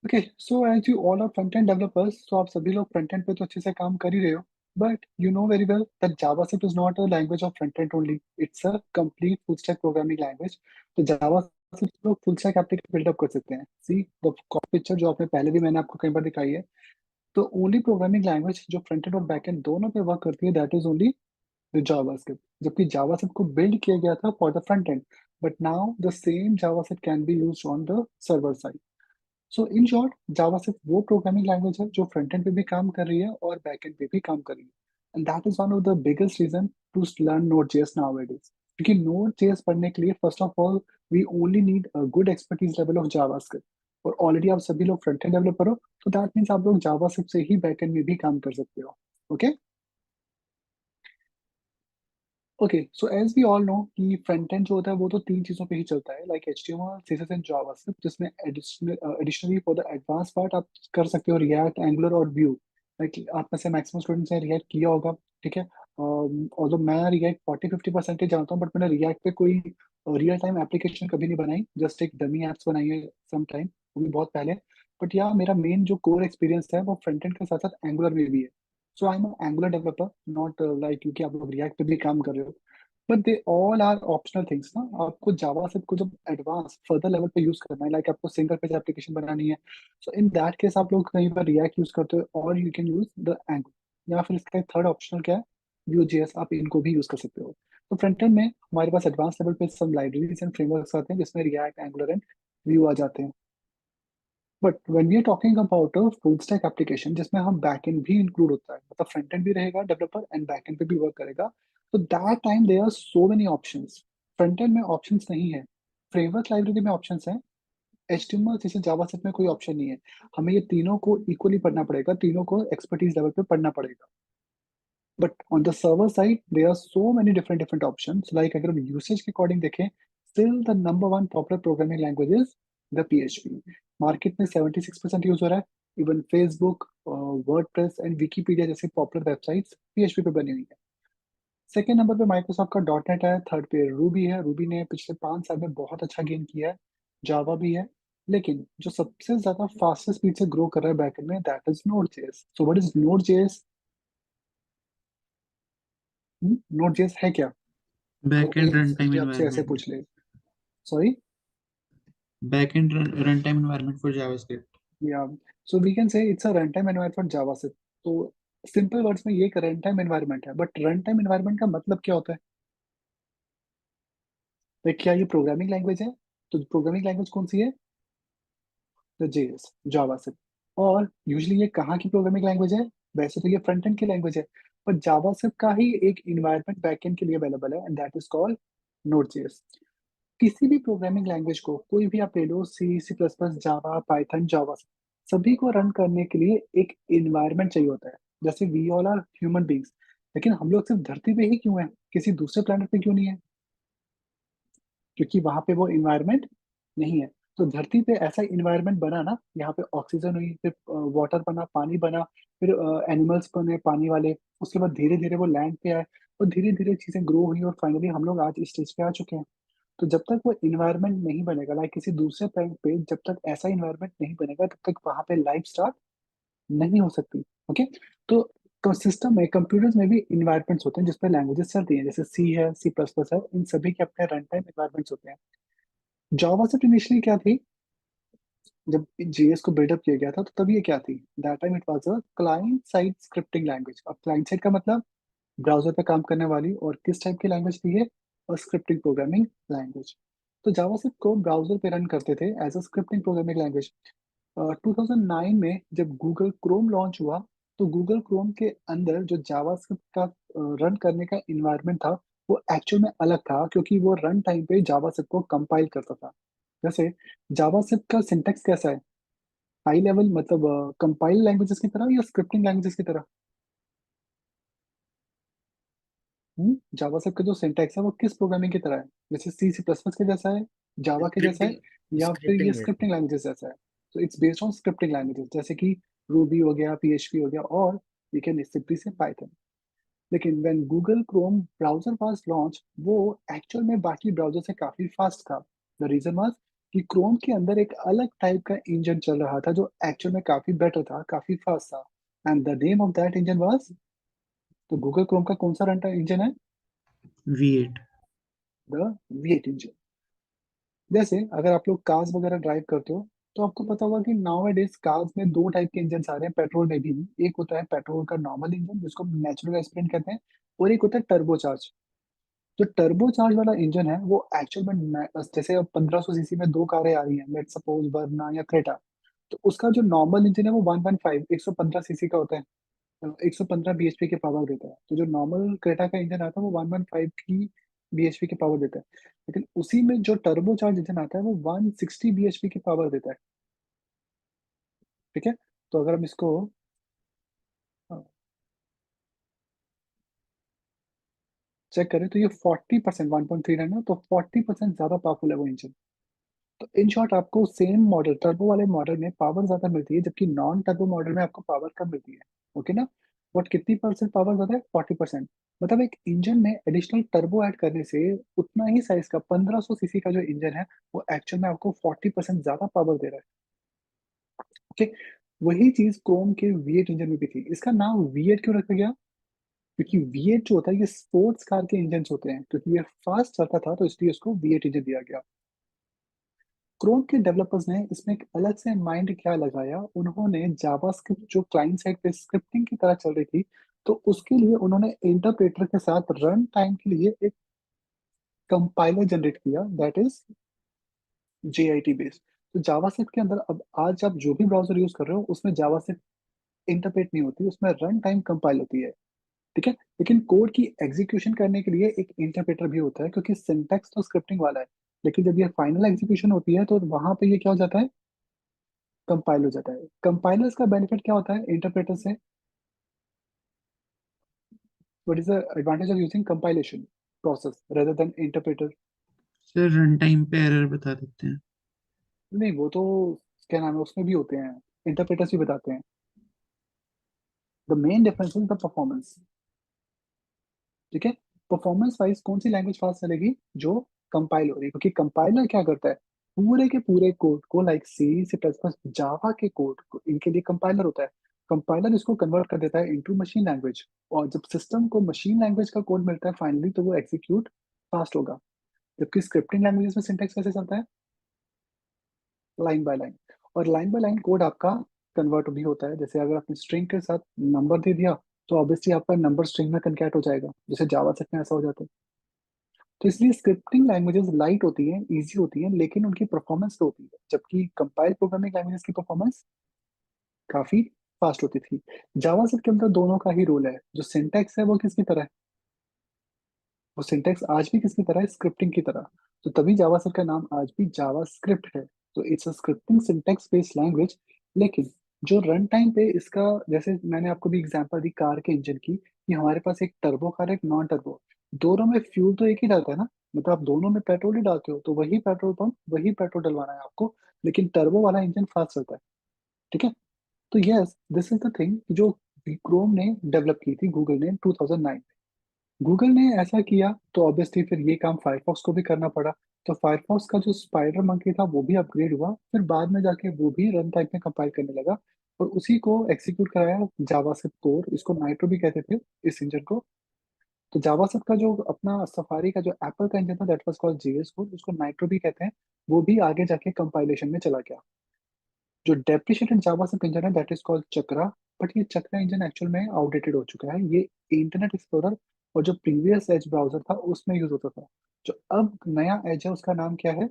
Okay, so as you all are front end developers, तो आप सभी लोग फ्रंट एंड पे तो अच्छे से काम कर ही रहे हो, but you know very well that JavaScript is not a language of front end only, it's a complete full stack programming language. तो जावास्क्रिप्ट लोग फुल स्टैक एप्लीकेशन बिल्डअप कर सकते हैं। सी द पिक्चर जो आपने पहले भी मैंने आपको कई बार दिखाई है। तो ओनली प्रोग्रामिंग लैंग्वेज जो फ्रंट एंड और बैक एंड दोनों पे वर्क करती है, that is only the JavaScript. जबकि जावास्क्रिप्ट को बिल्ड किया गया था for the front end, but now the same JavaScript can be used on the server side. So in short, Java सिर्फ वो प्रोग्रामिंग लैंग्वेज है जो फ्रंट एंड पे भी काम कर रही है और बैक एंड पे भी काम कर रही है। And that is one of the biggest reason to learn node JS nowadays. क्योंकि नोड जेएस पढ़ने के लिए first of all we only need a good expertise level of JavaScript. और ऑलरेडी आप सभी लोग फ्रंट एंड डेवलपर हो, तो दैट मीन्स आप लोग जावास्क्रिप्ट से ही बैक एंड में भी काम कर सकते हो। Okay, okay, so as we all know कि फ्रंट एंड जो होता है वो तो तीन चीजों पे ही चलता है, like HTML, CSS and JavaScript, जिसमें additionally for the advance part आप कर सकते हो रिएक्ट, एंगुलर और व्यू। लाइक आप में से मैक्सिमम स्टूडेंट्स ने रिएक्ट किया होगा, ठीक है। ऑल्दो मैं रिएक्ट 40-50% जानता हूँ, बट मैंने रिएक्ट पे कोई रियल टाइम एप्लीकेशन कभी नहीं बनाई, जस्ट एक डमी एप्स बनाई है सम टाइम, वो भी बहुत पहले। बट या मेरा मेन जो कोर एक्सपीरियंस है वो फ्रंट एंड के साथ साथ एंगुलर में भी है। So I am Angular developer, not like क्योंकि आप लोग रिएक्ट पे भी काम कर रहे हो, but they all are optional things ना। आपको जावा से को जब एडवांस फर्दर लेवल पे यूज करना है, लाइक आपको सिंगल पेज एप्लीकेशन बनानी है, सो इन दैट केस आप लोग कहीं पर रिएक्ट यूज करते हो और you can use the angular, या फिर इसका थर्ड ऑप्शनल क्या है, व्यू जेएस, आप इनको भी यूज कर सकते हो। तो फ्रंट एंड में हमारे पास एडवांस लेवल पे सम लाइब्रेरीज एंड फ्रेमवर्क्स आते हैं जिसमें रिएक्ट, एंगुलर एंड व्यू आ जाते हैं। But when we are talking about a full stack application जिसमें हम बैक एंड भी इंक्लूड होता है, मतलब फ्रंट एंड भी रहेगा डेवलपर एंड बैक एंड पे भी वर्क करेगा, तो that time there are so many options. Front end में ऑप्शंस नहीं है, फ्रेमवर्क लाइब्रेरी में ऑप्शंस हैं, एचटीएमएल जैसे जावास्क्रिप्ट में कोई ऑप्शन नहीं है। हमें ये तीनों को इक्वली पढ़ना पड़ेगा, तीनों को एक्सपर्टीज लेवल पे पढ़ना पड़ेगा। But on the server side there are so many different different options, like अगर हम यूसेज के अकॉर्डिंग देखें, still the number one popular programming language is the PHP. Market में 76% यूज हो रहा है। Even Facebook, WordPress and Wikipedia जैसे popular websites PHP पे बनी हुई है। सेकेंड नंबर पे माइक्रोसॉफ्ट का डॉट नेट है, थर्ड पे रूबी है। रूबी ने पिछले 5 साल में बहुत अच्छा गेन किया है। जावा भी है, लेकिन जो सबसे ज्यादा फास्टेस्ट स्पीड से ग्रो कर रहा है बैकएंड में, that is node JS. So what is node JS? Node JS है क्या? बैक अगर एंड रन टाइम कोई आपसे ऐसे एनवायरनमेंट। पूछ ले, sorry, back end run time environment for JavaScript. या so we can say it's a run time environment for जावा से। तो सिंपल वर्ड्स में ये एक रन टाइम एनवायरनमेंट है, बट रन टाइम एनवायरनमेंट का मतलब क्या होता है? लाइक क्या ये प्रोग्रामिंग लैंग्वेज है? तो प्रोग्रामिंग लैंग्वेज कौन सी है? द जेएस, जावा से। और यूजली ये कहाँ की प्रोग्रामिंग लैंग्वेज है? वैसे तो ये फ्रंट एंड की लैंग्वेज है, पर जावा से का ही एक इन्वायरमेंट बैकएंड के लिए अवेलेबल है, and that is called node JS. किसी भी प्रोग्रामिंग लैंग्वेज को, कोई भी आप ले लो, सी, सी प्लस प्लस, जावा, पाइथन, जावा, सभी को रन करने के लिए एक इन्वायरमेंट चाहिए होता है। जैसे we all are human beings, लेकिन हम लोग सिर्फ धरती पे ही क्यों हैं, किसी दूसरे प्लेनेट पे क्यों नहीं है? क्योंकि वहां पे वो इन्वायरमेंट नहीं है। तो धरती पे ऐसा इन्वायरमेंट बना ना, यहाँ पे ऑक्सीजन हुई, फिर वाटर बना, पानी बना, फिर एनिमल्स बने पानी वाले, उसके बाद धीरे धीरे वो लैंड पे आए, और धीरे धीरे चीजें ग्रो हुई, और फाइनली हम लोग आज इस स्टेज पे आ चुके हैं। तो जब तक वो इन्वायरमेंट नहीं बनेगा, लाइक किसी दूसरे प्लेनेट पे जब तक ऐसा इन्वायरमेंट नहीं बनेगा, तब तक वहां पे लाइफ स्टार्ट नहीं हो सकती। ओके, तो सिस्टम में, कंप्यूटर्स में भी इन्वायरमेंट्स होते हैं जिसपे लैंग्वेजेस चलती हैं, जैसे सी है, सी प्लस प्लस है, इन सभी के अपने रन टाइम इन्वायरमेंट्स होते हैं। जावा से इनिशियली क्या थी? जब जेएस को बिल्डअप किया गया था, तो तब ये क्या थी? That time it was a client side scripting language. अब क्लाइंट साइड का मतलब ब्राउजर पे काम करने वाली, और किस टाइप की लैंग्वेज थी ये? और स्क्रिप्टिंग प्रोग्रामिंग लैंग्वेज। तो जावास्क्रिप्ट को ब्राउजर पे रन करते थे as a scripting programming language. 2009 में जब गूगल क्रोम लॉन्च हुआ, तो गूगल क्रोम के अंदर जो जावास्क्रिप्ट का रन करने का इन्वायरमेंट था, वो एक्चुअल में अलग था, क्योंकि वो रन टाइम पे जावास्क्रिप्ट को कंपाइल करता था। जैसे जावास्क्रिप्ट का सिंटेक्स कैसा है? हाई लेवल, मतलब कंपाइल लैंग्वेजेस की तरह या स्क्रिप्टिंग लैंग्वेजेस की तरह? जावास्क्रिप्ट का जो सिंटैक्स है वो किस प्रोग्रामिंग की तरह है? जैसे सी, सी प्लस प्लस के जैसा है, जावा के जैसा है, स्क्रिप्टिंग। या फिर ये स्क्रिप्टिंग है। स्क्रिप्टिंग लैंग्वेजेस जैसा है? तो it's based on scripting languages, जैसे कि रूबी हो गया, पीएचपी हो गया, और वी कैन सिंपली से पाइथन। लेकिन when Google Chrome browser was launch, वो एक्चुअल में बाकी ब्राउजर से काफी फास्ट था। द रीजन वाज कि क्रोम के अंदर एक अलग टाइप का इंजन चल रहा था जो एक्चुअल में काफी बेटर था, काफी फास्ट था। And the name of that engine was, तो गूगल क्रोम का कौन सा रन टाइम इंजन है? V8। The V8 engine. जैसे अगर आप लोग कार्स वगैरह ड्राइव करते हो, तो आपको पता होगा कि नाउ डेज कार्स में दो टाइप के इंजन आ रहे हैं, पेट्रोल में भी। एक होता है पेट्रोल का नॉर्मल इंजन जिसको नेचुरल एस्पिरेंट कहते हैं, और एक होता है टर्बोचार्ज। जो टर्बोचार्ज वाला इंजन है वो एक्चुअल में जैसे अब 1500 सीसी में दो कारें आ रही हैं, लेट्स सपोज वर्ना या क्रेटा। तो उसका जो नॉर्मल इंजन है वो 1.5 115 सीसी का होता है, 115 bhp की पावर देता है। तो जो नॉर्मल क्रेटा का इंजन आता है वो 1.5 की bhp की पावर देता है। लेकिन उसी में जो टर्बो चार्ज इंजन आता है वो 160 bhp की पावर देता है। ठीक है। तो अगर हम इसको चेक करें तो ये 40%, 1.39 ना, तो 40% ज्यादा पावरफुल है वो इंजन। तो इन शॉर्ट आपको सेम मॉडल टर्बो वाले मॉडल में पावर ज्यादा मिलती है, जबकि नॉन टर्बो मॉडल में आपको पावर कम मिलती है। ओके ना? बट कितनी परसेंट पावर ज्यादा है? 40%। मतलब एक इंजन में एडिशनल टर्बो ऐड करने से उतना ही साइज का 1500 सीसी का जो इंजन है वो एक्चुअल में आपको 40% ज्यादा पावर दे रहा है। ओके। वही चीज क्रोम के V8 इंजन में भी थी। इसका नाम V8 क्यों रखा गया? क्योंकि V8 जो होता है ये स्पोर्ट्स कार के इंजन होते हैं, क्योंकि ये फास्ट चलता था तो इसलिए इसको V8 इंजन दिया गया। क्रोम के डेवलपर्स ने इसमें एक अलग से माइंड क्या लगाया, उन्होंने जावास्क्रिप्ट जो क्लाइंट साइड पे स्क्रिप्टिंग की तरह चल रही थी, तो उसके लिए उन्होंने इंटरप्रेटर के साथ रन टाइम के लिए एक कंपाइलर जनरेट किया, दैट इज JIT बेस्ड। तो जावास्क्रिप्ट के अंदर अब आज आप जो भी ब्राउजर यूज कर रहे हो उसमें जावास्क्रिप्ट इंटरप्रेट नहीं होती, उसमें रन टाइम कंपाइल होती है। ठीक है। लेकिन कोड की एग्जीक्यूशन करने के लिए एक इंटरप्रेटर भी होता है, क्योंकि सिंटैक्स तो स्क्रिप्टिंग वाला है, लेकिन जब ये फाइनल एग्जीक्यूशन होती है तो वहां पे ये क्या हो जाता है? कंपाइल हो जाता है। कंपाइलर्स का बेनिफिट क्या होता है इंटरप्रेटर से? What is the advantage of using compilation process rather than interpreter? Sir run time पे एरर बता देते हैं। नहीं, वो तो क्या नाम है, उसमें भी होते हैं, इंटरप्रेटर्स भी बताते हैं। The main difference is the performance. ठीक है। परफॉर्मेंस वाइज कौन सी लैंग्वेज फास्ट चलेगी? जो कंपाइल हो रही है, क्योंकि कंपाइलर क्या करता है, पूरे के पूरे कोड को लाइक C++, जावा के कोड को, इनके लिए कंपाइलर होता है। कंपाइलर इसको कन्वर्ट कर देता है इनटू मशीन लैंग्वेज, और जब सिस्टम को मशीन लैंग्वेज का कोड मिलता है फाइनली, तो वो एग्जीक्यूट फास्ट होगा। जबकि स्क्रिप्टिंग लैंग्वेजेस में सिंटेक्स कैसे चलता है? Line by line. और लाइन बाय लाइन कोड आपका कन्वर्ट भी होता है। जैसे अगर आपने स्ट्रिंग के साथ नंबर दे दिया, तो ऑब्वियसली आपका नंबर स्ट्रिंग में कन्कैट हो जाएगा, जैसे जावा सेट में ऐसा हो जाता है। तो इसलिए स्क्रिप्टिंग लैंग्वेजेस लाइट होती हैं, इजी होती हैं, लेकिन उनकी परफॉर्मेंस तो होती है, जबकि कंपाइल प्रोग्रामिंग लैंग्वेजेस की परफॉर्मेंस काफी फास्ट होती थी। जावा के अंदर दोनों का ही रोल है। जो सिंटैक्स है वो किसकी तरह है? वो सिंटैक्स आज भी किसकी तरह है? स्क्रिप्टिंग की तरह। तो तभी जावा का नाम आज भी जावा स्क्रिप्ट है। तो it's a scripting syntax based language. लेकिन जो रन टाइम पे इसका, जैसे मैंने आपको भी एग्जांपल दी कार के इंजन की, कि हमारे पास एक टर्बो कार है, एक नॉन टर्बो। दोनों में फ्यूल तो एक ही डालता है ना, मतलब आप दोनों में पेट्रोल ही डालते हो, तो वही पेट्रोल पंप वही पेट्रोल डलवाना है आपको। लेकिन टर्बो वाला इंजन फास्ट चलता है। ठीक है। तो yes, this is the thing जो क्रोम ने डेवलप की थी, गूगल ने 2009। गूगल ने ऐसा किया तो ऑब्वियसली फिर ये काम फायरफॉक्स को भी करना पड़ा। तो फायरफॉक्स का जो स्पाइडर मंकी था वो भी अपग्रेड हुआ, फिर बाद में जाके वो भी रन टाइम में कंपाइल करने लगा, और उसी को एक्सिक्यूट कराया जावास्क्रिप्ट कोर, इसको नाइट्रो भी कहते थे इस इंजन को। तो जावास्क्रिप्ट का जो अपना सफारी का जो एप्पल का इंजन था that was called JS core, उसको नाइट्रो भी कहते हैं। वो भी आगे जाके कंपाइलेशन में चला गया। जो डेप्रिशिएटेड जावास्क्रिप्ट इंजन है that is called chakra. But ये चक्रा इंजन एक्चुअल में आउटडेटेड हो चुका है। ये इंटरनेट एक्सप्लोरर और जो प्रीवियस एज ब्राउजर था उसमें यूज होता था। जो अब नया एज है उसका नाम क्या है?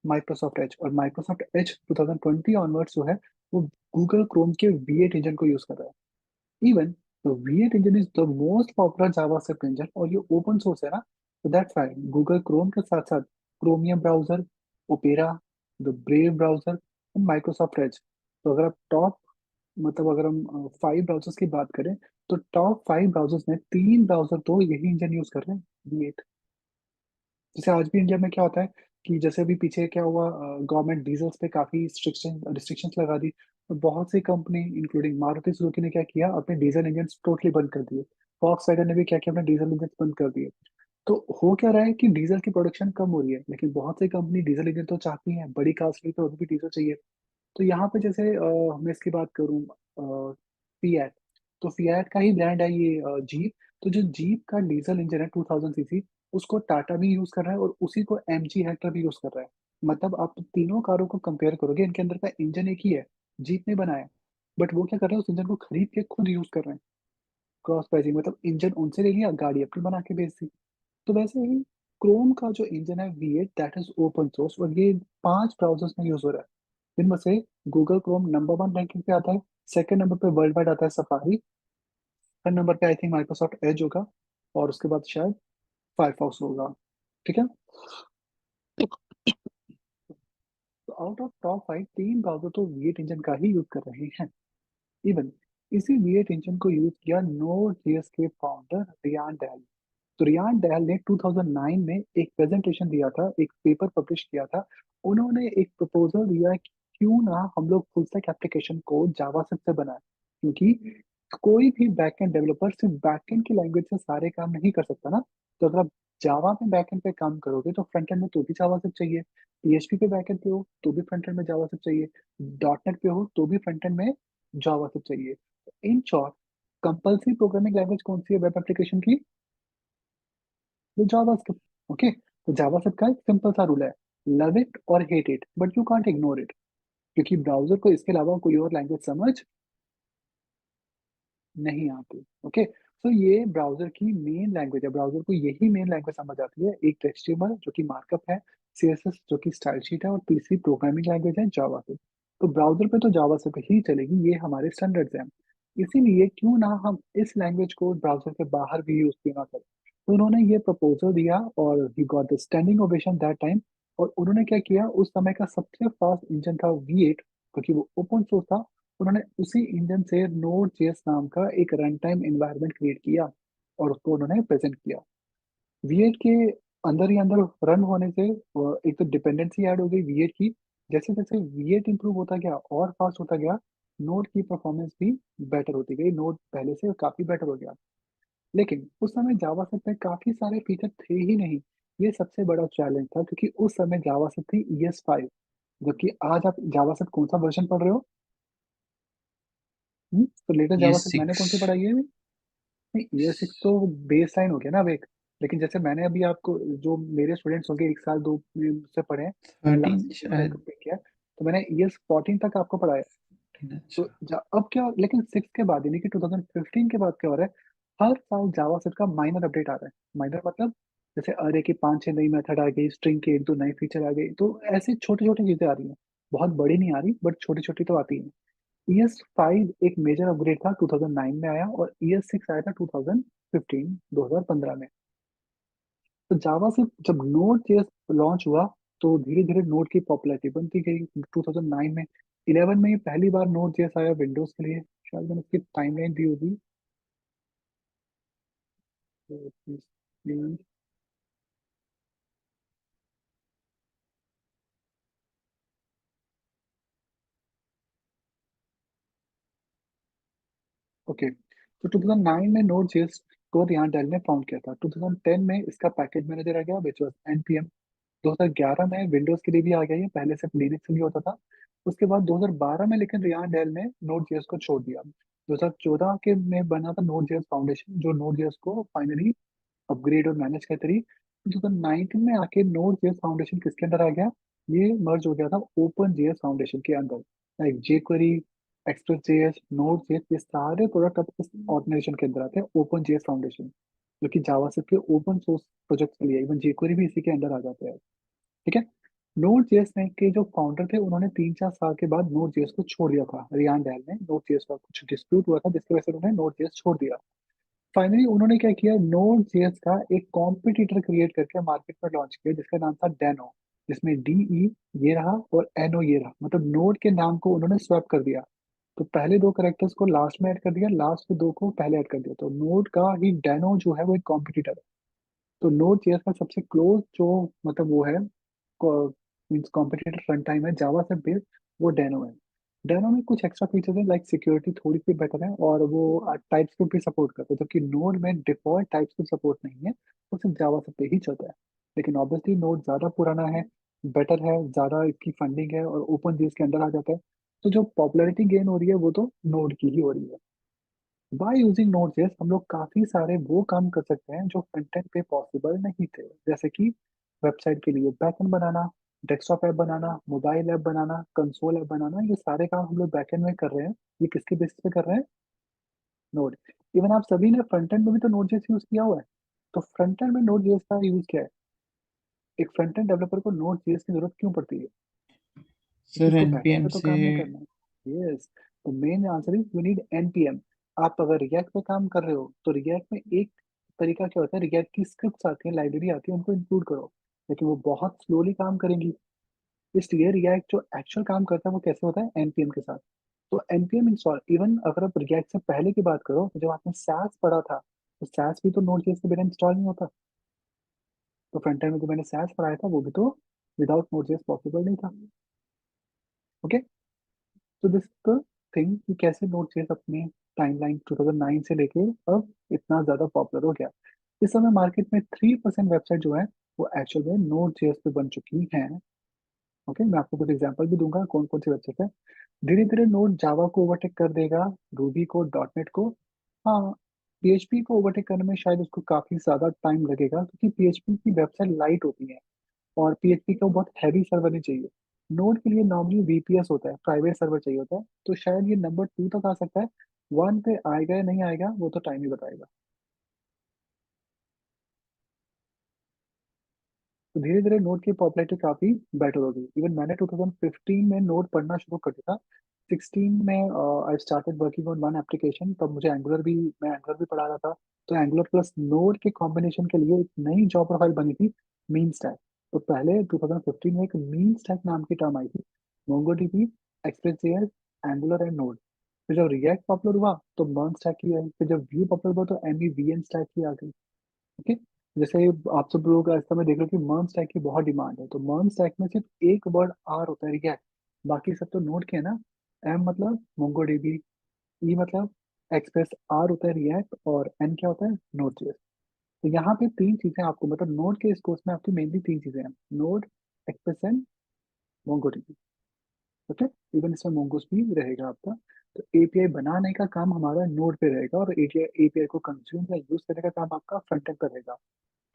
Microsoft Edge. और माइक्रोसॉफ्ट एज 2020 ऑनवर्ड्स जो है वो गूगल क्रोम के V8 इंजन को यूज कर रहा है। Even the V8 engine is the most popular JavaScript engine, और ये ओपन सोर्स है ना, तो दैट्स व्हाई गूगल क्रोम के साथ साथ chromium browser, opera, the brave browser and Microsoft Edge. तो अगर आप टॉप, मतलब अगर हम 5 ब्राउजर्स की बात करें, तो टॉप 5 ब्राउजर्स में 3 ब्राउजर तो यही इंजन यूज कर रहे हैं, V8। जैसे आज भी इंडिया में क्या होता है कि जैसे अभी पीछे क्या हुआ, गवर्नमेंट डीजल्स पे काफी रिस्ट्रिक्शंस लगा दी, तो बहुत सी कंपनी इंक्लूडिंग मारुति सुजुकी ने क्या किया, अपने डीजल इंजन टोटली बंद कर दिए। वैगन ने भी क्या किया, अपने डीजल इंजन बंद कर दिए। तो हो क्या रहा है कि डीजल की प्रोडक्शन कम हो रही है, लेकिन बहुत सी कंपनी डीजल इंजन तो चाहती हैं, बड़ी कार्स के लिए तो अभी भी डीजल चाहिए। तो यहाँ पे जैसे मैं इसकी बात करूँ, फिएट, तो फिएट का ही ब्रांड है ये जीप। तो जो जीप का डीजल इंजन है 2000 सीसी, उसको टाटा भी यूज कर रहा है और उसी को एमजी हेक्टर भी यूज कर रहा है। मतलब आप तीनों कारों को कंपेयर करोगे, इनके अंदर का इंजन एक ही है, जीप ने बनाया, बट वो क्या कर रहे हैं, उस इंजन को खरीद के खुद यूज कर रहे हैं। क्रॉस प्राइसिंग, मतलब इंजन उनसे ले लिया, गाड़ी अपनी बना के बेच दी। तो वैसे ही क्रोम का जो इंजन है V8, that is open source, और ये 5 ब्राउजर्स में यूज हो रहा है। इनमें से गूगल क्रोम नंबर 1 रैंकिंग पे आता है। सेकंड नंबर पे वर्ल्ड वाइड आता है सफारी। थर्ड नंबर पे आई थिंक माइक्रोसॉफ्ट एज होगा। और उसके बाद शायद फायरफॉक्स होगा। ठीक है। तो आउट ऑफ टॉप 5, 3 ब्राउजर तो V8 इंजन का ही यूज कर रहे हैं। इवन इसी V8 इंजन को यूज किया नोड जेएस के फाउंडर रियान डैल। तो रियान डैल ने 2009 में एक प्रेजेंटेशन दिया था, एक पेपर पब्लिश किया था। उन्होंने एक प्रपोजल दिया कि क्यों ना हम लोग फुल स्टैक एप्लीकेशन को जावास्क्रिप्ट से बनाए, क्योंकि कोई भी बैकएंड डेवलपर सिर्फ बैकएंड की लैंग्वेज से सारे काम नहीं कर सकता ना। तो अगर आप जावा में बैकएंड पे काम करोगे तो फ्रंट एंड में तो भी जावास्क्रिप्ट चाहिए। पीएचपी पे बैकएंड पे हो तो भी फ्रंट एंड में जावास्क्रिप्ट चाहिए। डॉट नेट पे हो तो भी फ्रंट एंड में जावास्क्रिप्ट चाहिए। In short, compulsory programming language कौन सी है वेब एप्लीकेशन की? तो जावास्क्रिप्ट। ओके, तो जावास्क्रिप्ट का एक सिंपल सा रूल है, लव इट और hate it but you can't ignore it, क्योंकि ब्राउजर को इसके अलावा कोई और लैंग्वेज समझ नहीं आती। ओके, तो ये ब्राउजर की मेन लैंग्वेज है, ब्राउजर को यही मेन लैंग्वेज समझ आती है। एक एचटीएमएल जो कि मार्कअप है, सीएसएस जो कि स्टाइल शीट है, और तीसरी प्रोग्रामिंग लैंग्वेज है जावास्क्रिप्ट। तो ब्राउजर पे तो जावास्क्रिप्ट ही चलेगी, ये हमारे स्टैंडर्ड्स हैं। इसीलिए क्यों ना हम इस लैंग्वेज को ब्राउजर के बाहर भी यूज क्यों ना करें। तो उन्होंने ये प्रपोजल दिया और he got the standing ovation that time. और उन्होंने क्या किया, उस समय का सबसे फास्ट इंजन था V8, क्योंकि वो ओपन सोर्स था। उन्होंने उसी इंजन से नोड जेएस नाम का एक रन टाइम एनवायरनमेंट क्रिएट किया और उसको उन्होंने प्रेजेंट किया। V8 के अंदर ही अंदर रन होने से एक तो डिपेंडेंसी ऐड हो गई V8 की। जैसे जैसे V8 इंप्रूव होता गया और फास्ट होता गया, नोड की परफॉर्मेंस भी बेटर होती गई, नोड पहले से काफी बेटर हो गया। लेकिन उस समय जावास्क्रिप्ट में काफी सारे फीचर थे ही नहीं। ये सबसे बड़ा चैलेंज था, क्योंकि उस समय जावास्क्रिप्ट थी ES5, जबकि आज आप जावास्क्रिप्ट कौन सा वर्जन पढ़ रहे हो? तो लेटेस्ट ये जावास्क्रिप्ट मैंने कौन सी 6। पढ़ाई है? नहीं, ES6 तो बेस लाइन हो गया ना अब एक। लेकिन जैसे मैंने अभी आपको, जो मेरे स्टूडेंट्स होंगे 1 साल 2 से पढ़े हैं, मैंने 13 लास्ट ईयर मैंने शायद। कंप्लीट किया है, तो मैंने ES14 तक आपको पढ़ाया। तो अच्छा। अब क्या, लेकिन 6 के बाद यानी कि 2015 के बाद क्या हो रहा है, हर साल जावास्क्रिप्ट का माइनर अपडेट आ रहा है। माइनर मतलब जैसे अरे की 5-6 नई मेथड आ गई, स्ट्रिंग के 1-2 नए फीचर आ गए, तो ऐसी छोटी छोटी चीजें आ रही हैं। बहुत बड़ी नहीं आ रही, बट छोटी छोटी तो आती हैं। ES5 एक मेजर अपग्रेड था, 2009 में आया, और ES6 आया था 2015 में। तो जावा से जब नोड जेएस लॉन्च हुआ, तो धीरे धीरे नोड की पॉपुलैरिटी बनती गई। 2009 में, 11 में पहली बार नोड जेएस आया विंडोज के लिए। शायद मैंने उसकी टाइमलाइन दी होगी। ओके, तो 2009 में नोड जेएस को रियान डेल ने फाउंड किया था। 2010 में इसका पैकेज मैनेजर आ गया, विच वाज एनपीएम। 2011 में विंडोज के लिए भी आ गया, ये पहले सिर्फ लिनक्स में होता था। उसके बाद 2012 में लेकिन रियान डेल ने नोड जेएस को छोड़ दिया। 2014 के में बना था नोड जेएस फाउंडेशन, जो नोड जेएस को फाइनली अपग्रेड और मैनेज करती रही। 2019 में आके नोड जेएस फाउंडेशन किसके अंदर आ गया? ये मर्ज हो गया था ओपन जेएस फाउंडेशन के अंदर। Like jQuery, express JS, node JS, ये सारे प्रोडक्ट अब इस ऑर्गेनाइजेशन के अंदर आते हैं, ओपन जेएस फाउंडेशन, जो कि जावास्क्रिप्ट के ओपन सोर्स प्रोजेक्ट के लिए, इवन जेक्वेरी भी इसी के अंदर आ जाते हैं। ठीक है। नोड जेएस ने के जो फाउंडर थे, उन्होंने 3-4 साल के बाद नोड जेएस को छोड़ दिया था। रियान डेल ने, नोड जेएस का कुछ डिस्प्यूट हुआ था जिसकी वजह से उन्होंने नोड जेएस छोड़ दिया। फाइनली उन्होंने क्या किया, नोड जेएस का एक कॉम्पिटिटर क्रिएट करके मार्केट में लॉन्च किया, जिसका नाम था डेनो। जिसमें DE ये रहा और NO ये रहा, मतलब नोड के नाम को उन्होंने स्वैप कर दिया। तो पहले 2 कैरेक्टर्स को लास्ट में ऐड कर दिया, लास्ट के 2 को पहले ऐड कर दिया, तो नोड का ही डेनो जो है वो एक कॉम्पिटिटर है। तो नोड जेएस का सबसे क्लोज जो, मतलब वो है मीन्स कॉम्पिटिटर रन टाइम है जावा से बेस्ड, वो डेनो है। डैनो में कुछ एक्स्ट्रा फीचर्स हैं, लाइक सिक्योरिटी थोड़ी सी बेटर है, और वो टाइप स्क्रिप्ट भी सपोर्ट करता है, जबकि नोड में डिफॉल्ट टाइप स्क्रिप्ट सपोर्ट नहीं है, वो सिर्फ जावा पे ही चलता है। लेकिन ऑब्वियसली नोड ज़्यादा पुराना है, बेटर है, ज़्यादा इसकी फंडिंग है, और ओपन जीएस के अंदर आ जाता है। तो जो पॉपुलैरिटी गेन हो रही है वो तो नोड की ही हो रही है। बाय यूजिंग नोड जेएस हम लोग काफी सारे वो काम कर सकते हैं जो फ्रंट पे पॉसिबल नहीं थे, जैसे कि वेबसाइट के लिए बैकएंड बनाना, डेस्कटॉप ऐप बनाना, मोबाइल ऐप बनाना, कंसोल ऐप बनाना, ये सारे काम हम लोग बैकएंड में कर रहे हैं। ये किसके बेसिस पे कर रहे हैं? नोड। इवन आप सभी ने फ्रंट एंड में भी तो नोड जेएस यूज किया हुआ है। तो फ्रंट एंड में नोड जेएस का यूज क्या है? एक फ्रंट एंड डेवलपर को नोड जेएस की जरूरत क्यों पड़ती है? क्योंकि सर इसको बैकएंड एनपीएम पे तो से। काम नहीं करना है। यस। तो main answer is you need NPM. आप अगर रिएक्ट पे काम कर रहे हो तो रिएक्ट में एक तरीका क्या होता है, रिएक्ट की स्क्रिप्ट्स आती है, लाइब्रेरी आती है, उनको इंक्लूड करो। लेकिन वो बहुत स्लोली काम करेंगी। इसलिए रिएक्ट जो एक्चुअल काम करता है वो कैसे होता है? एनपीएम के साथ। तो एनपीएम इंस्टॉल, इवन अगर आप रिएक्ट से पहले की बात करो, तो जब आपने सैस पढ़ा था, तो सैस भी तो नोड जेएस के बिना इंस्टॉल नहीं होता। तो फ्रंट एंड में जो मैंने सैस पढ़ाया था वो भी तो विदाउट नोड जेएस पॉसिबल नहीं था। ओके। तो दिस द थिंग कि कैसे नोड.जेएस अपने टाइमलाइन 2009 से लेके अब इतना ज्यादा पॉपुलर हो गया। इस समय मार्केट में 3% वेबसाइट जो है वो एक्चुअल में नोड.जेएस पे बन चुकी हैं। ओके, मैं आपको कुछ एग्जांपल भी दूंगा कौन कौन सी वेबसाइट है। धीरे धीरे नोड जावा को ओवरटेक कर देगा, रूबी को, डॉटनेट को। हाँ, पीएचपी को ओवरटेक करने में शायद उसको काफी ज्यादा टाइम लगेगा, क्योंकि पीएचपी की वेबसाइट लाइट होती है, और पीएचपी को बहुत हैवी सर्वर नहीं चाहिए। नोड के लिए नॉर्मली वीपीएस होता है, प्राइवेट सर्वर चाहिए होता है, तो शायद ये नंबर 2 तक आ सकता है। 1 पे आएगा या नहीं आएगा वो तो टाइम ही बताएगा। तो धीरे धीरे नोड की पॉपुलैरिटी काफी बेटर होगी। इवन मैंने 2015 में नोड पढ़ना शुरू कर दिया था। 16 में I started working on one application, तब मुझे एंगुलर भी, मैं एंगुलर भी पढ़ा रहा था। तो एंगुलर प्लस नोड के कॉम्बिनेशन के लिए एक नई जॉब प्रोफाइल बनी थी, मीन स्टैक। तो पहले 2015 में एक मीन स्टैक नाम की टर्म आई थी, मोंगोडीबी, एक्सप्रेस.जेएस, एंगुलर एंड नोड। फिर जब रिएक्ट पॉपुलर हुआ तो मर्न स्टैक की आई, फिर जब व्यू पॉपुलर हुआ तो एमवीवीएन स्टैक की आ गई। ओके। जैसे आप सब लोग ऐसा में देख लो कि मर्न स्टैक की बहुत डिमांड है, तो मर्न स्टैक में सिर्फ एक वर्ड आर होता है, रिएक्ट। बाकी सब तो नोड के है ना। एम मतलब मोंगोडीबी, ई मतलब एक्सप्रेस, आर होता है रिएक्ट, और एन क्या होता है? Node JS. तो यहाँ पे तीन चीजें आपको, मतलब नोड के इस कोर्स में आपकी मेनली तीन चीजें हैं, node, express and MongoDB. Okay. Even इसमें मोंगोस भी रहेगा आपका। तो एपीआई बनाने का काम हमारा नोड पे रहेगा, और एपीआई एपीआई को कंज्यूम या यूज करने का काम आपका फ्रंट एंड पे रहेगा।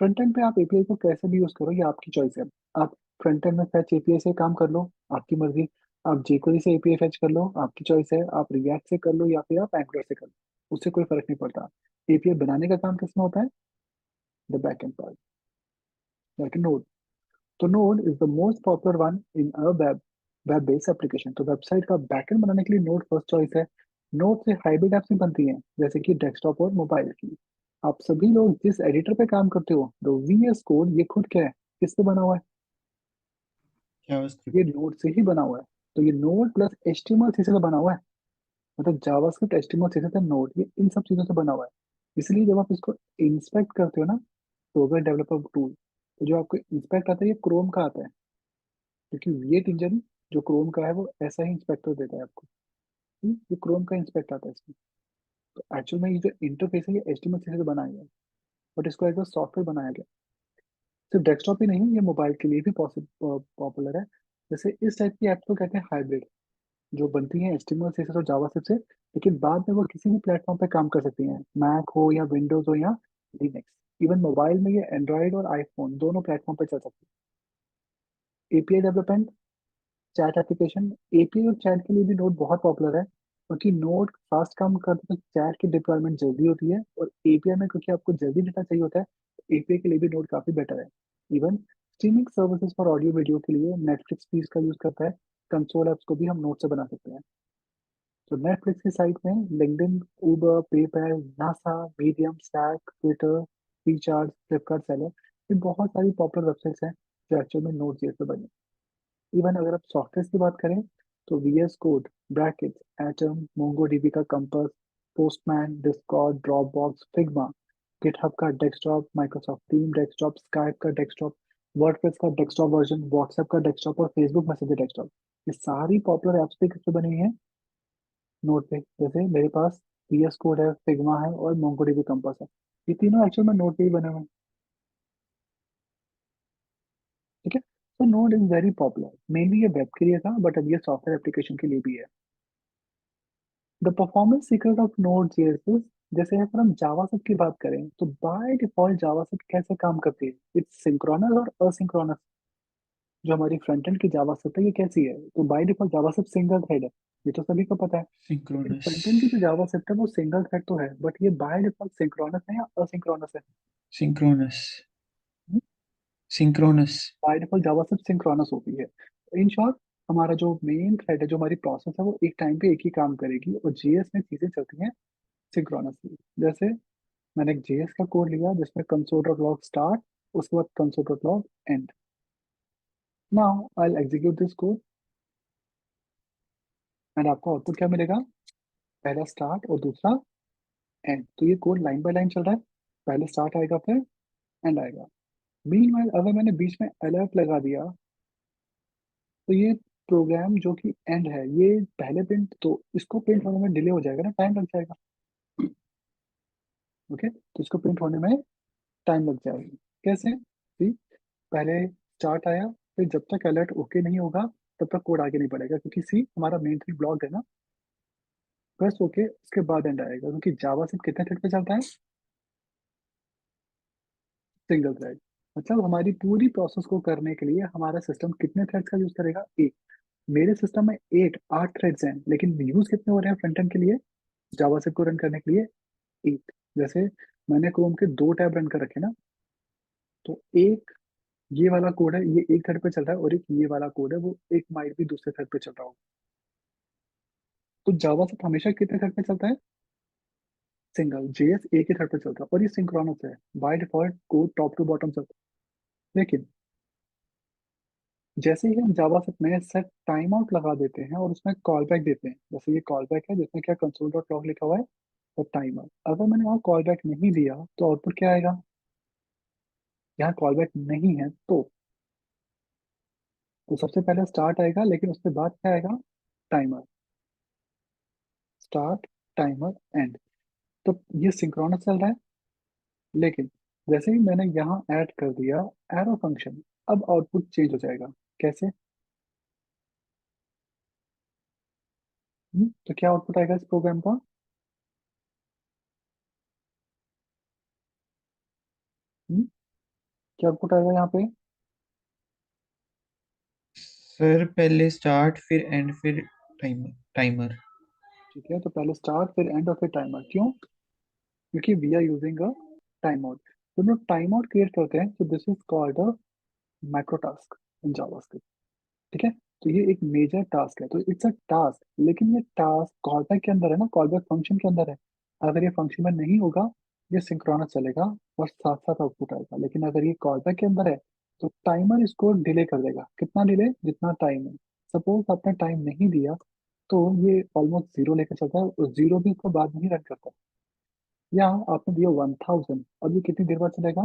फ्रंट एंड पे आप एपीआई को कैसे भी यूज करो ये आपकी चॉइस है। आप फ्रंट एंड में फैच एपीआई से काम कर लो, आपकी मर्जी। आप jQuery से एपीआई फैच कर लो, आपकी चॉइस है। आप रिएक्ट से कर लो या फिर आप एंगुलर से कर लो, उससे कोई फर्क नहीं पड़ता। एपीआई बनाने का काम किसमें होता है? The back end part, like node. तो node is the most popular one in a web based application. तो वेबसाइट का बैकएंड बनाने के लिए नोड फर्स्ट चॉइस है। नोड से हाइब्रिड एप्स भी बनती हैं, जैसे कि डेस्कटॉप और मोबाइल की। आप सभी लोग जिस एडिटर पे काम करते हो, तो वीएस कोड, ये खुद क्या है? किससे बना हुआ है? ये जावास्क्रिप्ट। नोड से ही बना हुआ है। तो ये नोड प्लस एचटीएमएल सीएसएस से बना हुआ है। मतलब जावास्क्रिप्ट, एचटीएमएल सीएसएस, नोड, ये इन सब चीजों से बना हुआ है। इसलिए जब आप इसको इंस्पेक्ट करते हो ना, प्रोग्राम डेवलपर टूल, तो जो आपको इंस्पेक्ट आता है ये क्रोम का आता है, क्योंकि वीएट इंजन जो क्रोम का है वो ऐसा ही इंस्पेक्टर देता है आपको। ये क्रोम का इंस्पेक्ट आता है इसमें। तो एक्चुअल में ये जो इंटरफेस है ये एचटीएमएल से बनाया गया है, बट इसको एज अ सॉफ्टवेयर बनाया गया। सिर्फ डेस्कटॉप ही नहीं, ये मोबाइल के लिए भी पॉपुलर है। जैसे इस टाइप की ऐप को कहते हैं हाइब्रिड, जो बनती हैं एचटीएमएल से और जावास्क्रिप्ट से, लेकिन बाद में वो किसी भी प्लेटफॉर्म पे काम कर सकती हैं, मैक हो या विंडोज हो या लिनक्स। इवन मोबाइल में ये एंड्रॉइड और आईफोन दोनों प्लेटफॉर्म पे चल सकती है। API development, chat application, API और चैट के लिए भी नोड बहुत पॉपुलर है, क्योंकि नोड फास्ट काम करता है तो चैट की डिप्लॉयमेंट जल्दी होती है, और एपीआई में क्योंकि आपको जल्दी डेटा चाहिए होता है, तो एपीआई के लिए भी नोड काफी बेटर है। Even streaming services for audio video के लिए नेटफ्लिक्स भी इसका यूज करता है। कंसोल ऐप्स को भी हम नोड से बना सकते हैं। तो नेटफ्लिक्स की साइट में LinkedIn, Uber, PayPal, NASA, Medium, Slack, Twitter, FreeCharge, Flipkart seller, ये बहुत सारी पॉपुलर वेबसाइट्स हैं जो एक्चुअल में नोड जेएस पे बनी। इवन अगर आप सॉफ्टवेयर की बात करें, तो VS code, brackets, Atom, MongoDB का compass, Postman, Discord, Dropbox, Figma, GitHub का desktop, Microsoft team desktop, Skype का डेस्कटॉप, वर्डप्रेस का डेस्कटॉप वर्जन, व्हाट्सएप का डेस्कटॉप और फेसबुक मैसेंजर डेस्कटॉप, ये सारी पॉपुलर एप्स पे किससे बनी हुई है? नोट पे। जैसे मेरे पास VS कोड है, फिग्मा है और मोंगोडीबी कंपास है। ये तीनों एक्चुअल में नोट पे ही बने हुए हैं। ठीक है। तो node is very popular, mainly ये वेब के लिए था, बट अब ये सॉफ्टवेयर एप्लीकेशन के लिए भी है। The performance secret of node JS, जैसे अगर हम जावास्क्रिप्ट की बात करें तो बाय डिफॉल्ट जावास्क्रिप्ट कैसे काम करती है? इट्स सिंक्रोनस और असिंक्रोनस। जो हमारी फ्रंट एंड की जावास्क्रिप्ट है ये कैसी है? तो by default JavaScript single thread है, ये तो सभी को पता है। लेकिन सिंक्रोनस। फ्रंट एंड की जो जावास्क्रिप्ट है वो सिंगल थ्रेड तो है, बट ये बाय डिफॉल्ट सिंक्रोनस है या असिंक्रोनस है? Synchronous. Synchronous. By default JavaScript synchronous होती है। इन शॉर्ट, हमारा जो मेन थ्रेड है, जो हमारी प्रोसेस है, वो एक टाइम पे एक ही काम करेगी, और जीएस में चीजें चलती हैं सिंक्रोनसली। जैसे मैंने एक जेएस का कोड लिया जिसमें कंसोल डॉट लॉग स्टार्ट, उसके बाद console dot log and. Now I will execute this code and आपको आउटपुट क्या मिलेगा? पहला स्टार्ट और दूसरा एंड। तो ये कोड लाइन बाय लाइन चल रहा है, पहले स्टार्ट आएगा फिर एंड आएगा। मीनवाइल अगर मैंने बीच में अलर्ट लगा दिया तो ये प्रोग्राम जो कि एंड है, ये पहले प्रिंट, तो इसको प्रिंट होने में डिले हो जाएगा ना, टाइम लग जाएगा। ओके, तो इसको प्रिंट होने में टाइम लग जाएगी। कैसे? See, पहले स्टार्ट आया, फिर जब तक अलर्ट ओके नहीं होगा तब तक कोड आगे नहीं बढ़ेगा, क्योंकि सी हमारा मेन थ्रेड ब्लॉक है ना। प्रेस ओके, उसके बाद एंड आएगा, क्योंकि जावा सिर्फ कितने थ्रेड पे चलता है? Single thread. मतलब हमारी पूरी प्रोसेस को करने के लिए हमारा सिस्टम कितने थ्रेड्स का यूज करेगा? एक। मेरे सिस्टम में 8 थ्रेड्स हैं, लेकिन यूज कितने हो रहे हैं फ्रंट एंड के लिए, जावास्क्रिप्ट को रन करने के लिए? 8। जैसे मैंने क्रोम के 2 टैब रन कर रखे ना, तो एक ये वाला कोड है, ये एक थ्रेड पे चल रहा है, और एक ये वाला कोड है, वो एक माइट भी दूसरे थ्रेड पे चल रहा हो। तो जावा से हमेशा कितने थ्रेड पे चलता है? सिंगल। जेएस एक ही थ्रेड पे चलता है, और ये सिंक्रोनस है। By default code top to bottom चलता है। लेकिन जैसे ही हम जावा में सेट टाइम आउट लगा देते हैं और उसमें कॉल बैक देते हैं, जैसे ये कॉल बैक है जिसमें क्या कंसोल डॉट लॉग लिखा हुआ है और टाइमर, अगर मैंने वहाँ कॉल बैक नहीं दिया तो आउटपुट क्या आएगा? यहाँ कॉल बैक नहीं है तो सबसे पहले स्टार्ट आएगा, लेकिन उसके बाद क्या आएगा? टाइमर। Start, timer, and. तो ये सिंक्रोनस चल रहा है। लेकिन जैसे ही मैंने यहाँ ऐड कर दिया एरो फंक्शन, अब आउटपुट चेंज हो जाएगा। कैसे? तो क्या आउटपुट आएगा इस प्रोग्राम का? हम्म, क्या आउटपुट आएगा यहाँ पे? सर पहले स्टार्ट फिर एंड फिर टाइमर। टाइमर। ठीक है, तो पहले स्टार्ट फिर एंड और फिर टाइमर। क्यों? क्योंकि we are using a time out. तो हम लोग टाइम आउट क्रिएट करते हैं, तो this is called a micro task in JavaScript. ठीक है। तो ये एक मेजर टास्क है, तो इट्स अ टास्क, लेकिन ये टास्क कॉलबैक के अंदर है ना, कॉलबैक फंक्शन के अंदर है। अगर ये फंक्शन में नहीं होगा, ये सिंक्रोनस चलेगा और साथ साथ आउटपुट आएगा। लेकिन अगर ये कॉलबैक के अंदर है तो टाइमर इसको डिले कर देगा। कितना डिले? जितना टाइम है। सपोज आपने टाइम नहीं दिया तो ये ऑलमोस्ट जीरो लेकर चलता है, और जीरो भी इसको बाद में ही रन करता है। या आपने दिया 1000, अब ये कितनी देर बाद चलेगा?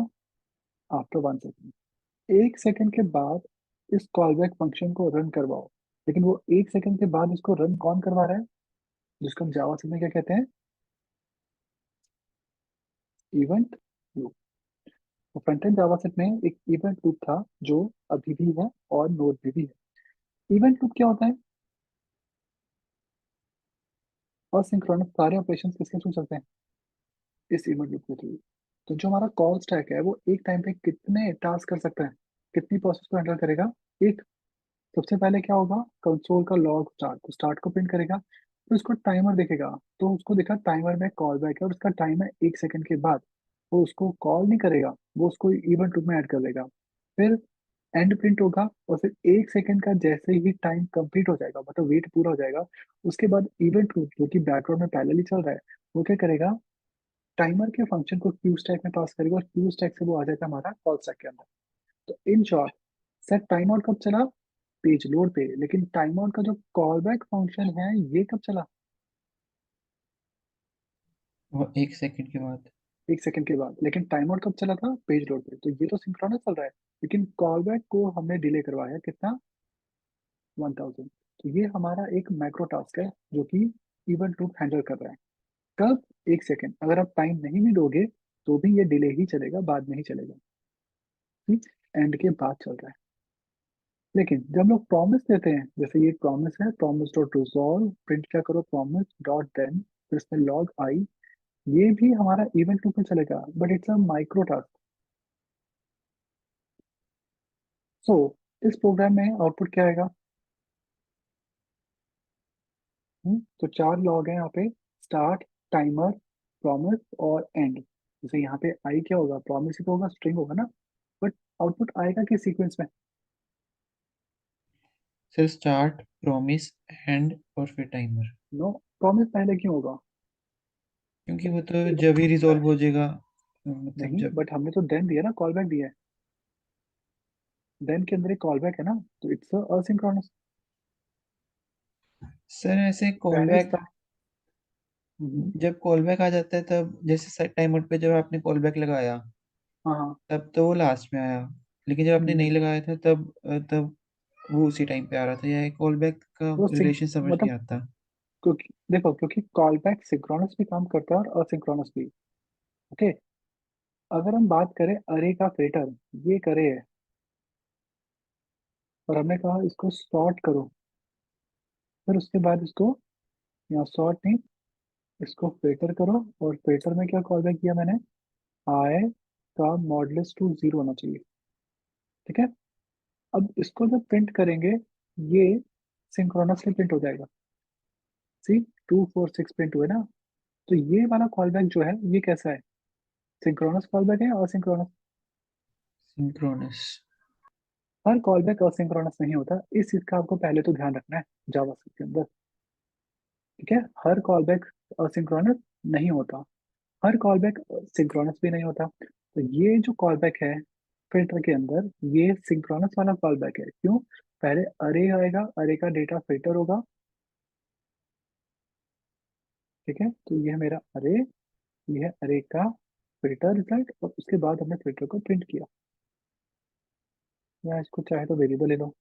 After 1 second. 1 सेकेंड के बाद इस कॉलबैक फंक्शन को रन करवाओ। लेकिन वो 1 सेकेंड के बाद इसको रन कौन करवा रहा है? जिसको हम जावा में क्या कहते हैं? Event loop. तो फ्रंट एंड जावा में एक इवेंट लूप था जो अभी भी है और नोड में भी है। इवेंट लूप क्या होता है? और सिंक्रोनस सारे ऑपरेशन किसके थ्रू चलते हैं? इस इवेंट लूप के थ्रू। तो जो हमारा कॉल स्टैक है वो एक टाइम पे कितने टास्क कर सकता है, कितनी प्रोसेस को हैंडल करेगा? एक। सबसे पहले क्या होगा? कंसोल का लॉग स्टार्ट, तो स्टार्ट को प्रिंट करेगा, तो उसको टाइमर दिखेगा, तो उसको देखा टाइमर में कॉल बैक है और उसका टाइम है 1 सेकेंड के बाद। वो उसको कॉल नहीं करेगा, वो उसको इवेंट लूप में ऐड कर देगा। फिर एंड प्रिंट होगा, और फिर 1 सेकेंड का जैसे ही टाइम कंप्लीट हो जाएगा, मतलब वेट पूरा हो जाएगा, उसके बाद इवेंट लूप जो कि बैकग्राउंड में पैरेलली चल रहा है, वो क्या करेगा? टाइमर के फंक्शन को क्यू स्टैक में पास करेगा, और क्यू स्टैक से वो आ जाएगा हमारा कॉल स्टैक के अंदर। तो in short, set time out कब चला? पेज लोड पे। लेकिन टाइम आउट का जो कॉल बैक फंक्शन है ये कब चला? वो 1 सेकंड के बाद। 1 सेकेंड के बाद। लेकिन टाइम आउट कब चला था? पेज लोड पे। तो ये तो सिंक्रोनस चल रहा है। लेकिन कॉल बैक को हमने डिले करवाया कितना, 1000। तो ये हमारा एक मैक्रो टास्क है जो कि इवेंट लूप हैंडल कर रहा है। कब? 1 सेकेंड। अगर आप टाइम नहीं भी दोगे तो भी ये डिले ही चलेगा, बाद में ही चलेगा। ठीक, एंड के बाद चल रहा है। लेकिन जब लोग प्रॉमिस देते हैं, जैसे ये प्रॉमिस है, प्रॉमिस डॉट रिजॉल्व, प्रिंट क्या करो, प्रॉमिस डॉट देन, फिर इसमें लॉग आई, ये भी हमारा इवेंट लूप में चलेगा, but it's a micro task. So इस प्रोग्राम में आउटपुट क्या आएगा? तो 4 लॉग है यहाँ पे, स्टार्ट, टाइमर, प्रॉमिस और एंड। जैसे यहाँ पे आई क्या होगा, प्रॉमिस ही तो होगा, स्ट्रिंग होगा ना, बट आउटपुट आएगा किस सीक्वेंस में? सर स्टार्ट, प्रॉमिस, एंड और फिर टाइमर। नो, प्रॉमिस पहले क्यों होगा? क्योंकि वो तो जब ही रिजॉल्व हो जाएगा, मतलब नहीं, जब। बट हमने तो देन दिया ना, कॉल बैक दिया है। देन के अंदर एक कॉल बैक है ना, तो इट्स असिंक्रोनस। सर ऐसे कॉल पहले बैक, स्टार्ट। हम्म। जब कॉल बैक आ जाता है तब जैसे सेट टाइम आउट पे जब आपने कॉल बैक लगाया हाँ हाँ। तब तो वो लास्ट में आया, लेकिन जब आपने नहीं हम्म। लगाया था तब वो उसी टाइम पे आ रहा था, या कॉल बैक का वो सिंक, रिलेशन समझ नहीं मतलब, आता। क्योंकि देखो, क्योंकि कॉल बैक सिंक्रोनस भी काम करता है और असिंक्रोनस भी। ओके, अगर हम बात करें अरे का फिल्टर, ये करे है, और हमने कहा इसको सॉर्ट करो, फिर उसके बाद इसको, यहाँ सॉर्ट नहीं, इसको फिल्टर करो, और फिल्टर में क्या कॉल बैक किया मैंने, आई का मॉडुलस टू 0 होना चाहिए। ठीक है, अब इसको जब प्रिंट करेंगे, ये सिंक्रोनसली प्रिंट हो जाएगा। सी, 2 4 6 प्रिंट हुए ना। तो ये वाला कॉल बैक जो है, ये कैसा है, सिंक्रोनस कॉल बैक है, असिंक्रोनस? सिंक्रोनस। हर कॉल बैक असिंक्रोनस नहीं होता, इस चीज का आपको पहले तो ध्यान रखना है जावास्क्रिप्ट के अंदर। ठीक है, हर कॉल बैक असिंक्रोनस नहीं होता, हर कॉल बैक सिंक्रोनस भी नहीं होता। तो ये जो कॉल बैक है फिल्टर के अंदर, ये सिंक्रोनस वाला कॉल बैक है। क्यों? पहले अरे आएगा, अरे का डेटा फिल्टर होगा। ठीक है, तो ये है मेरा अरे, ये है अरे का फिल्टर रिजल्ट, और उसके बाद हमने फिल्टर को प्रिंट किया। या इसको चाहे तो वेरिएबल ले लो,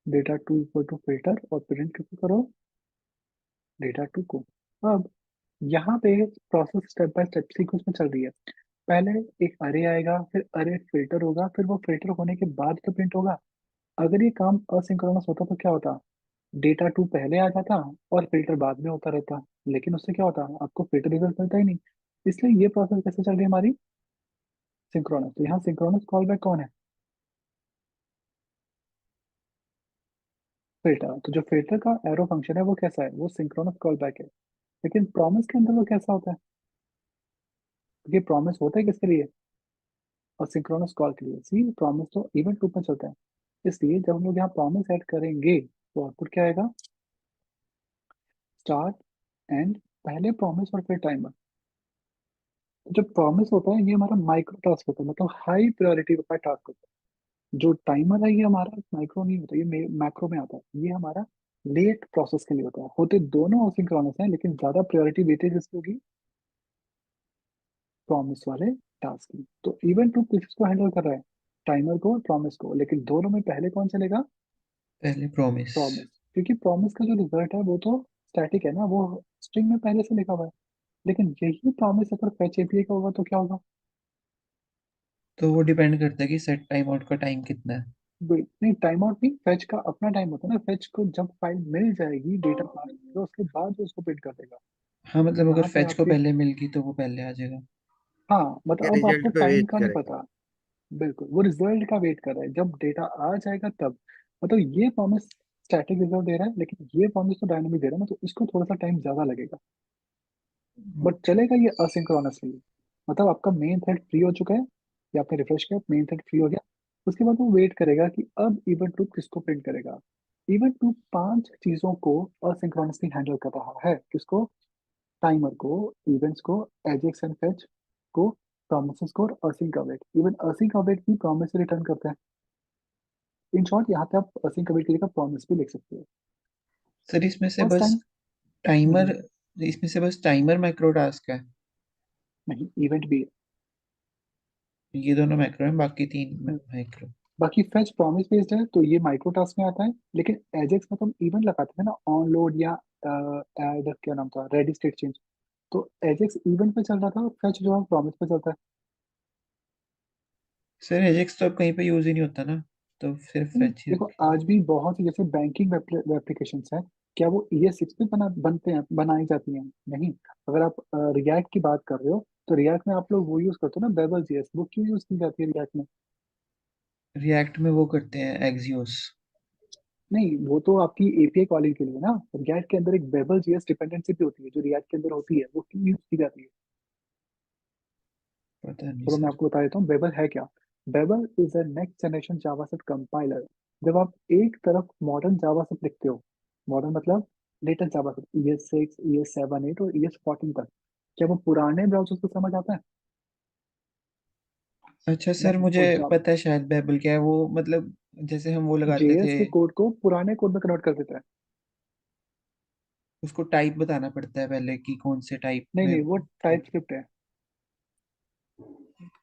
data two equal to filter, और प्रिंट कैसे करो, डेटा टू को। अब यहाँ पे process step by step sequence में चल रही है। पहले एक अरे आएगा, फिर अरे फिल्टर होगा, फिर वो फिल्टर होने के बाद तो प्रिंट होगा। अगर ये काम असिंक्रोनस होता तो क्या होता, डेटा टू पहले आ जाता और फिल्टर बाद में होता रहता। लेकिन उससे क्या होता, आपको फिल्टर रिजल्ट मिलता ही नहीं। इसलिए ये प्रोसेस कैसे चल रही है हमारी, सिंक्रोनस। तो यहाँ सिंक्रोनस कॉल बैक कौन है, फिल्टर। तो जो फिल्टर का एरो फंक्शन है वो कैसा है, वो सिंक्रोनस कॉल बैक है। लेकिन प्रॉमिस के अंदर वो कैसा होता है, क्योंकि प्रॉमिस होता है किसके लिए, और सिंक्रोनस कॉल के लिए। सी, प्रॉमिस तो इवेंट लूप में चलता है, इसलिए जब हम लोग यहाँ प्रॉमिस ऐड करेंगे तो आउटपुट क्या आएगा, स्टार्ट, एंड, पहले प्रॉमिस और फिर टाइमर। जब प्रॉमिस होता है ये हमारा माइक्रो टास्क होता है, मतलब हाई प्रायोरिटी का टास्क होता है। जो टाइमर है ये हमारा माइक्रो नहीं होता, ये मैक्रो में आता है। ये हमारा लेट प्रोसेस के लिए होता है। होते दोनों सिंक्रोनस हैं, लेकिन ज्यादा प्रायोरिटी वेटेज इसकी होगी प्रॉमिस वाले टास्क की। तो इवेंट लूप किसको हैंडल कर रहा है, टाइमर को और प्रॉमिस को, लेकिन दोनों में पहले कौन चलेगा, पहले प्रॉमिस। प्रॉमिस। क्योंकि प्रॉमिस का जो रिजल्ट है वो तो स्टैटिक है ना, वो स्ट्रिंग में पहले से लिखा हुआ है। लेकिन यही प्रॉमिस अगर फेच एपीआई का होगा तो क्या होगा, तो वो डिपेंड करता है कि सेट टाइम आउट का टाइम कितना है। नहीं, टाइम आउट नहीं, फेच का अपना टाइम होता है ना। फेच को जब फाइल मिल जाएगी, डेटा पास करेगा, उसके बाद वो उसको प्रिंट कर देगा। हाँ मतलब अगर यहाँ पे फेच को आपके, पहले मिल गई तो वो पहले आ जाएगा। हाँ, मतलब अब आपको रिजल्ट पे टाइम वेट का नहीं करेगा। पता। बिल्कुल, वो रिजल्ट का वेट कर रहा है, जब डेटा आ जाएगा तब। मतलब ये प्रॉमिस स्टैटिक रिजल्ट दे रहा है, लेकिन ये प्रॉमिस तो डायनामिक दे रहा है ना, तो इसको थोड़ा सा टाइम ज्यादा लगेगा। बट चलेगा ये असिंक्रोनसली। मतलब आपका मेन थ्रेड फ्री हो चुका है, या आपने रिफ्रेश किया, मेन थ्रेड फ्री हो गया, उसके बाद वो वेट करेगा कि अब इवेंट लूप किसको प्रिंट करेगा। इवेंट लूप 5 चीजों को असिंक्रोनसली हैंडल कर रहा है। किसको, टाइमर को, इवेंट्स को, एजेक्स एंड फेच को, प्रॉमिसेस को, और async await. Even async await भी प्रॉमिस रिटर्न करते हैं। इन शॉर्ट, यहाँ पे आप असिंक अवेट की जगह प्रॉमिस भी लिख सकते हो। सर इसमें से फर्स्ट बस टाइम, टाइमर, इसमें से बस टाइमर माइक्रो टास्क है। नहीं, इवेंट भी है। ये दोनों मैक्रो हैं, बाकी तीन हम्म, माइक्रो। बाकी फेच प्रॉमिस बेस्ड है तो ये माइक्रो टास्क में आता है, लेकिन एजेक्स में तुम इवन लगाते थे ना ऑन लोड या ऐड क्या नाम था, रेडी स्टेट चेंज। तो एजेक्स इवन पे चल रहा था और फेच जो है प्रॉमिस पे चलता है। सर एजेक्स तो अब कहीं पे यूज ही नहीं होता ना, तो सिर्फ फेच ही देखो रखेंगे। आज भी बहुत सी जैसे बैंकिंग एप्लीकेशन है, क्या वो ES6 पे बनते हैं, बनाई जाती हैं? नहीं। अगर आप रिएक्ट की बात कर रहे हो तो रिएक्ट में आप लोग वो यूज करते हो ना, बेबल JS, वो क्यों यूज की जाती है रिएक्ट में? रिएक्ट में वो करते हैं एक्सियोस। नहीं, वो तो आपकी API कॉलिंग के लिए ना। रिएक्ट के अंदर एक बेबल JS डिपेंडेंसी भी होती है जो रिएक्ट के अंदर होती है, वो क्यों यूज की जाती है? पता नहीं चलो मैं सर। आपको बता देता हूँ बेबल है क्या। Babel is a next generation JavaScript compiler. जब आप एक तरफ मॉडर्न जावास्क्रिप्ट लिखते हो, मॉडर्न मतलब लेटेस्ट जावास्क्रिप्ट ES6, ES7, 8 और ES14 तक, क्या वो पुराने ब्राउजर्स को समझ आता है? अच्छा सर, नहीं। मुझे पता है शायद बेबल क्या है वो, मतलब जैसे हम वो लगाते JS थे, के कोड को पुराने कोड में कन्वर्ट कर देता है। उसको टाइप बताना पड़ता है पहले कि कौन से टाइप नहीं में नहीं, वो क्या। टाइप स्क्रिप्ट है।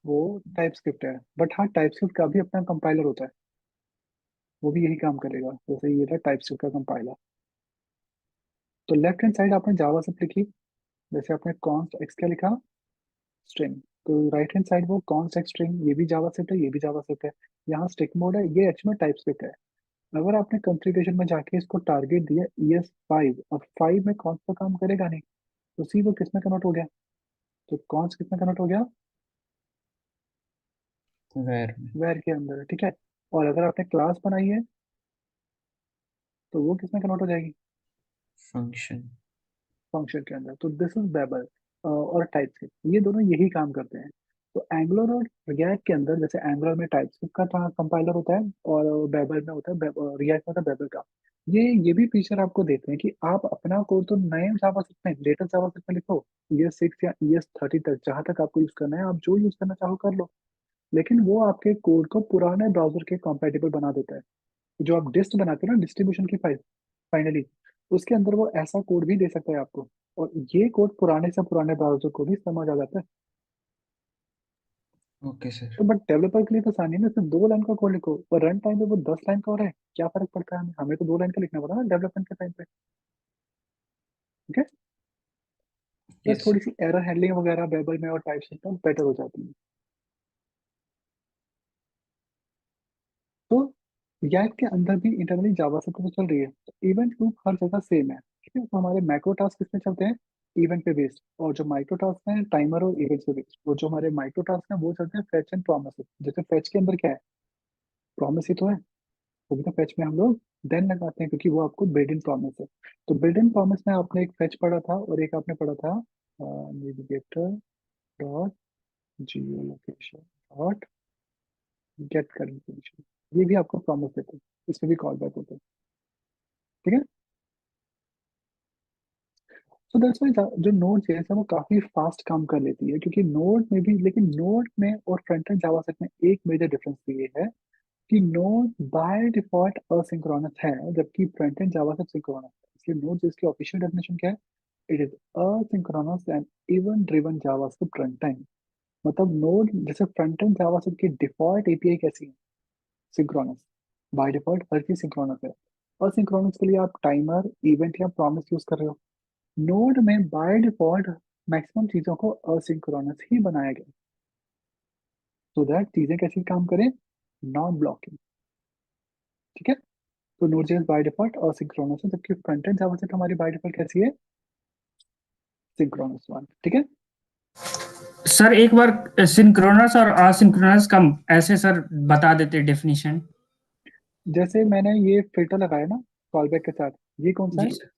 वो टाइप स्क्रिप्ट है, बट हाँ टाइप स्क्रिप्ट का भी अपना कंपाइलर होता है। वो भी यही काम करेगा जैसे ये था टाइप स्क्रिप्ट का कंपाइलर। तो लेफ्ट हैंड साइड आपने जावास्क्रिप्ट लिखी, जैसे आपने कॉन्स्ट एक्स क्या लिखा, स्ट्रिंग। तो राइट हैंड साइड वो कॉन्स्ट एक्स स्ट्रिंग, ये भी जावास्क्रिप्ट है, ये भी जावास्क्रिप्ट है। यहाँ स्टिक मोड है, ये एक्चुअली में टाइप स्क्रिप्ट है। अगर आपने कॉन्फ़िगरेशन में जाके इसको टारगेट दिया ES5, अब 5 में कौन सा काम करेगा नहीं, तो सी वो किस में कन्वर्ट हो गया, तो कॉन्स्ट किस में कन्वर्ट हो गया, वैर में। वेर के अंदर, ठीक है। और अगर आपने क्लास बनाई है तो वो किस में कन्वर्ट हो जाएगी, फंक्शन। फंक्शन के अंदर। तो दिस इज बेबल और टाइपस्क्रिप्ट, ये दोनों यही काम करते हैं। तो एंगुलर और रिएक्ट के अंदर, जैसे एंगुलर में टाइपस्क्रिप्ट का कंपाइलर होता है और बेबल में होता है रिएक्ट में होता है बेबल का। ये भी फीचर आपको देते हैं कि आप अपना कोड तो नए जावास्क्रिप्ट में, लेटेस्ट जावास्क्रिप्ट में लिखो, ES6 या ES30 तक, जहां तक आपको यूज करना है आप जो यूज करना चाहो कर लो। लेकिन वो आपके कोड को पुराने ब्राउजर के कंपेटेबल बना देता है। जो आप डिस्ट बनाते हो ना, डिस्ट्रीब्यूशन की फाइल, फाइनली उसके अंदर वो ऐसा कोड भी दे सकता है आपको। और ये कोड पुराने से पुराने ब्राउजर को भी समझ आ जाता है। Okay sir. तो बट डेवलपर के लिए तो आसानी है ना, सिर्फ 2 लाइन का कोड लिखो और रन टाइम पे वो 10 लाइन का हो रहा है, क्या फर्क पड़ता है हमें, हमें तो 2 लाइन का लिखना पड़ा ना डेवलपमेंट के टाइम पे। ठीक है। बस यस। थोड़ी सी एरर हैंडलिंग वगैरह बेबल में और टाइपस्क्रिप्ट में बेटर हो जाती है। तो रिएक्ट के अंदर भी इंटरनली जावास्क्रिप्ट तो चल रही है, तो इवेंट लूप हर जगह सेम है। ठीक है, तो हमारे मैक्रो टास्क किसमें चलते हैं, इवेंट पे बेस्ड। और जो माइक्रो टास्क हैं टाइमर और इवेंट पे बेस्ड। वो जो हमारे माइक्रो टास्क हैं वो चलते हैं फेच एंड प्रॉमिस। जैसे फेच के अंदर क्या है, प्रॉमिस ही तो है। वो भी तो फेच में हम लोग देन लगाते हैं क्योंकि वो आपको बिल्ड इन प्रॉमिस है। तो बिल्ड इन प्रॉमिस में आपने एक फेच पढ़ा था और एक आपने पढ़ा था नेविगेटर डॉट जियो लोकेशन डॉट गेट कर। ये भी आपको प्रॉमिस देते हैं, इसमें भी कॉल बैक होते हैं। ठीक है। सो दैट्स वाई जो नोड जेएस है वो काफी फास्ट काम कर लेती है, क्योंकि नोड में भी, लेकिन नोड में और फ्रंट एंड जावास्क्रिप्ट में एक मेजर डिफरेंस ये है कि नोड बाय डिफॉल्ट असिंक्रोनस है, जबकि फ्रंट एंड जावास्क्रिप्ट सिंक्रोनस है। इसलिए नोड जेएस की ऑफिशियल डेफिनेशन क्या है, it is asynchronous and event driven JavaScript run time. मतलब नोड जैसे फ्रंट एंड जावास्क्रिप्ट की डिफॉल्ट API कैसी है, सिंक्रोनस। बाय डिफॉल्ट हर चीज सिंक्रोनस है। असिंक्रोनस के लिए आप टाइमर, इवेंट या प्रॉमिस यूज कर रहे हो। नोड में बाय डिफॉल्ट मैक्सिमम चीजों को असिंक्रोनस ही बनाया गया, सो दैट चीजें कैसे काम करें, नॉन ब्लॉकिंग। ठीक है। तो node JS by default asynchronous है, जबकि फ्रंट एंड जावास्क्रिप्ट हमारी बाय डिफॉल्ट कैसी है, सिंक्रोनस वन। ठीक है। सर एक बार सिंक्रोनस और असिंक्रोनस का ऐसे सर बता देते डेफिनेशन। जैसे मैंने ये फिल्टर लगाया ना कॉल बैक के साथ, ये कौन सा जी है, सर।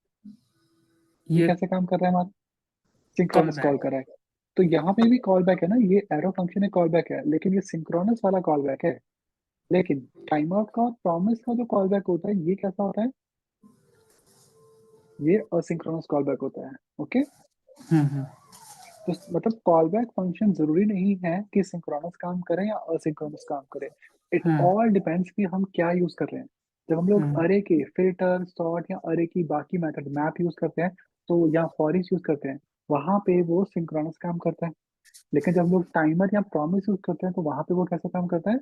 ये ये कैसे काम कर रहा है हमारा, कॉल सिंक्रोनस कॉल बैक। कर रहा है। तो यहाँ पे भी कॉल बैक है ना, ये एरो फंक्शन है कॉल बैक है, लेकिन ये सिंक्रोनस वाला कॉल बैक है। लेकिन टाइम आउट का और प्रॉमिस का जो कॉल बैक होता है ये कैसा होता है, ये असिंक्रोनस कॉल बैक होता है। ओके। हम्म। तो मतलब कॉल बैक फंक्शन जरूरी नहीं है कि सिंक्रोनस काम करे या असिंक्रोनस काम करे। It hmm. ऑल डिपेंड्स कि हम क्या यूज कर रहे हैं। जब हम लोग हम्म। अरे के फिल्टर सॉर्ट या अरे की बाकी मेथड मैप यूज करते हैं, तो या फॉर ईच यूज करते हैं, वहां पे वो सिंक्रोनस काम करता है। लेकिन जब लोग टाइमर या प्रॉमिस यूज करते हैं तो वहां पे वो कैसे काम करता है,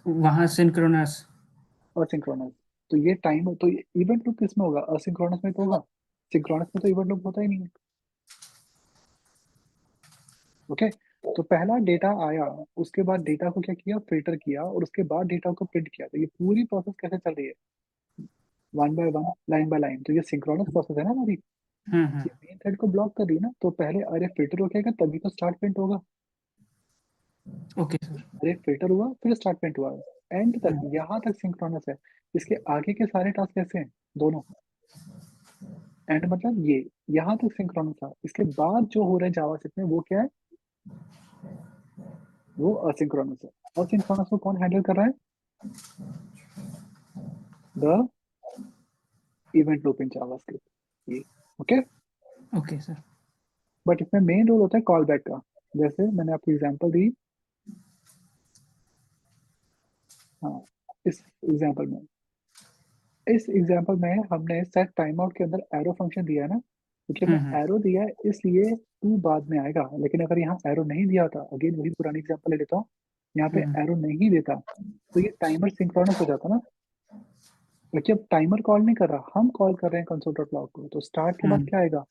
वहाँ सिंक्रोनस। असिंक्रोनस। तो ये टाइमर, तो इवेंट लूप किसमें होगा, असिंक्रोनस में तो होगा, सिंक्रोनस में तो इवेंट लूप होता ही नहीं है। ओके, तो पहला डेटा आया, उसके बाद डेटा को क्या किया, फिल्टर किया, और उसके बाद डेटा को प्रिंट किया। तो ये पूरी प्रोसेस कैसे चल रही है, one by one, line by line. तो ये सिंक्रोनस प्रोसेस है ना हमारी, हम्म। ये मेन थ्रेड को ब्लॉक कर रही है ना। तो पहले अरे फिल्टर रुकेगा तभी तो स्टार्ट प्रिंट होगा। Okay sir. अरे फिल्टर हुआ फिर स्टार्ट प्रिंट हुआ, एंड तक यहाँ तक सिंक्रोनस है। इसके आगे के सारे टास्क कैसे हैं, दोनों। एंड मतलब ये यहाँ तक सिंक्रोनस था, इसके बाद जो हो रहा है जावास्क्रिप्ट में वो क्या है, वो असिंक्रोनस है। असिंक्रोनस को कौन हैंडल कर रहा है, the event loop in JavaScript, ये। Okay, okay sir. बट इसमें मेन रोल होता है कॉल बैक का। जैसे मैंने आपको एग्जांपल दी, हाँ, इस एग्जांपल में, हमने सेट टाइम आउट के अंदर एरो फंक्शन दिया है ना, क्योंकि हमने एरो दिया है इसलिए टू बाद में आएगा। लेकिन अगर यहाँ एरो नहीं दिया होता, अगेन वही पुरानी एग्जांपल ले लेता हूँ, यहाँ पे एरो नहीं देता तो ये टाइमर सिंक्रोनस हो जाता ना। क्योंकि अब टाइमर कॉल नहीं कर रहा, हम कॉल कर रहे हैं कंसोल डॉट लॉग को। तो स्टार्ट के बाद क्या आएगा,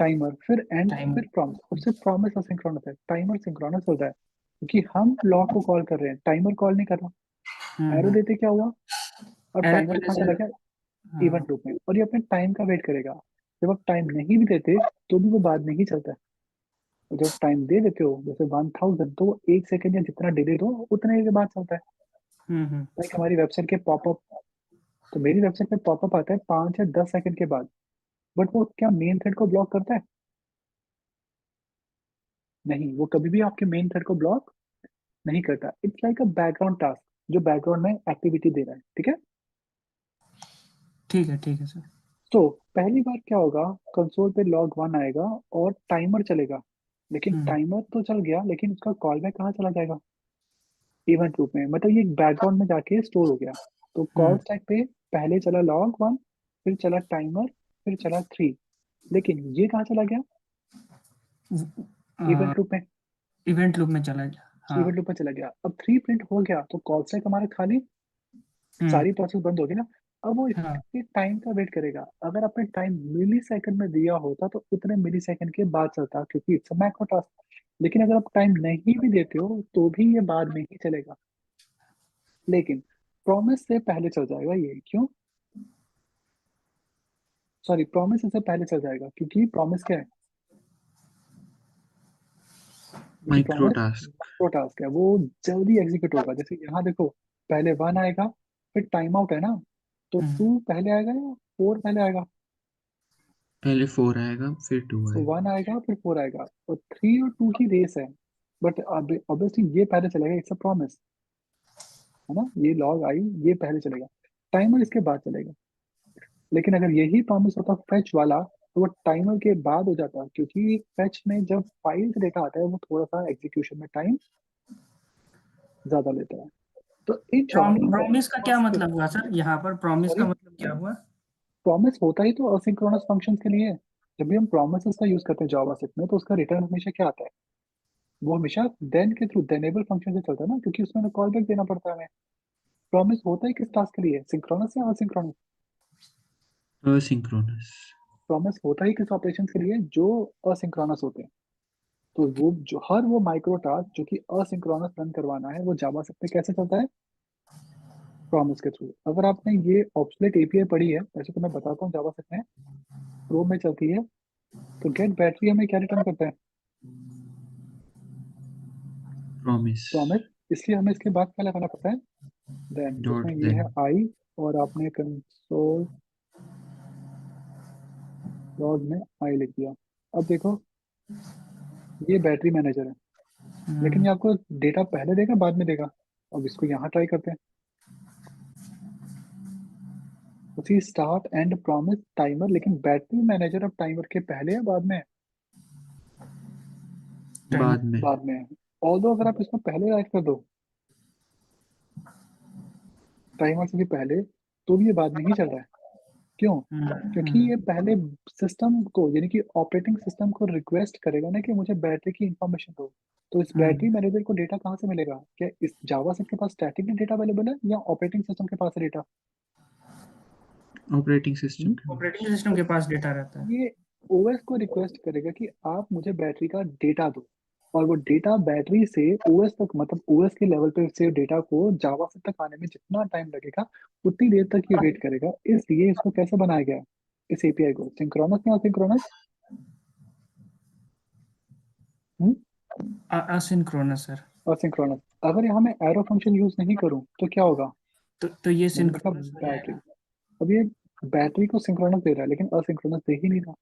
टाइमर, फिर एंड, टाइम। फिर प्रॉम्प्ट। अब सिर्फ प्रॉमिस और सिंक्रोनस है, टाइमर सिंक्रोनस हो रहा है क्योंकि हम लॉग को कॉल कर रहे हैं, टाइमर कॉल नहीं कर रहा। एरो देते क्या हुआ, अब एरर की टाइमर वजह कहाँ से। चला गया, हाँ। इवेंट लूप में, और ये अपने टाइम का वेट करेगा। जब आप टाइम नहीं भी देते तो भी वो बाद में ही चलता है। और जब टाइम दे देते हो जैसे 1000, तो वो 1 सेकंड या जितना डिले दो उतने के बाद चलता है। हम्म। लाइक हमारी वेबसाइट के पॉपअप, तो मेरी वेबसाइट पे पॉपअप आता है 5 या 10 सेकंड के बाद, बट वो क्या मेन थ्रेड को ब्लॉक करता है, नहीं, वो कभी भी आपके मेन थ्रेड को ब्लॉक नहीं करता। It's like a background task जो बैकग्राउंड में एक्टिविटी दे रहा है, ठीक है। ठीक है सर। तो पहली बार क्या होगा, कंसोल पे लॉग वन आएगा और टाइमर चलेगा। लेकिन टाइमर तो चल गया, लेकिन उसका कॉल बैक कहाँ चला जाएगा, इवेंट लूप में। मतलब ये बैकग्राउंड में जाके स्टोर हो गया। तो कॉल स्टैक पे पहले चला लॉग वन, फिर चला टाइमर, फिर चला थ्री, लेकिन ये कहाँ चला गया, इवेंट लूप में। इवेंट लूप में चला गया। हाँ। इवेंट लूप में चला गया, अब थ्री प्रिंट हो गया तो कॉल स्टैक हमारे खाली, सारी प्रोसेस बंद होगी ना। अब वो हाँ। इसके टाइम का वेट करेगा। अगर आपने टाइम मिली सेकंड में दिया होता तो उतने मिली सेकंड के बाद चलता, क्योंकि इट्स मैक्रो टास्क। लेकिन अगर आप टाइम नहीं भी देते हो तो भी ये बाद में ही चलेगा, लेकिन प्रॉमिस से पहले चल जाएगा ये, क्यों, सॉरी, प्रॉमिस से पहले चल जाएगा क्योंकि प्रॉमिस क्या है, क्योंकि micro promise task. Macro task है, वो जल्दी एग्जीक्यूट होगा। जैसे यहाँ देखो, पहले वन आएगा, फिर टाइम आउट है ना, तो टू पहले आएगा या फोर पहले आएगा, पहले 4 आएगा फिर 2 तो आएगा। वन आएगा फिर फोर आएगा, और थ्री और टू की रेस है। बट ऑब्वियसली ये पहले चलेगा, इट्स अ प्रॉमिस, है ना, ये लॉग आई, ये पहले चलेगा, टाइमर इसके बाद चलेगा। लेकिन अगर यही प्रॉमिस होता फेच वाला, तो वो टाइमर के बाद हो जाता, क्योंकि फेच में जब फाइल से डेटा आता है वो थोड़ा सा एग्जीक्यूशन में टाइम ज्यादा लेता है। तो इन शॉर्ट, प्रॉमिस का क्या मतलब हुआ सर, यहाँ पर प्रॉमिस का सॉरी, मतलब क्या हुआ? प्रॉमिस होता ही तो असिंक्रोनस फंक्शंस के लिए है। जब भी हम प्रोमिस का यूज करते हैं जावास्क्रिप्ट में, तो उसका रिटर्न हमेशा क्या आता है, वो हमेशा देन के थ्रू, देनेबल फंक्शन से चलता है ना, क्योंकि उसमें कॉल बैक देना पड़ता है हमें। प्रॉमिस होता है किस टास्क के लिए, सिंक्रोनस या असिंक्रोनस, असिंक्रोनस। प्रॉमिस होता ही किस ऑपरेशन के लिए, जो असिंक्रोनस होते हैं। तो वो जो हर वो माइक्रो टास्क जो कि असिंक्रोनस रन करवाना है, वो जावास्क्रिप्ट में कैसे चलता है, प्रॉमिस के थ्रू। अगर आपने ये ऑब्सोलेट एपीआई पढ़ी है, वैसे तो मैं बताता हूँ, जावास्क्रिप्ट में क्रोम में चलती है। तो गेट बैटरी हमें क्या रिटर्न करता है, प्रॉमिस। प्रॉमिस। इसलिए हमें इसके बाद क्या लगाना पड़ता है, देन, डॉट जिसमें ये देन। है आई, और आपने कंसोल लॉग में आई लिख दिया। अब देखो, ये बैटरी मैनेजर है, लेकिन ये आपको डेटा पहले देगा बाद में देगा। अब इसको यहाँ ट्राई करते हैं, उसी स्टार्ट एंड प्रॉमिस टाइमर, लेकिन बैटरी मैनेजर अब टाइमर के पहले या बाद में है, टाइम। बाद में। बाद में है। ऑल्दो अगर आप इसको पहले राइट कर दो, टाइमर से भी पहले, तो भी ये बाद में ही चल रहा है, क्यों? क्योंकि ये पहले सिस्टम को यानी कि ऑपरेटिंग सिस्टम को रिक्वेस्ट करेगा ना कि मुझे बैटरी की इंफॉर्मेशन दो। तो इस बैटरी मैनेजर को डेटा कहाँ से मिलेगा? क्या इस जावास्क्रिप्ट के पास स्टैटिक में डेटा अवेलेबल है या ऑपरेटिंग सिस्टम के पास है data? Operating system operating system के पास डेटा रहता है। ये ओएस को रिक्वेस्ट करेगा कि आप मुझे बैटरी का डेटा दो, और वो डेटा बैटरी से ओएस तक, मतलब ओएस के लेवल पे से डेटा को जावा से तक आने में जितना टाइम लगेगा उतनी देर तक ये वेट करेगा। इसलिए इसको कैसे बनाया गया है, इस एपीआई को? सिंक्रोनस या असिंक्रोनस? Asynchronous sir. असिंक्रोनस। अगर यहाँ मैं एरो फंक्शन यूज नहीं करूँ तो क्या होगा? तो ये मैंने लिखा सिंक्रोनस हो बैटरी। जाएगा। अब ये बैटरी को सिंक्रोनस दे रहा है लेकिन असिंक्रोनस दे ही नहीं रहा।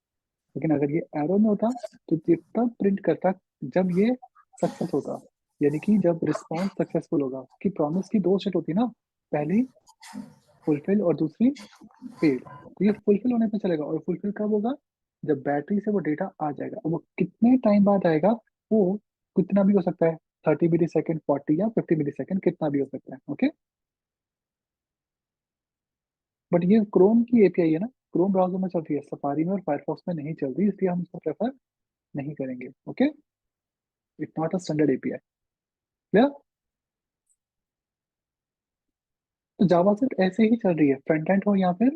लेकिन अगर ये एरो में होता तो ये तब प्रिंट करता जब ये सक्सेस होगा, यानी कि जब रिस्पॉन्स सक्सेसफुल होगा। कि प्रॉमिस की दो स्टेट होती है ना, पहली फुलफिल और दूसरी फेल। तो ये फुलफिल होने पे चलेगा, और फुलफिल कब होगा? जब बैटरी से वो डेटा आ जाएगा। और वो कितने टाइम बाद आएगा? वो कितना भी हो सकता है, 30 मिली सेकेंड, 40 या 50 मिली सेकेंड, कितना भी हो सकता है। ओके, बट ये क्रोम की एपीआई है ना, क्रोम ब्राउजर में चलती है, सफारी में और फायरफॉक्स में नहीं चलती, इसलिए हम इसको प्रेफर नहीं करेंगे। Okay, it's not a standard API. Clear? तो जावास्क्रिप्ट ऐसे ही चल रही है, फ्रंट एंड हो या फिर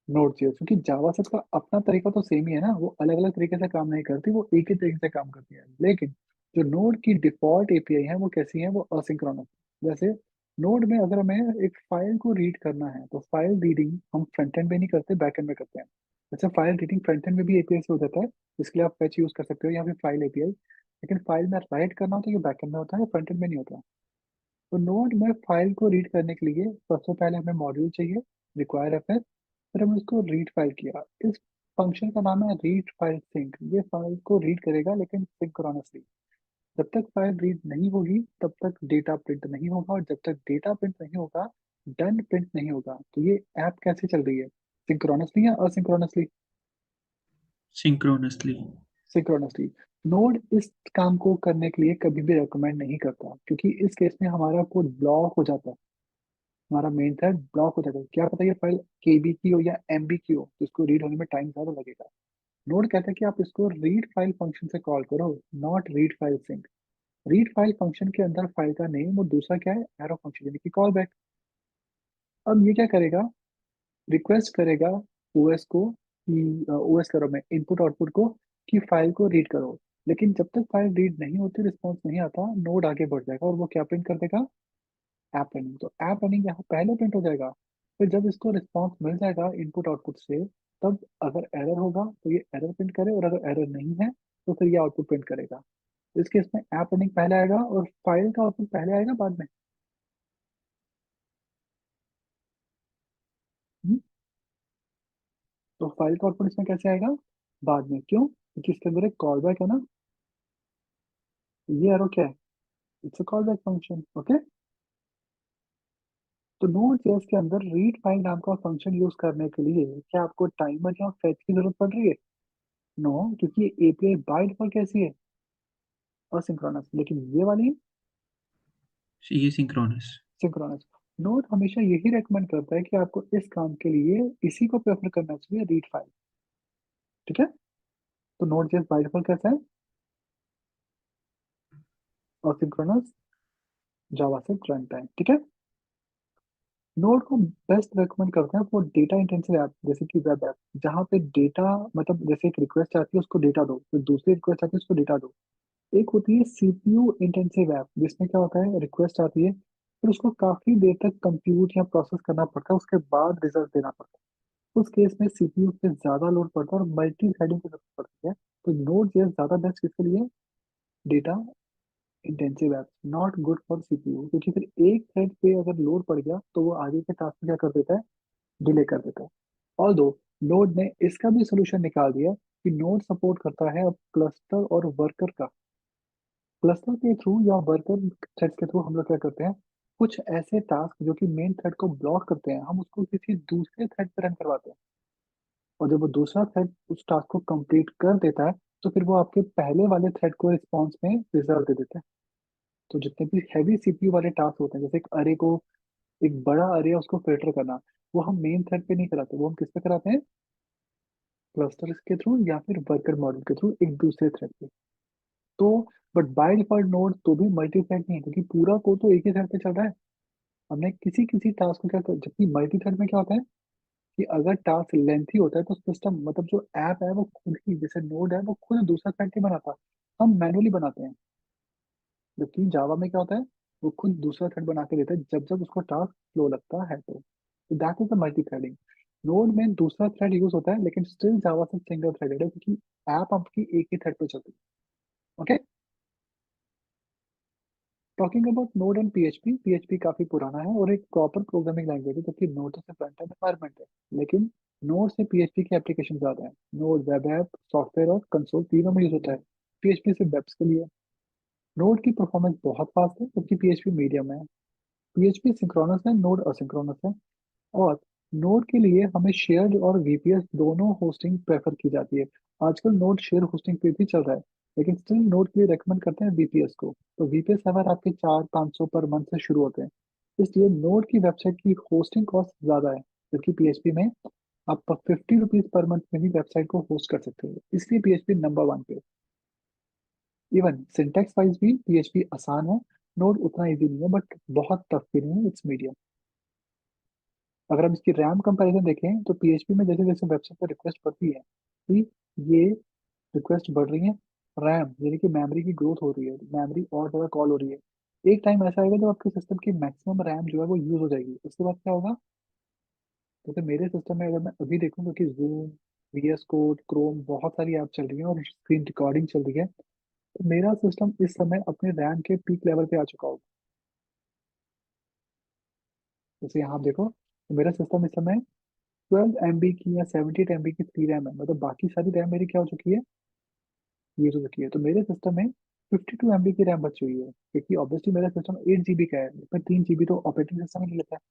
नोड जेएस, क्योंकि जावास्क्रिप्ट का अपना तरीका तो सेम ही है ना, वो अलग अलग तरीके से काम नहीं करती, वो एक ही तरीके से काम करती है। लेकिन जो नोड की डिफॉल्ट एपीआई है वो कैसी है? वो असिंक्रोनस। जैसे नोड में अगर हमें एक फाइल को रीड करना है तो फाइल रीडिंग हम फ्रंट एंड में नहीं करते, बैक एंड में करते हैं। वैसे फाइल रीडिंग फ्रंट एंड में भी एपीआई से हो जाता है, इसके लिए आप फेच यूज कर सकते हो या फिर फाइल एपीआई। लेकिन फाइल में राइट करना हो तो ये बैक एंड में होता है, फ्रंट एंड में नहीं होता। तो नोड में फाइल को रीड करने के लिए सबसे पहले हमें मॉड्यूल चाहिए, रिक्वायर एफएस। फिर हमने उसको रीड फाइल किया। इस फंक्शन का नाम है रीड फाइल सिंक। ये फाइल को रीड करेगा लेकिन सिंक्रोनसली। जब तक फाइल रीड नहीं होगी तब तक डेटा प्रिंट नहीं होगा, और जब तक डेटा प्रिंट नहीं होगा डन प्रिंट नहीं होगा। तो ये ऐप कैसे चल रही है, सिंक्रोनसली या असिंक्रोनसली? सिंक्रोनसली। सिंक्रोनसली। नोड इस काम को करने के लिए कभी भी रेकमेंड नहीं करता, क्योंकि इस केस में हमारा कोड ब्लॉक हो जाता है, हमारा मेन थ्रेड ब्लॉक हो जाएगा। क्या पता ये फाइल केबी की हो या एमबी की हो, तो इसको रीड होने में टाइम ज्यादा लगेगा। नोड कहता है कि आप इसको रीड फाइल फंक्शन से कॉल करो, not read file sync. Read file function के अंदर फाइल का नेम और दूसरा क्या है? एरो फंक्शन, यानी कि कॉल बैक। अब ये क्या करेगा? रिक्वेस्ट करेगा ओएस को कि ओएस करो मैं इनपुट आउटपुट को, कि फाइल को रीड करो। लेकिन जब तक फाइल रीड नहीं होती, रिस्पॉन्स नहीं आता, नोड आगे बढ़ जाएगा और वो क्या प्रिंट कर देगा? App running. तो ऐप रनिंग यहाँ पहले प्रिंट हो जाएगा। फिर जब इसको रिस्पॉन्स मिल जाएगा इनपुट आउटपुट से, तब अगर एरर होगा तो ये एरर प्रिंट करे, और अगर एरर नहीं है तो फिर ये आउटपुट प्रिंट करेगा। इस केस में ऐप रनिंग पहले आएगा और फाइल का आउटपुट पहले आएगा बाद में। हम्म? तो फाइल का आउटपुट इसमें कैसे आएगा? बाद में। क्यों? क्योंकि इसके अंदर एक कॉल बैक है ना। ये एरो क्या है? It's a call back function. Okay, तो नोड जेएस के अंदर रीड फाइल नाम का फंक्शन यूज करने के लिए क्या आपको टाइमर या फेच की जरूरत पड़ रही है? नो, क्योंकि एपीआई बाय डिफॉल्ट कैसी है? असिंक्रोनस। लेकिन ये वाली ये सिंक्रोनस। सिंक्रोनस। नोड हमेशा यही रेकमेंड करता है कि आपको इस काम के लिए इसी को प्रेफर करना चाहिए, रीड फाइल। ठीक है, तो नोड जेएस बाय डिफॉल्ट कैसा है? Asynchronous JavaScript run time. ठीक है, नोड को बेस्ट रेकमेंड करते हैं वो डेटा इंटेंसिव ऐप जैसे कि वेब ऐप, जहाँ पे डेटा, मतलब जैसे एक रिक्वेस्ट आती है उसको डेटा दो, फिर दूसरी रिक्वेस्ट आती है उसको डेटा दो। एक होती है सीपीयू इंटेंसिव ऐप, जिसमें क्या होता है, रिक्वेस्ट आती है फिर उसको काफी देर तक कंप्यूट या प्रोसेस करना पड़ता है, उसके बाद रिजल्ट देना पड़ता है। उस केस में सीपीयू पे ज्यादा लोड पड़ता है और मल्टी थ्रेडिंग की जरूरत पड़ती है। तो नोड जेएस ज्यादा बेस्ट किसके लिए? Data intensive app, not good for CPU, क्योंकि फिर एक थ्रेड पे अगर लोड पड़ गया तो वो आगे के टास्क में क्या कर देता है? डिले कर देता है। ऑल दो नोड ने इसका भी सोल्यूशन निकाल दिया कि नोड सपोर्ट करता है अब क्लस्टर और वर्कर का। क्लस्टर के थ्रू या वर्कर थ्रेड के थ्रू हम लोग क्या करते हैं, कुछ ऐसे टास्क जो कि मेन थ्रेड को ब्लॉक करते हैं, हम उसको किसी दूसरे थ्रेड पे रन करवाते हैं। और जब वो दूसरा थ्रेड उस टास्क को कंप्लीट कर देता है तो फिर वो आपके पहले वाले थ्रेड को रिस्पॉन्स में रिजल्ट दे देता है। तो जितने भी हैवी सीपीयू वाले टास्क होते हैं, जैसे एक अरे को, एक बड़ा अरे है उसको फिल्टर करना, वो हम मेन थ्रेड पे नहीं कराते, वो हम किस पे कराते हैं, क्लस्टर के थ्रू या फिर वर्कर मॉडल के थ्रू एक दूसरे थ्रेड पे। तो बट बाय डिफॉल्ट नोड तो भी मल्टी थ्रेड नहीं है, क्योंकि पूरा कोड तो एक ही थ्रेड पे चल रहा है। हमने किसी किसी टास्क को क्या जबकि मल्टी थ्रेड में क्या होता है कि अगर टास्क लेंथी होता है तो सिस्टम मतलब जो ऐप है वो खुद ही, जैसे नोड है वो खुद दूसरा थ्रेड नहीं बनाता, हम मैनुअली बनाते हैं। जबकि जावा में क्या होता है, वो खुद दूसरा थ्रेड बना के देता है जब जब उसको टास्क फ्लो लगता है। तो that is the multi threading. Node में दूसरा थ्रेड यूज होता है लेकिन स्टिल जावा से सिंगल थ्रेडेड है, क्योंकि ऐप आपकी एक ही थ्रेड पे चलती है। Okay, talking about node and PHP, PHP काफी पुराना है और एक प्रॉपर प्रोग्रामिंग लैंग्वेज है, जबकि नोड से फ्रंट एंड एनवायरनमेंट है। लेकिन नोड से पीएचपी की एप्लीकेशन ज्यादा है। नोड वेब ऐप, सॉफ्टवेयर और कंसोल तीनों में यूज होता है। पीएचपी सिर्फ वेब्स के लिए। नोड की परफॉर्मेंस बहुत फास्ट है जबकि पीएचपी मीडियम है। पीएचपी सिंक्रोनस है, नोड असिंक्रोनस है। और नोड के लिए हमें शेयर्ड और वीपीएस दोनों होस्टिंग प्रेफर की जाती है। आजकल नोड शेयर होस्टिंग पे भी चल रहा है, लेकिन स्टिल नोड के लिए रेकमेंड करते हैं वीपीएस को। तो वीपीएस सर्वर आपके 400-500 पर मंथ से शुरू होते हैं। इसलिए नोड की वेबसाइट की होस्टिंग कॉस्ट ज्यादा है, जबकि पीएचपी में आप 50 रुपीज पर मंथ में ही वेबसाइट को होस्ट कर सकते हो, इसलिए पीएचपी नंबर वन पे। इवन सिंटेक्स वाइज भी पीएचपी आसान है। नोड उतना इजी नहीं है बट बहुत टफ भी नहीं है, इट्स मीडियम। अगर हम इसकी रैम कंपैरिजन देखें तो पीएचपी में जैसे जैसे वेबसाइट पर रिक्वेस्ट बढ़ती है, कि ये रिक्वेस्ट बढ़ रही है, रैम यानी कि मेमोरी की ग्रोथ हो रही है, मेमोरी और ज्यादा कॉल हो रही है। एक टाइम ऐसा आएगा जब आपके सिस्टम की मैक्सिमम रैम जो है वो यूज हो जाएगी। उसके बाद क्या होगा, जैसे मेरे सिस्टम में अगर मैं अभी देखूँ, क्योंकि जूम, वीएस कोड, क्रोम बहुत सारी ऐप चल रही है और स्क्रीन रिकॉर्डिंग चल रही है, तो मेरा सिस्टम इस समय अपने रैम के पीक लेवल पे आ चुका होगा। जैसे यहाँ आप देखो, तो मेरा सिस्टम इस समय 12 MB की या 78 MB की फ्री रैम है, मतलब बाकी सारी रैम मेरी क्या हो चुकी है, यूज हो चुकी है। तो मेरे सिस्टम में 52 MB की रैम बची हुई है, क्योंकि ऑब्वियसली मेरा सिस्टम 8 GB का है, इसमें 3 GB तो ऑपरेटिंग सिस्टम ही नहीं लेता है।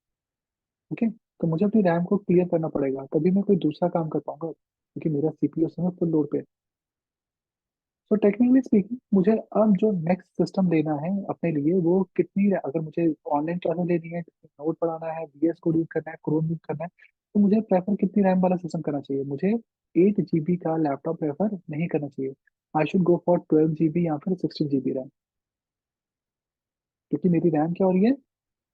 ओके, तो मुझे अपनी रैम को क्लियर करना पड़ेगा, तभी मैं कोई दूसरा काम कर पाऊंगा, क्योंकि मेरा सीपीयू उस समय फुल लोड पे है। तो टेक्निकली स्पीकिंग, मुझे अब जो नेक्स्ट सिस्टम लेना है अपने लिए, वो कितनी, अगर मुझे ऑनलाइन क्लासेस लेनी है, नोट पढ़ाना है, वीएस कोड यूज करना है, क्रोम यूज करना है, तो मुझे प्रेफर कितनी रैम वाला सिस्टम करना चाहिए। मुझे 8 GB का लैपटॉप प्रेफर नहीं करना चाहिए। I should go for 12 GB या फिर 16 GB रैम, क्योंकि मेरी रैम क्या हो रही है,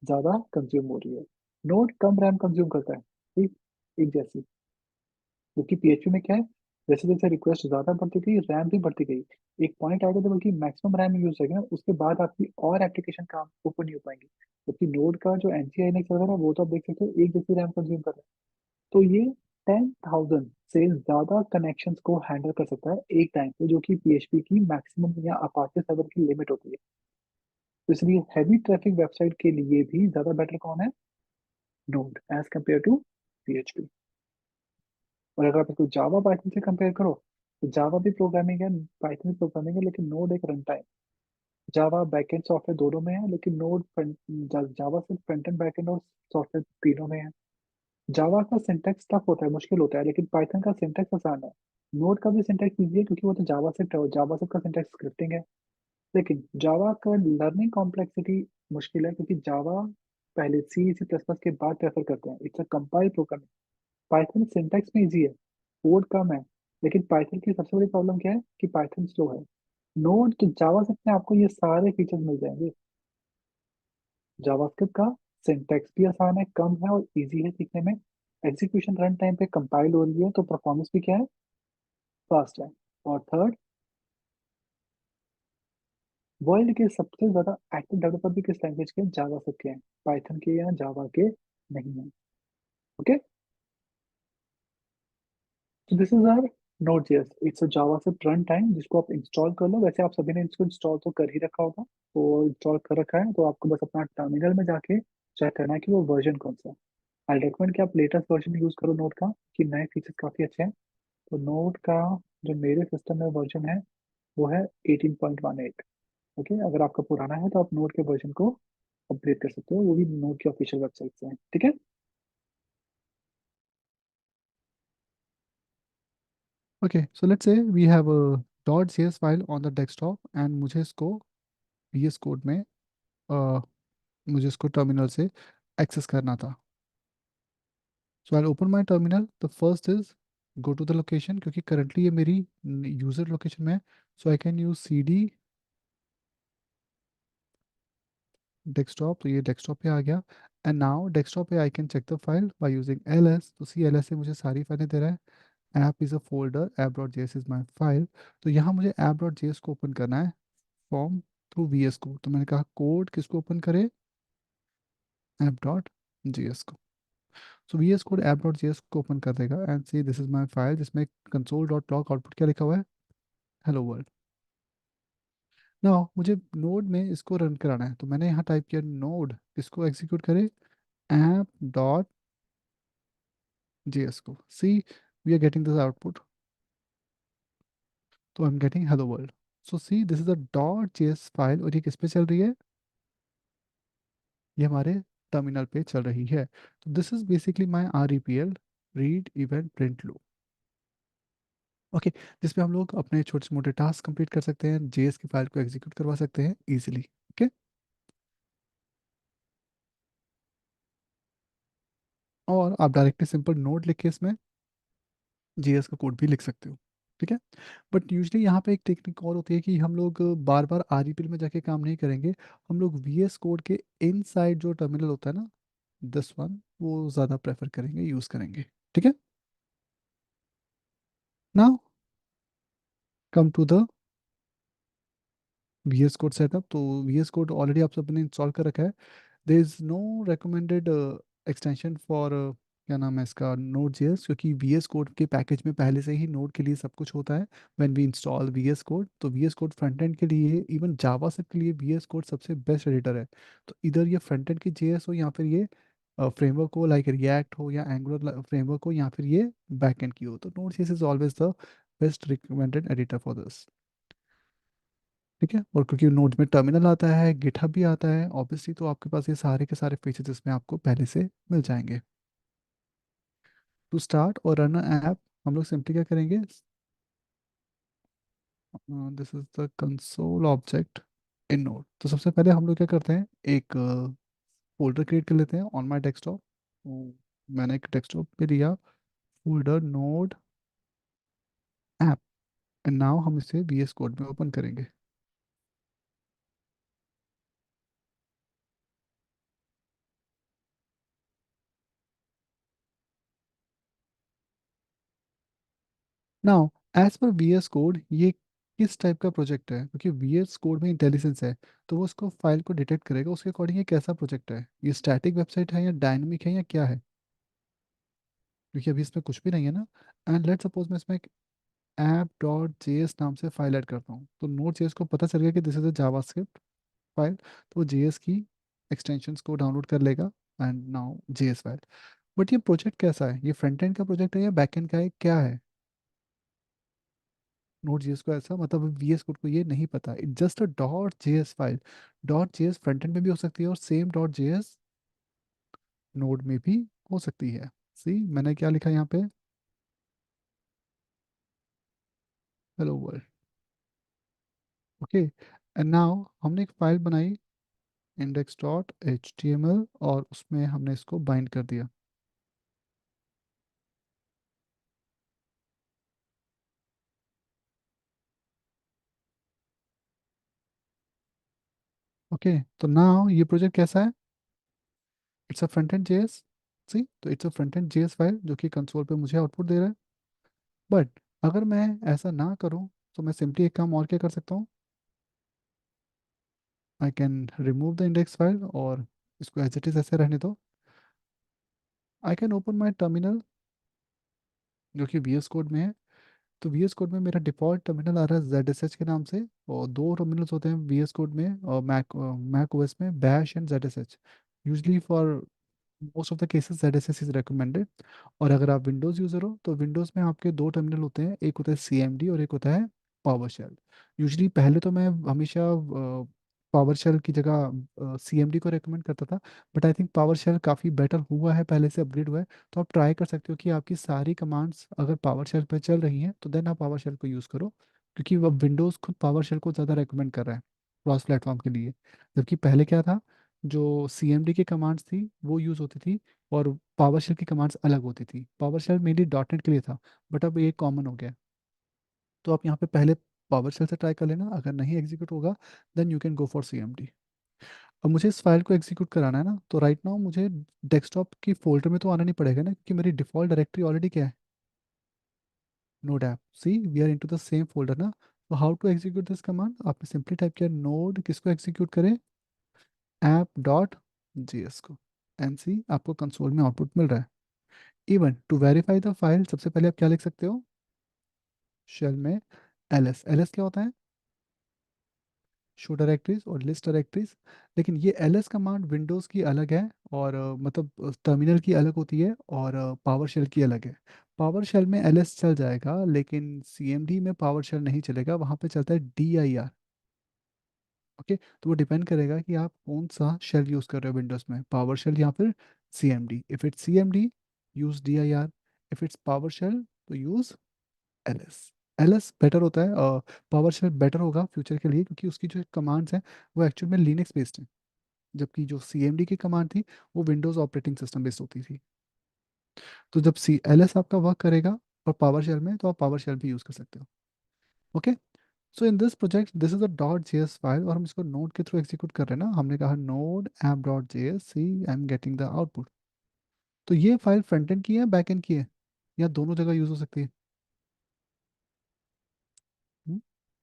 ज्यादा कंज्यूम हो रही है। नोट कम रैम कंज्यूम करता है, ठीक, एक जैसी। क्योंकि पीएचपी में क्या है, जैसे जैसे रिक्वेस्ट ज्यादा बढ़ती गई, रैम भी बढ़ती गई। एक पॉइंट आएगा जब बल्कि मैक्सिमम रैम यूज होगा ना, उसके बाद आपकी और एप्लीकेशन काम ओपन नहीं हो पाएंगे। जबकि नोड का जो एनसीआई ने चल रहा है वो तो आप देख सकते हो, एक जैसी रैम कंज्यूम कर रहा है। तो ये 10,000 से ज्यादा कनेक्शंस को हैंडल कर सकता है एक टाइम पे, जो कि पीएचपी की मैक्सिमम या अपाचे सर्वर की लिमिट होती है। तो इसलिए हैवी ट्रैफिक वेबसाइट के लिए भी ज्यादा बेटर कौन है, node as compare to PHP. और अगर आप इसको जावा पाइथन से कंपेयर करो, तो जावा भी प्रोग्रामिंग है, पाइथन भी प्रोग्रामिंग है, लेकिन नोड एक run time. Java backend software दोनों में है, लेकिन नोड फ्रंट, जावा सिर्फ फ्रंट एंड बैकएंड और सॉफ्टवेयर तीनों में है। जावा का सिंटैक्स टफ होता है, मुश्किल होता है, लेकिन पाइथन का सिंटैक्स आसान है। नोड का भी सिंटैक्स इजी है, क्योंकि वो तो जावा से का सिंटैक्स स्क्रिप्टिंग है। लेकिन जावा का लर्निंग कॉम्प्लेक्सिटी मुश्किल है, क्योंकि जावा पहले C++ के बाद प्रेफर करते हैं, it's a compile program. Python syntax में इजी है, कोड कम है। लेकिन पाइथन की सबसे बड़ी प्रॉब्लम क्या है कि पाइथन स्लो है। नोड तो जावा में आपको ये सारे फीचर्स मिल जाएंगे। जावास्क्रिप्ट का सिंटैक्स भी आसान है, कम है और इजी है सीखने में। एग्जीक्यूशन रन टाइम पे कंपाइल हो रही है, तो परफॉर्मेंस भी क्या है, फास्ट है। और थर्ड, वर्ल्ड के सबसे ज्यादा एक्टिव डेवलपर भी किस लैंग्वेज के, जावास्क्रिप्ट के हैं, पाइथन के या जावा के नहीं है। ओके, तो this is our node JS, it's a JavaScript run time, जिसको आप इंस्टॉल कर लो। वैसे आप सभी ने इसको इंस्टॉल तो कर ही रखा होगा, तो इंस्टॉल कर रखा है तो आपको बस अपना टर्मिनल में जाके चेक करना है कि वो वर्जन कौन सा है। आई रिकमेंड कि आप लेटेस्ट वर्जन यूज करो नोड का, कि नए फीचर्स काफी अच्छे हैं। तो नोड का जो मेरे सिस्टम में वर्जन है वो है 18.18। ओके, अगर आपका पुराना है तो आप नोड के वर्जन को अपग्रेड कर सकते हो, वो भी नोड की ऑफिशियल वेबसाइट से है, ठीक है। Okay, so let's say we have a .cs file on the desktop and मुझे इसको VS Code में मुझे इसको टर्मिनल से एक्सेस करना था। So I open my terminal. The first is go to the location, क्योंकि करंटली ये मेरी यूजर लोकेशन में है। So I can use C D desktop, तो ये डेस्कटॉप पे आ गया। एंड नाउ डेस्कटॉप पे I can check the file by using L S. तो सी एल एस से मुझे सारी फाइलें दे रहा है। App is a folder, app dot J S is my file. तो यहाँ मुझे ऐप डॉट जे एस को ओपन करना है फॉर्म थ्रू वी एस को। तो मैंने कहा कोड किसको ओपन करे, ऐप डॉट जे एस को। So we S code app dot J S को ओपन कर देगा and C this is my file, जिसमें कंसोल डॉट लॉग आउटपुट क्या लिखा हुआ है, हेलो वर्ल्ड। नाउ मुझे नोड में इसको रन कराना है, तो मैंने यहाँ टाइप किया नोड किसको एग्जीक्यूट करे, ऐप डॉट जे एस को। See we are getting this output, तो I am getting hello world. So see this is a dot J S file, और ये किस पे चल रही है, ये हमारे टर्मिनल पे चल रही है। तो this is basically my R E P L, read event print low. Okay, जिसमें हम लोग अपने छोटे से मोटे टास्क कंप्लीट कर सकते हैं, जेएस की फाइल को एग्जीक्यूट करवा सकते हैं इजीली। ओके, और आप डायरेक्टली सिंपल नोट लिख के इसमें जेएस का कोड भी लिख सकते हो। ठीक है, बट यूजली यहाँ पे एक टेक्निक और होती है कि हम लोग बार बार आरईपीएल में जाके काम नहीं करेंगे। हम लोग वीएस कोड के इनसाइड जो टर्मिनल होता है ना, दिस वन, वो ज़्यादा प्रेफर करेंगे, यूज़ करेंगे। ठीक है, now come to the VS code setup. तो वीएस कोड ऑलरेडी आप सबने इंस्टॉल कर रखा है। There is no recommended extension for क्या नाम है इसका, नोड जेएस, क्योंकि वी एस कोड के पैकेज में पहले से ही नोड के लिए सब कुछ होता है। When we install V S code, तो V S code front end के लिए, इवन जावा से के लिए वी एस कोड सबसे बेस्ट एडिटर है। तो इधर ये फ्रंट एंड की जेएस हो, या फिर ये फ्रेमवर्क हो लाइक रिएक्ट हो, या एंगुलर फ्रेमवर्क हो, या फिर ये बैक एंड की हो, तो node JS is always the best recommended editor for this. ठीक है, और क्योंकि नोड में टर्मिनल आता है, गिटहब भी आता है ऑब्वियसली, तो आपके पास ये सारे के सारे फीचर्स इसमें आपको पहले से मिल जाएंगे। टू स्टार्ट और रन ऐप, हम लोग सिंपली क्या करेंगे, this is the console object in node. तो सबसे पहले हम लोग क्या करते हैं, एक फोल्डर क्रिएट कर लेते हैं ऑन माई डेस्कटॉप। मैंने एक डेस्कटॉप पे लिया folder node app, and now हम इसे वी एस कोड में ओपन करेंगे। Now as per V S code, ये किस टाइप का प्रोजेक्ट है, क्योंकि वी एस कोड में इंटेलिजेंस है, तो वो उसको फाइल को डिटेक्ट करेगा उसके अकॉर्डिंग ये कैसा प्रोजेक्ट है, ये स्टैटिक वेबसाइट है या डायनेमिक है या क्या है, क्योंकि अभी इसमें कुछ भी नहीं है ना। एंड लेट सपोज मैं इसमें एक ऐप डॉट जे एस नाम से फाइल ऐड करता हूँ, तो नोट जेएस को पता चल गया कि this is a JavaScript file, तो वो जेएस की एक्सटेंशंस को डाउनलोड कर लेगा and now JS file. But ये प्रोजेक्ट कैसा है, ये फ्रंट एंड का प्रोजेक्ट है या बैक एंड का है, क्या है, नोट जेएस को ऐसा मतलब वीएस कोड को ये नहीं पता, it just a dot JS file. Dot JS front end में भी हो सकती है, और सेम डॉट जेएस नोड में भी हो सकती है। सी मैंने क्या लिखा यहाँ पे, hello world. Okay, and now हमने एक फाइल बनाई index dot H T M L, और उसमें हमने इसको बाइंड कर दिया। ओके, तो नाउ ये प्रोजेक्ट कैसा है, it's a front end JS. See, तो it's a front end JS file जो कि कंसोल पे मुझे आउटपुट दे रहा है। बट अगर मैं ऐसा ना करूँ, तो मैं सिंपली एक काम और क्या कर सकता हूँ, I can remove the index file और इसको एज इट इज ऐसे रहने दो। I can open my terminal जो कि वी एस कोड में है। तो वी एस कोड में मेरा डिफॉल्ट टर्मिनल आ रहा है जेड एस एच के नाम से, और दो टर्मिनल्स होते हैं वी एस कोड में, और मैक ओएस में bash and Z S H. Usually for most of the cases Z S H is recommended. और अगर आप विंडोज़ यूज़र हो, तो विंडोज़ में आपके दो टर्मिनल होते हैं, एक होता है सी एम डी और एक होता है पावर शेल। यूजली पहले तो मैं हमेशा पावर शेल की जगह सी एम डी को रेकमेंड करता था, but I think power shell काफ़ी बेटर हुआ है, पहले से अपग्रेड हुआ है। तो आप ट्राई कर सकते हो कि आपकी सारी कमांड्स अगर पावर शेल पर चल रही हैं, तो देन आप पावर शेल को यूज़ करो, क्योंकि अब विंडोज़ खुद पावर शेल को ज़्यादा रेकमेंड कर रहा है क्रॉस प्लेटफॉर्म के लिए। जबकि पहले क्या था, जो CMD की कमांड्स थी वो यूज़ होती थी, और पावर शेल की कमांड्स अलग होती थी। Power shell mainly dot net के लिए था, बट अब ये कॉमन हो गया। तो आप यहाँ पे पहले पावर शेल से ट्राई कर लेना, अगर नहीं एग्जीक्यूट होगा then you can go for CMD। अब मुझे इस फाइल को एग्जीक्यूट कराना है ना, तो राइट नाउ मुझे डेस्कटॉप की फोल्डर में तो आना नहीं पड़ेगा ना, क्योंकि मेरी डिफॉल्ट डायरेक्टरी ऑलरेडी क्या है, node app. See we are into the same folder ना। तो how to execute this command, आपने सिंपली टाइप किया नोड किसको एग्जीक्यूट करें, app.js को, एंड सी आपको कंसोल में आउटपुट मिल रहा है। Even to verify the file, सबसे पहले आप क्या लिख सकते हो, शेल में ls क्या होता है, शो डायरेक्टरीज और लिस्ट डायरेक्टरीज। लेकिन ये ls कमांड विंडोज़ की अलग है, और मतलब टर्मिनल की अलग होती है, और पावर शेल की अलग है। पावर शेल में ls चल जाएगा, लेकिन CMD में पावर शेल नहीं चलेगा, वहाँ पे चलता है dir। ओके, तो वो डिपेंड करेगा कि आप कौन सा शेल यूज़ कर रहे हो विंडोज़ में, पावर शेल या फिर CMD। If it's CMD use dir, if it's power shell तो यूज़ ls। ls बेटर होता है, पावर शेल बेटर होगा फ्यूचर के लिए, क्योंकि उसकी जो कमांड्स हैं वो एक्चुअल में लिनक्स बेस्ड हैं, जबकि जो CMD की कमांड थी वो विंडोज़ ऑपरेटिंग सिस्टम बेस्ड होती थी। तो जब ls आपका वर्क करेगा और पावर शेल में, तो आप पावर शेल भी यूज़ कर सकते हो। Okay, so in this project this is a .js file, और हम इसको नोड के थ्रू एग्जीक्यूट कर रहे हैं ना। हमने कहा node app.js, see I am getting the output. तो ये फाइल फ्रंट एंड की है बैक एंड की है, या दोनों जगह यूज़ हो सकती है,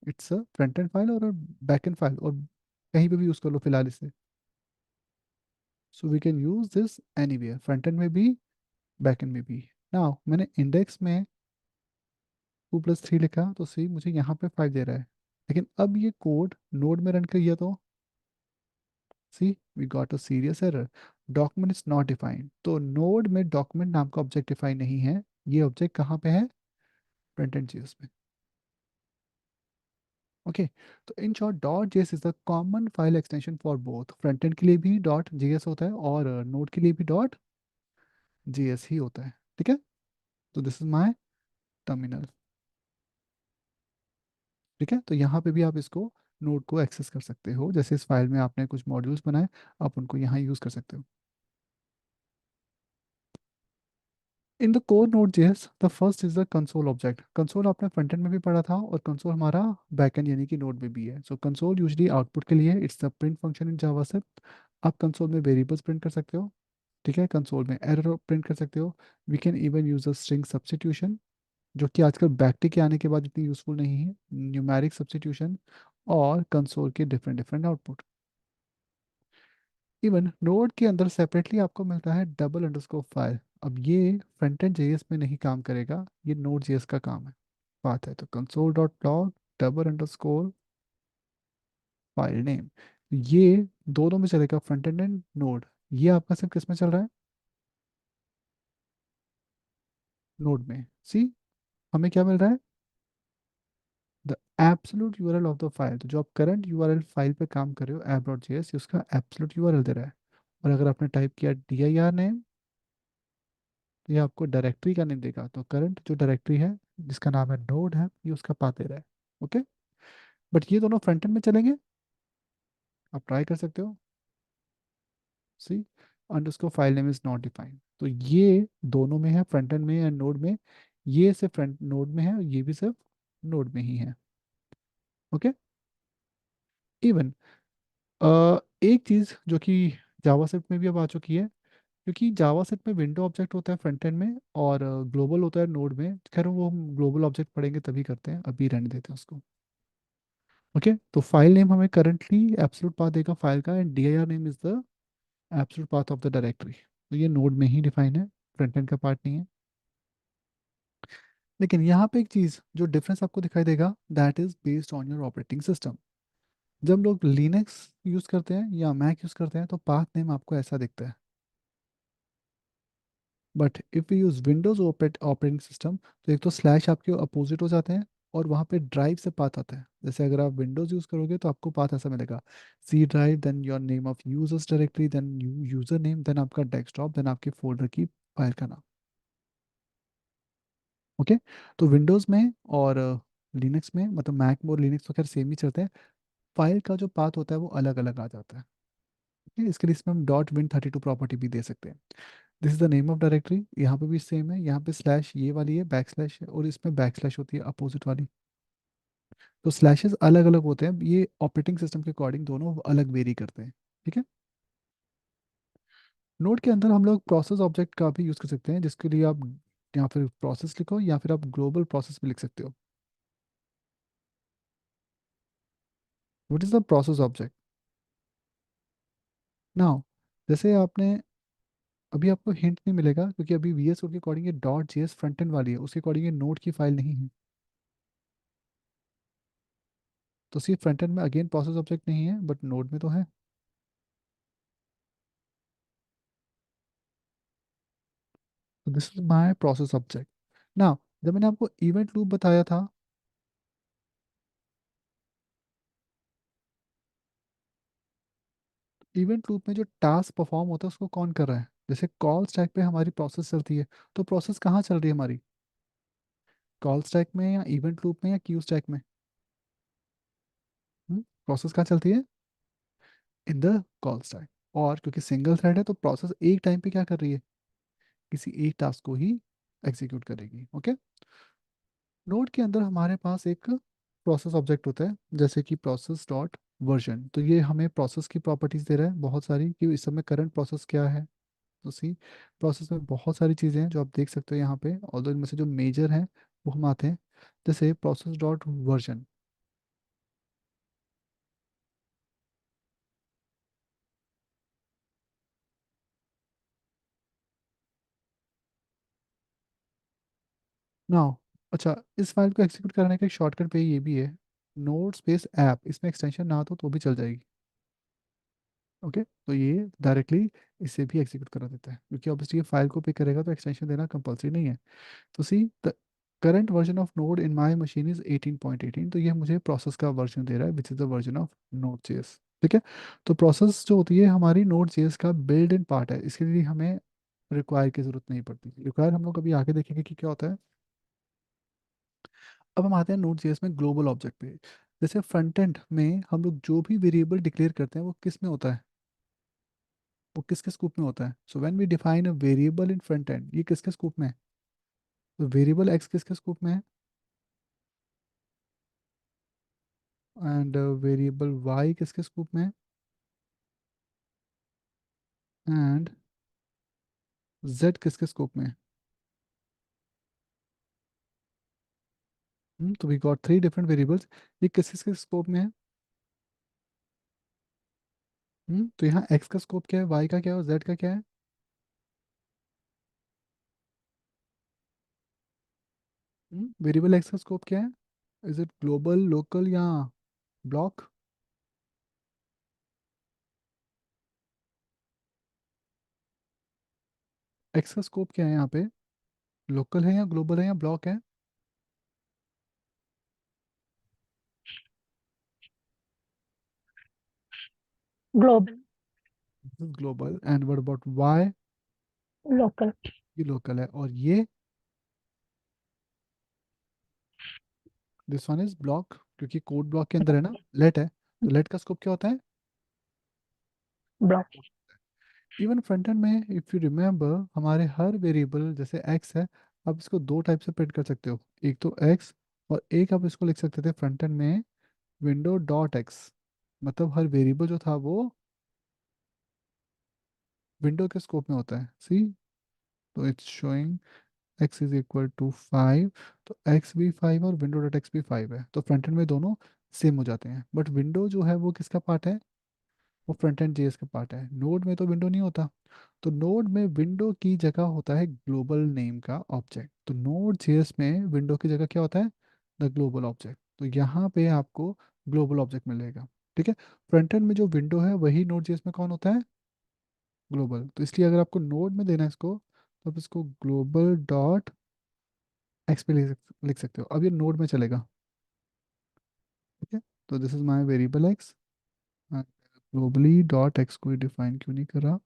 it's a front end file और बैक एंड फाइल, और कहीं पे भी यूज़ कर लो फिलहाल इसे। So we can use this anywhere, front end में भी बैक एंड में भी। नाउ मैंने इंडेक्स में 2+3 लिखा, तो सी मुझे यहाँ पे 5 दे रहा है। लेकिन अब ये कोड नोड में रन किया तो see we got a serious error, document is not defined. तो नोड में डॉक्यूमेंट नाम का ऑब्जेक्ट डिफाइन नहीं है, ये ऑब्जेक्ट कहाँ पे है, फ्रंट एंड जेएस में। ओके, तो in short .js is the common file extension for both, front end के लिए भी .js होता है और नोड के लिए भी .js ही होता है। ठीक है, तो दिस इज माय टर्मिनल। ठीक है, तो यहाँ पे भी आप इसको नोड को एक्सेस कर सकते हो, जैसे इस फाइल में आपने कुछ मॉड्यूल्स बनाए, आप उनको यहाँ यूज़ कर सकते हो। In the core node JS the first is the console object. Console आपने फ्रंट एंड में भी पढ़ा था, और कंसोल हमारा बैक एंड यानी कि नोड में भी है। सो कंसोल यूजली आउटपुट के लिए it's the print function in JavaScript. आप कंसोल में वेरिएबल्स प्रिंट कर सकते हो, ठीक है, कंसोल में एरर प्रिंट कर सकते हो। We can even use a string substitution, जो कि आजकल बैकटिक के आने के बाद इतनी यूजफुल नहीं है, न्यूमेरिक सब्स्टिट्यूशन, और कंसोल के different different output. Even node के अंदर सेपरेटली आपको मिलता है डबल अंडरस्कोर फाइल। अब ये फ्रंट एंड जेएस में नहीं काम करेगा, ये नोड जेएस का काम है, बात है। तो console dot log double underscore file name, ये दोनों में चलेगा, फ्रंट एंड एंड नोड। ये आपका सिर्फ किस में चल रहा है, नोड में। सी हमें क्या मिल रहा है, the absolute URL of the file. तो जो आप करंट यूआरएल फाइल पे काम कर रहे हो app.js, उसका एब्सोल्यूट यूआरएल दे रहा है। और अगर आपने टाइप किया dir नेम, तो ये आपको डायरेक्टरी का नेम देगा। तो करंट जो डायरेक्टरी है जिसका नाम है नोड है, ये उसका पाथ दे रहा है। ओके, बट ये दोनों फ्रंट एंड में चलेंगे, आप ट्राई कर सकते हो। See underscore file name is not defined, तो ये दोनों में है, फ्रंट एंड में या नोड में। ये सिर्फ फ्रंट नोड में है, और ये भी सिर्फ नोड में ही है। ओके, इवन एक चीज जो कि जावास्क्रिप्ट में भी अब आ चुकी है, क्योंकि जावास्क्रिप्ट में विंडो ऑब्जेक्ट होता है फ्रंट एंड में, और ग्लोबल होता है नोड में। खैर वो हम ग्लोबल ऑब्जेक्ट पढ़ेंगे तभी करते हैं, अभी रहने देते हैं उसको। ओके, तो फाइल नेम हमें करंटली एब्सोल्यूट पाथ देगा फाइल का, and dir name is the absolute path of the directory. तो ये नोड में ही डिफाइन है, फ्रंट एंड का पार्ट नहीं है। लेकिन यहाँ पे एक चीज़ जो डिफरेंस आपको दिखाई देगा, that is based on your operating system. जब लोग लिनक्स यूज़ करते हैं या मैक यूज़ करते हैं, तो पाथ नेम आपको ऐसा दिखता है। But if you use Windows operating system, तो एक तो स्लैश आपके अपोजिट हो जाते हैं, और वहाँ पे ड्राइव से पाथ आता है। जैसे अगर आप विंडोज़ यूज़ करोगे तो आपको पाथ ऐसा मिलेगा, C drive, then your name of users directory, then user name, then आपका डेस्कटॉप, देन आपके फोल्डर की फाइल का नाम। ओके, तो विंडोज़ में और लिनक्स में, मतलब मैक में और लिनक्स तो खैर सेम ही चलते हैं, फाइल का जो पाथ होता है वो अलग अलग आ जाता है। है, इसके लिए इसमें हम डॉट विन 32 प्रॉपर्टी भी दे सकते हैं। This is the name of directory, यहाँ पे भी सेम है, यहाँ पे स्लैश ये वाली है, बैक स्लैश है, और इसमें बैक स्लैश होती है अपोजिट वाली। तो स्लैशेस अलग अलग होते हैं, ये ऑपरेटिंग सिस्टम के अकॉर्डिंग दोनों अलग वेरी करते हैं। ठीक है। नोड के अंदर हम लोग प्रोसेस ऑब्जेक्ट का भी यूज़ कर सकते हैं, जिसके लिए आप या फिर प्रोसेस लिखो या फिर आप ग्लोबल प्रोसेस भी लिख सकते हो। What is the process object now? जैसे आपने, अभी आपको हिंट नहीं मिलेगा क्योंकि अभी वीएस कोड के अकॉर्डिंग ये डॉट जेएस फ्रंट एंड वाली है, उसके अकॉर्डिंग ये नोड की फाइल नहीं है। तो सिर्फ फ्रंट एंड में अगेन प्रोसेस ऑब्जेक्ट नहीं है, बट नोड में तो है। तो this is my process object. Now जब मैंने आपको इवेंट लूप बताया था, इवेंट लूप में जो टास्क परफॉर्म होता है उसको कौन कर रहा है? जैसे कॉल स्टैक पे हमारी प्रोसेस चलती है, तो प्रोसेस कहाँ चल रही है हमारी? कॉल स्टैक में या इवेंट लूप में या क्यू स्टैक में? प्रोसेस कहाँ चलती है? In the call stack. और क्योंकि सिंगल थ्रेड है तो प्रोसेस एक टाइम पे क्या कर रही है? किसी एक टास्क को ही एग्जीक्यूट करेगी। ओके। नोड के अंदर हमारे पास एक प्रोसेस ऑब्जेक्ट होता है, जैसे कि प्रोसेस डॉट वर्जन। तो ये हमें प्रोसेस की प्रॉपर्टीज दे रहा है बहुत सारी, कि इस समय करंट प्रोसेस क्या है। तो सी प्रोसेस में बहुत सारी चीज़ें हैं जो आप देख सकते हो यहाँ पे, और इनमें से जो मेजर हैं वो हम आते हैं। जैसे प्रोसेस डॉट वर्जन। नाउ अच्छा, इस फाइल को एग्जीक्यूट करने का एक शॉर्टकट पे ये भी है, नोड स्पेस ऐप। इसमें एक्सटेंशन ना तो भी चल जाएगी। ओके, तो ये डायरेक्टली इसे भी एग्जीक्यूट करा देता है, क्योंकि ऑब्वियसली ये फाइल को पिक करेगा तो एक्सटेंशन देना कंपलसरी नहीं है। तो see the current version of node in my machine is 18.18, तो ये मुझे प्रोसेस का वर्जन दे रहा है which is the version of node JS. ठीक है। तो प्रोसेस जो होती है हमारी नोड जेएस का बिल्ड इन पार्ट है, इसके लिए हमें रिक्वायर की जरूरत नहीं पड़ती। रिक्वायर हम लोग अभी आगे देखेंगे कि क्या होता है। अब हम आते हैं नोड जेएस में ग्लोबल ऑब्जेक्ट पे। जैसे फ्रंट एंड में हम लोग जो भी वेरिएबल डिक्लेयर करते हैं वो किस में होता है? वो किसके स्कूप में होता है? So when we define a variable in front end, ये किसके स्कूप में है? तो वेरिएबल एक्स किसके स्कूप में है? एंड वेरिएबल वाई किसके स्कूप में है? एंड जेड किसके स्कोप में है? तो we got three different variables. ये किस किसके स्कोप में है? तो यहाँ एक्स का स्कोप क्या है, वाई का क्या है और जेड का क्या है? वेरिएबल एक्स का स्कोप क्या है? इज इट ग्लोबल, लोकल या ब्लॉक? एक्स का स्कोप क्या है यहाँ पे? लोकल है या ग्लोबल है या ब्लॉक है? Global. Global. And what about Y? Local. ये लोकल है। और ये दिस वन इज ब्लॉक, क्योंकि कोड ब्लॉक के अंदर है ना, लेट है। तो लेट का स्कोप क्या होता है? ब्लॉक। इवन फ्रंट एंड में इफ यू रिमेम्बर, हमारे हर वेरिएबल जैसे एक्स है, आप इसको दो टाइप से प्रिंट कर सकते हो। एक तो एक्स, और एक आप इसको लिख सकते थे फ्रंट एंड में विंडो डॉट एक्स। मतलब हर वेरिएबल जो था वो विंडो के स्कोप में होता है। सी, तो it's showing X is equal to 5। तो एक्स भी 5 और विंडो डॉट एक्स भी 5 है, तो फ्रंट एंड में दोनों सेम हो जाते हैं। बट विंडो जो है वो किसका पार्ट है? वो फ्रंट एंड जेएस का पार्ट है। नोड में तो विंडो नहीं होता। तो नोड में विंडो की जगह होता है ग्लोबल नेम का ऑब्जेक्ट। तो नोड जेएस में विंडो की जगह क्या होता है? The global object. तो यहाँ पे आपको ग्लोबल ऑब्जेक्ट मिलेगा। ठीक है। फ्रंट एंड में जो विंडो है वही नोड जेएस में कौन होता है? ग्लोबल। तो इसलिए अगर आपको नोड में देना है इसको, तो आप इसको ग्लोबल डॉट एक्स पे लिख सकते हो। अब ये नोड में चलेगा। ठीक है। तो this is my variable x. Globally dot x को डिफाइन क्यों नहीं करा?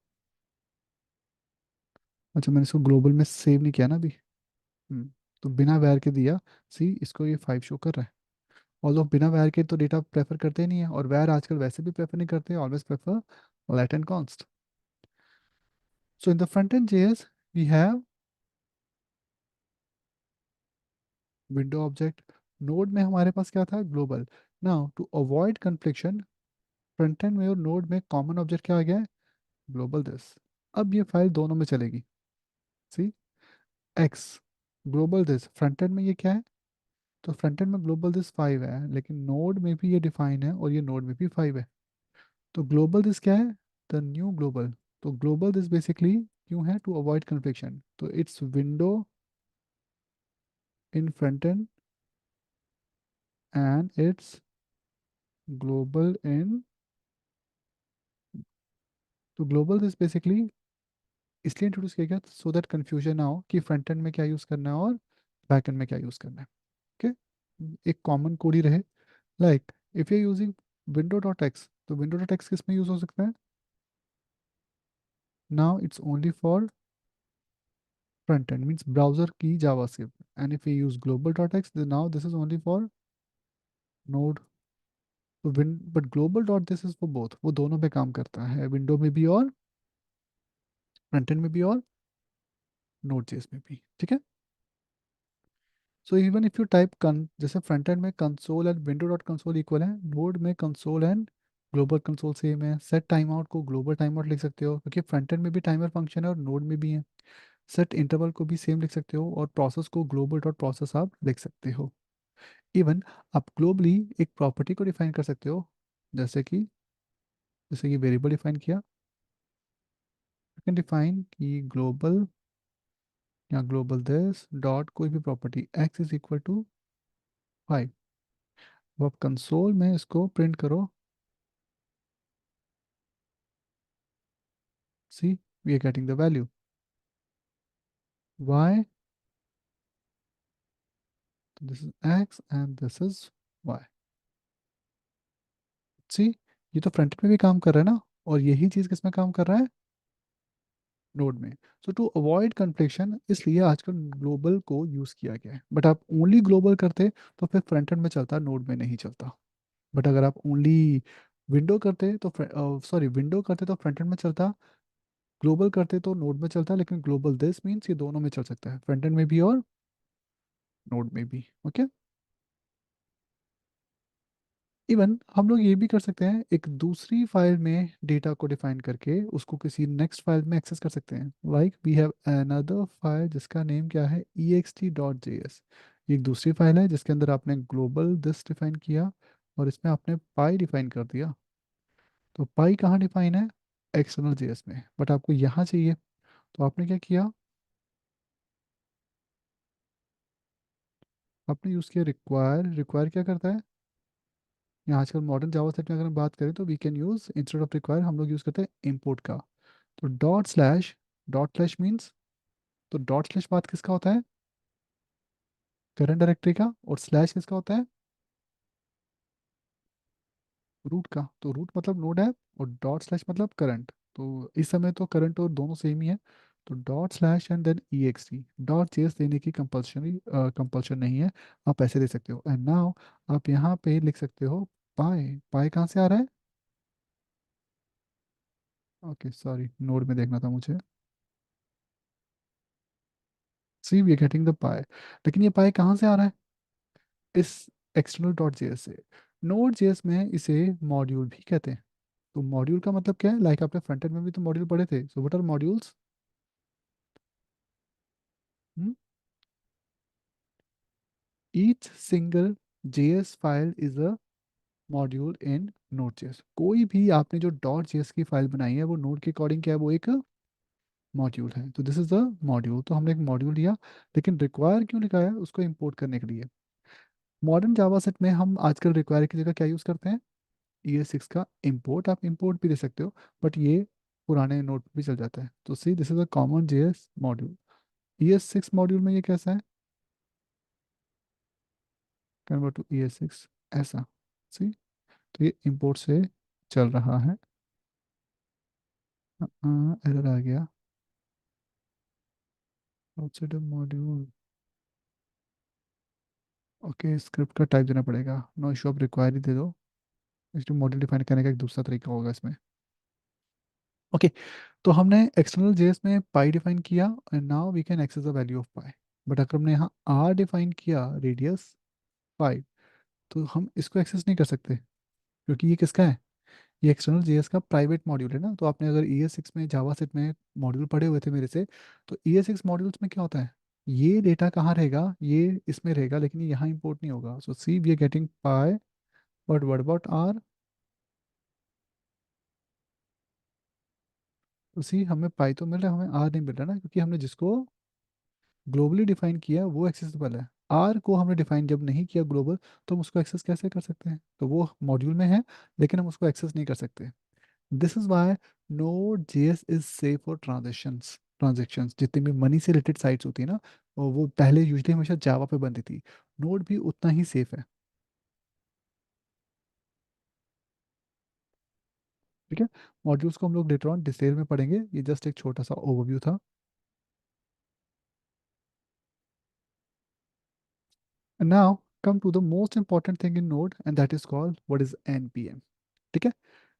अच्छा, मैंने इसको ग्लोबल में सेव नहीं किया ना अभी। तो बिना वैर के दिया। सी, इसको ये 5 शो कर रहा है। और लोग बिना वैर के तो डेटा प्रेफर करते ही नहीं है, और वैर आजकल वैसे भी प्रेफर नहीं करते, always prefer let and const. So in the front-end JS, we have window object. Node में हमारे पास क्या था? Global. Now to avoid confliction, front-end में और node में common object क्या आ गया है? Global this. अब ये फाइल दोनों में चलेगी. See? X global this. Front-end में ये क्या है? तो फ्रंट-एंड में ग्लोबल दिस 5 है, लेकिन नोड में भी ये डिफाइन है और ये नोड में भी 5 है. तो ग्लोबल दिस क्या है? The new global. तो ग्लोबल दिस बेसिकली क्यों है? To avoid confliction. तो it's window in front end and it's global in. तो ग्लोबल दिस बेसिकली इसलिए इंट्रोड्यूस किया गया सो दैट कन्फ्यूजन ना हो कि फ्रंट एंड में क्या यूज़ करना है और बैक एंड में क्या यूज़ करना है. ओके, एक कॉमन कोड ही रहे. Like if you using window dot x, तो विंडो डॉट एक्स किस में यूज़ हो सकता है? Now it's only for front end, means browser key JavaScript. And if we use global.x, then now this is only for node. तो win but global dot this is for both, वो दोनों पे काम करता है, विंडो में भी और फ्रंट एंड में भी और नोड जेएस में भी. ठीक है. So even if you type जैसे फ्रंट एंड में console and window dot console equal है, नोड में console and global console same है. सेट टाइम आउट को ग्लोबल टाइम आउट लिख सकते हो क्योंकि फ्रंट एंड में भी टाइमर फंक्शन है और नोड में भी है. सेट इंटरवल को भी सेम लिख सकते हो और प्रोसेस को ग्लोबल डॉट प्रोसेस आप लिख सकते हो. इवन आप ग्लोबली एक प्रॉपर्टी को डिफाइन कर सकते हो, जैसे कि वेरिएबल डिफाइन किया. यू कैन डिफाइन कि ग्लोबल या ग्लोबल दिस डॉट कोई भी property X is equal to 5. अब आप कंसोल में इसको प्रिंट करो. See, we are getting the value y. This is x and this is y. See, ये तो फ्रंट में भी काम कर रहा है ना, और यही चीज़ किस में काम कर रहा है? नोड में. सो टू अवॉइड कन्फ्लिक्शन इसलिए आजकल ग्लोबल को यूज़ किया गया है. बट आप ओनली ग्लोबल करते तो फिर फ्रंट एंड में चलता, नोड में नहीं चलता. बट अगर आप ओनली विंडो करते तो विंडो करते तो फ्रंट एंड में चलता, ग्लोबल करते तो नोड में चलता. लेकिन ग्लोबल दिस मीन्स ये दोनों में चल सकता है, फ्रंट एंड में भी और नोड में भी. ओके. इवन हम लोग ये भी कर सकते हैं, एक दूसरी फाइल में डेटा को डिफाइन करके उसको किसी नेक्स्ट फाइल में एक्सेस कर सकते हैं. Like we have another file जिसका नेम क्या है? ext.js. ये एक दूसरी फाइल है जिसके अंदर आपने ग्लोबल दिस डिफाइन किया और इसमें आपने पाई डिफाइन कर दिया. तो पाई कहाँ डिफाइन है? एक्सटर्नल जेएस में. बट आपको यहाँ चाहिए, तो आपने क्या किया? आपने यूज़ किया रिक्वायर. रिक्वायर क्या करता है? यहाँ आजकल मॉडर्न जावा सेट में अगर हम बात करें तो we can use instead of require हम लोग यूज़ करते हैं इम्पोर्ट का. तो डॉट स्लैश मीन्स, तो डॉट स्लैश बात किसका होता है? करंट डायरेक्टरी का. और स्लैश किसका होता है? रूट का. तो रूट मतलब नोड है और डॉट स्लैश मतलब करंट. तो इस समय तो करंट और दोनों सेम ही है. तो dot slash and then E X T. Dot JS देने की कंपल्शन नहीं है, आप ऐसे दे सकते हो. एंड नाउ आप यहाँ पे लिख सकते हो पाई. पाई कहाँ से आ रहा है? ओके सॉरी, नोड में देखना था मुझे. सी, वी आर गेटिंग द पाई. लेकिन ये पाई कहाँ से आ रहा है? इस एक्सटर्नल डॉट जेएस से. नोड जेएस में इसे मॉड्यूल भी कहते हैं. तो मॉड्यूल का मतलब क्या है? लाइक आपने फ्रंट एंड में भी तो मॉड्यूल पढ़े थे. So what are modules? Each single JS file is a module in node JS. कोई भी आपने जो डॉट जेएस की फाइल बनाई है वो नोड के अकॉर्डिंग क्या है? वो एक मॉड्यूल है. तो दिस इज अ मॉड्यूल. तो हमने एक मॉड्यूल लिया. लेकिन रिक्वायर क्यों लिखा है? उसको इंपोर्ट करने के लिए. मॉडर्न जावा सेट में हम आजकल रिक्वायर की जगह क्या यूज़ करते हैं? ES6 का इंपोर्ट. आप इंपोर्ट भी दे सकते हो, बट ये पुराने नोट पे भी चल जाता है. तो see, this is a common JS module. ES6 module में ये कैसा है? कन्वर्ट टू ES6 ऐसा. सी, तो ये इंपोर्ट से चल रहा है. एरर आ गया. Outside module. ओके, स्क्रिप्ट का टाइप देना पड़ेगा. नो इशू, आप रिक्वायरी दे दो. इसलिए मॉड्यूल डिफाइन करने का एक दूसरा तरीका होगा इसमें. ओके, तो हमने एक्सटर्नल जेएस में पाई डिफाइन किया and now we can access the value of pi. But अगर हमने यहाँ आर डिफाइन किया, रेडियस 5, तो हम इसको एक्सेस नहीं कर सकते क्योंकि ये किसका है, ये एक्सटर्नल जेएस का प्राइवेट मॉड्यूल है ना। तो आपने अगर ES6 में जावास्क्रिप्ट में मॉड्यूल पढ़े हुए थे मेरे से, तो ES6 मॉड्यूल्स में क्या होता है, ये डेटा कहाँ रहेगा, ये इसमें रहेगा लेकिन ये यहाँ इंपोर्ट नहीं होगा। So see we are getting pi, but what about R, तो सी हमें पाई तो मिल रहा है, हमें आर नहीं मिल रहा ना, क्योंकि हमने जिसको ग्लोबली डिफाइन किया वो एक्सेसिबल है। आर को हमने डिफाइन जब नहीं किया ग्लोबल, तो हम उसको एक्सेस कैसे कर सकते हैं, तो वो मॉड्यूल में है लेकिन हम उसको एक्सेस नहीं कर सकते। This is why Node.js is safe for transactions. जितनी भी मनी से रिलेटेड साइट्स होती है ना, वो पहले यूजली हमेशा जावा पे बनती थी, नोड भी उतना ही सेफ है। ठीक है, मॉड्यूल्स को हम लोग लेटर ऑन डिटेल में पढ़ेंगे, ये जस्ट एक छोटा सा ओवरव्यू था। And now come to the most important thing in Node and that is called what is npm। ठीक है,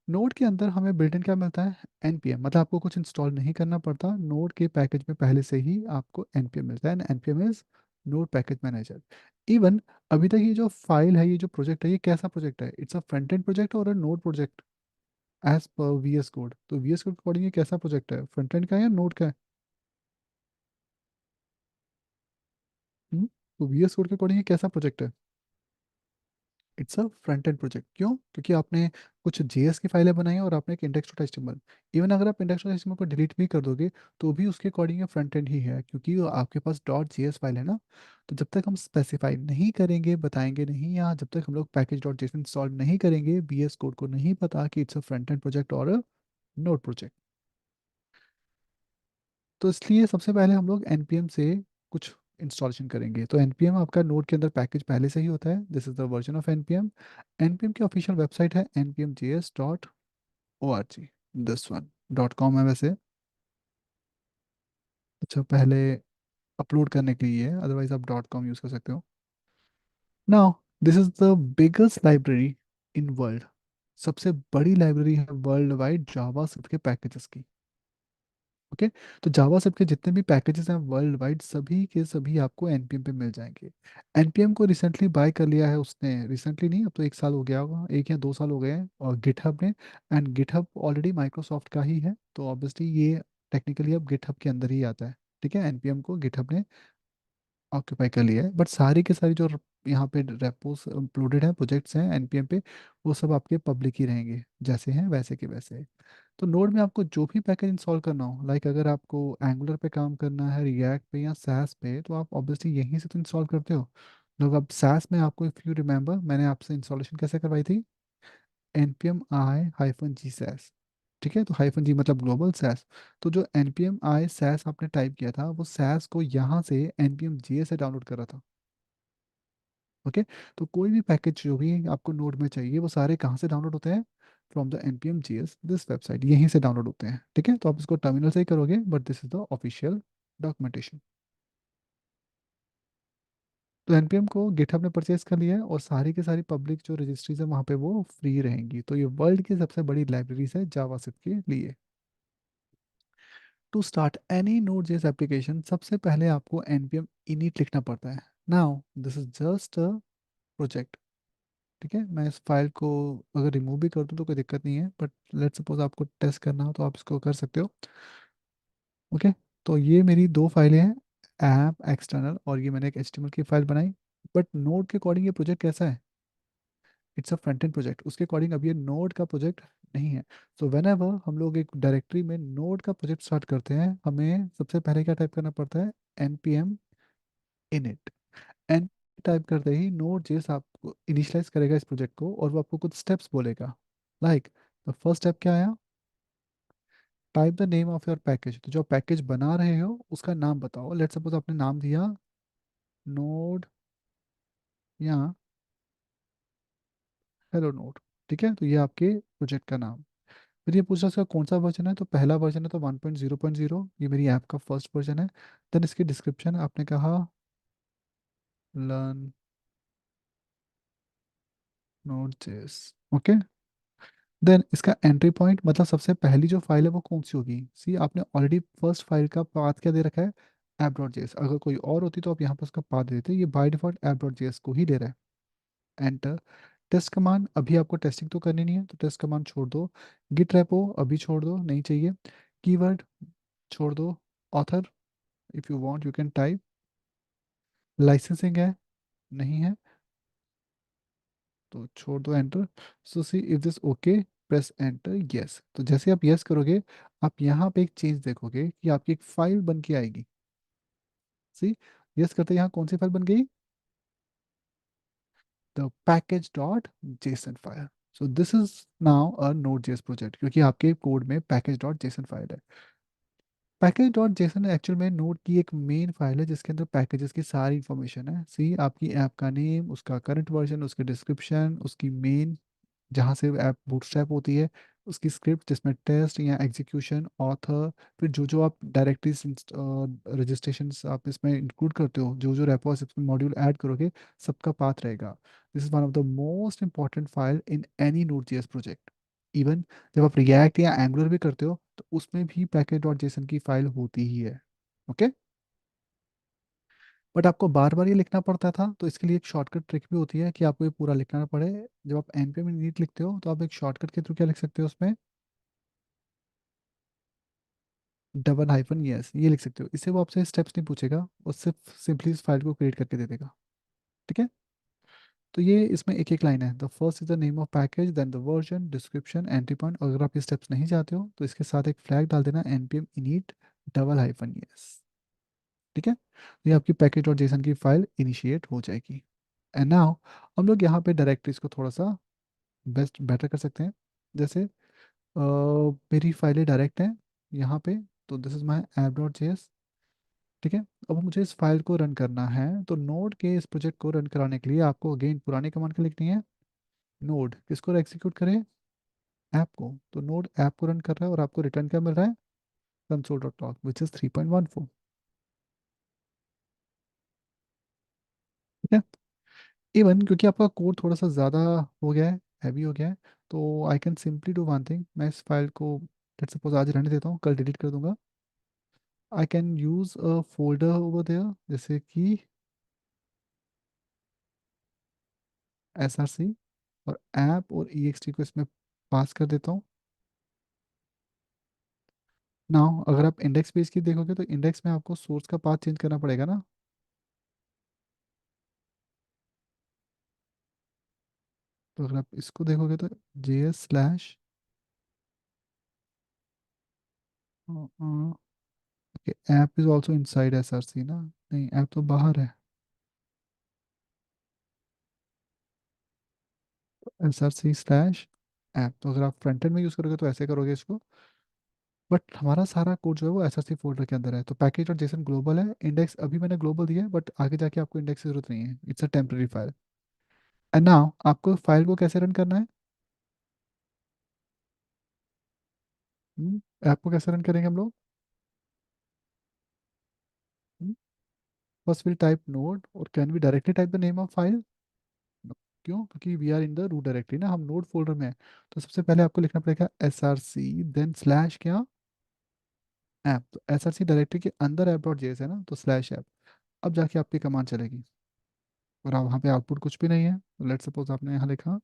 नोड के अंदर हमें बिल्ट इन क्या मिलता है, npm, मतलब आपको कुछ इंस्टॉल नहीं करना पड़ता, नोड के पैकेज में पहले से ही आपको npm मिलता है। npm is node package manager. Even अभी तक ये जो फाइल है, ये जो प्रोजेक्ट है, ये कैसा प्रोजेक्ट है, it's a front end project और a node project as per VS code. तो VS कोड के अकॉर्डिंग ये कैसा प्रोजेक्ट है, फ्रंट एंड का है या नोड का है? हम्म? तो VS कोड के अकॉर्डिंग ये कैसा प्रोजेक्ट है, it's a front end project. क्यों? क्योंकि आपने कुछ JS की फाइलें बनाई हैं और आपने एक इंडेक्स डॉट HTML, इवन अगर आप इंडेक्स डॉट HTML को डिलीट भी कर दोगे तो भी उसके अकॉर्डिंग ये फ्रंट एंड ही है, क्योंकि वो आपके पास .js फाइल है ना। तो जब तक हम स्पेसिफाई नहीं करेंगे, बताएंगे नहीं, या जब तक हम लोग पैकेज डॉट जेसन इंस्टॉल नहीं करेंगे, VS कोड को नहीं पता कि it's a front end project और नोड प्रोजेक्ट। तो इसलिए सबसे पहले हम लोग npm से कुछ इंस्टॉलेशन करेंगे। तो npm आपका नोड के अंदर पैकेज पहले से ही होता है, this is the version of npm। npm की ऑफिशियल वेबसाइट है npmjs.org, दिस वन .com है वैसे। अच्छा, पहले अपलोड करने के लिए है, अदरवाइज आप .com यूज़ कर सकते हो। Now this is the biggest library in world, सबसे बड़ी लाइब्रेरी है वर्ल्ड वाइड जावा के पैकेजेस की। ओके, तो जावास्क्रिप्ट के जितने भी पैकेजेस हैं वर्ल्ड वाइड, सभी के सभी आपको npm पे मिल जाएंगे। npm को रिसेंटली बाय कर लिया है उसने, रिसेंटली नहीं, अब तो 1 साल हो गया होगा, 1 या 2 साल हो गए हैं, और गिटहब ने। एंड गिटहब ऑलरेडी माइक्रोसॉफ्ट का ही है, तो ऑब्वियसली ये टेक्निकली अब गिटहब के अंदर ही आता है। ठीक है, npm को गिटहब ने ऑक्यूपाई कर लिया है, बट सारी के सारी जो यहाँ पे रेपोस अपलोडेड है, प्रोजेक्ट्स हैं npm पे, वो सब आपके पब्लिक ही रहेंगे, जैसे हैं वैसे के वैसे। तो नोड में आपको जो भी पैकेज इंस्टॉल करना हो, लाइक अगर आपको एंगुलर पे काम करना है, रिएक्ट पे या सैस पे, तो आप ऑब्वियसली यहीं से तो इंस्टॉल करते हो। लोग अब सैस में आपको, इफ़ यू रिमेंबर, मैंने आपसे इंस्टॉलेशन कैसे करवाई थी, npm i-g सैस। ठीक है, तो -g मतलब ग्लोबल सैस। तो जो npm i सैस आपने टाइप किया था, वो सैस को यहाँ से npm JS से डाउनलोड कर रहा था। ओके, तो कोई भी पैकेज जो भी आपको नोड में चाहिए, वो सारे कहाँ से डाउनलोड होते हैं, from the npm js this website, यहीं से डाउनलोड होते हैं। ठीक है, तो आप इसको टर्मिनल से ही करोगे, but this is the official documentation. तो npm को गिटहब ने परचेज कर लिया है, और सारी की सारी पब्लिक जो रजिस्ट्रीज है वहाँ पे वो फ्री रहेंगी। तो ये वर्ल्ड की सबसे बड़ी लाइब्रेरीज है जावास्क्रिप्ट के लिए। To start any node JS application, सबसे पहले आपको npm init लिखना पड़ता है। Now this is just a project. ठीक है, मैं इस फाइल को अगर रिमूव भी कर दूं तो कोई दिक्कत नहीं है, बट लेट्स सपोज आपको टेस्ट करना हो तो आप इसको कर सकते हो। ओके, तो ये मेरी 2 फाइलें हैं, ऐप एक्सटर्नल, और ये मैंने एक HTML की फाइल बनाई। बट नोड के अकॉर्डिंग ये प्रोजेक्ट कैसा है, it's a front end project, उसके अकॉर्डिंग अब ये नोड का प्रोजेक्ट नहीं है। सो वेन एवर हम लोग एक डायरेक्टरी में नोड का प्रोजेक्ट स्टार्ट करते हैं, हमें सबसे पहले क्या टाइप करना पड़ता है, npm init। एन टाइप करते ही नोड जेस आपको इनिशियलाइज करेगा इस प्रोजेक्ट को, और वो आपको कुछ स्टेप्स बोलेगा। लाइक द फर्स्ट स्टेप क्या आया, type the name of your package. तो जो पैकेज बना रहे हो उसका नाम बताओ। लेट सपोज आपने नाम दिया नोड या हेलो नोड। ठीक है, तो ये आपके प्रोजेक्ट का नाम। फिर ये पूछा इसका कौन सा वर्जन है, तो पहला वर्जन है तो 1.0.0, ये मेरी ऐप का फर्स्ट वर्जन है। देन इसकी डिस्क्रिप्शन आपने कहा लर्न नोड जेस। ओके, देन इसका एंट्री पॉइंट मतलब सबसे पहली जो फाइल है वो कौन सी होगी। सी आपने ऑलरेडी फर्स्ट फाइल का पाथ क्या दे रखा है, app.js। अगर कोई और होती तो आप यहाँ पर उसका पाथ दे देते, ये बाय डिफॉल्ट app.js को ही दे रहा है। एंटर। टेस्ट कमांड, अभी आपको टेस्टिंग तो करनी नहीं है तो टेस्ट कमांड छोड़ दो। गिट रेपो अभी छोड़ दो, नहीं चाहिए। कीवर्ड छोड़ दो। Author if you want you can type. Licensing है, नहीं है तो छोड़ दो, enter. So see if this okay, press enter, yes. तो जैसे आप यस करोगे आप यहाँ पे एक चेंज देखोगे कि आपकी एक फाइल बन के आएगी। सी, यस करते यहाँ कौन सी फाइल बन गई, the package dot JSON file. So this is now a node JS project, क्योंकि आपके कोड में पैकेज डॉट जेसन फाइल है। पैकेज डॉट जेसन एक्चुअल में नोड की एक मेन फाइल है जिसके अंदर पैकेजेस की सारी इंफॉर्मेशन है। सी आपकी ऐप का नेम, उसका करंट वर्जन, उसके डिस्क्रिप्शन, उसकी मेन जहाँ से ऐप बूटस्ट्रैप होती है, उसकी स्क्रिप्ट जिसमें टेस्ट या एग्जीक्यूशन, ऑथर, फिर जो जो आप डायरेक्टरीज रजिस्ट्रेशन आप इसमें इंक्लूड करते हो, जो जो रेपो इसमें मॉड्यूल ऐड करोगे, सबका पाथ रहेगा। This is one of the most important file in any node JS project. Even जब आप रिएक्ट या एंगुलर भी करते हो तो उसमें भी पैकेज डॉट जेसन की फाइल होती ही है। ओके, बट आपको बार बार ये लिखना पड़ता था तो इसके लिए एक शॉर्टकट ट्रिक भी होती है कि आपको ये पूरा लिखना ना पड़े। जब आप npm init लिखते हो तो आप एक शॉर्टकट के थ्रू क्या लिख सकते हो उसमें, डबल हाइफन यस, ये लिख सकते हो। इससे वो आपसे स्टेप्स नहीं पूछेगा, वो सिर्फ सिंपली इस फाइल को क्रिएट करके दे देगा। ठीक है, तो ये इसमें एक एक लाइन है, the first is the name of package, then the version, description, entry point. अगर आप ये स्टेप्स नहीं चाहते हो तो इसके साथ एक फ्लैग डाल देना, npm init double hyphen yes. ठीक है, तो ये आपकी पैकेज डॉट जेसन की फाइल इनिशिएट हो जाएगी। एंड नाउ हम लोग यहाँ पे डायरेक्टरीज को थोड़ा सा बेस्ट बेटर कर सकते हैं। जैसे मेरी फाइलें डायरेक्ट हैं यहाँ पे, तो this is my app dot JS. ठीक है, अब मुझे इस फाइल को रन करना है तो नोड के इस प्रोजेक्ट को रन कराने के लिए आपको अगेन पुरानी कमांड क्या लिखनी है, नोड किसको एग्जीक्यूट करे, ऐप को। तो नोड ऐप को रन कर रहा है और आपको रिटर्न क्या मिल रहा है, console dot log which is 3.14। ठीक है, इवन क्योंकि आपका कोड थोड़ा सा ज़्यादा हो गया है, हैवी हो गया है, तो I can simply do one thing. मैं इस फाइल को लेट्स सपोज आज रहने देता हूँ, कल डिलीट कर दूंगा। I can use a folder over there, जैसे कि src, और ऐप और ext को इसमें पास कर देता हूँ। नाउ अगर आप इंडेक्स पेज की देखोगे तो इंडेक्स में आपको सोर्स का पाथ चेंज करना पड़ेगा ना। तो अगर आप इसको देखोगे तो js slash, app is also inside src ना, नहीं ऐप तो बाहर है, src स्लैश ऐप। तो अगर आप फ्रंट एंड में यूज़ करोगे तो ऐसे करोगे इसको, बट हमारा सारा कोड जो है वो एसआरसी फोल्डर के अंदर है। तो पैकेज और जेसन ग्लोबल है, इंडेक्स अभी मैंने ग्लोबल दिया है बट आगे जाके आपको इंडेक्स की जरूरत नहीं है, it's a temporary file. And now आपको फाइल को कैसे रन करना है, ऐप को कैसे रन करेंगे हम लोग। फर्स्ट विल टाइप नोड, और can we directly type the name of file, क्यों, क्योंकि we are in the root directory ना, हम नोड फोल्डर में है। तो सबसे पहले आपको लिखना पड़ेगा src देन स्लैश क्या, ऐप। तो src डायरेक्टरी के अंदर ऐप डॉट जेएस है ना, तो स्लैश ऐप। अब जाके आपकी कमांड चलेगी और वहाँ पे आउटपुट कुछ भी नहीं है। लेट सपोज आपने यहाँ लिखा,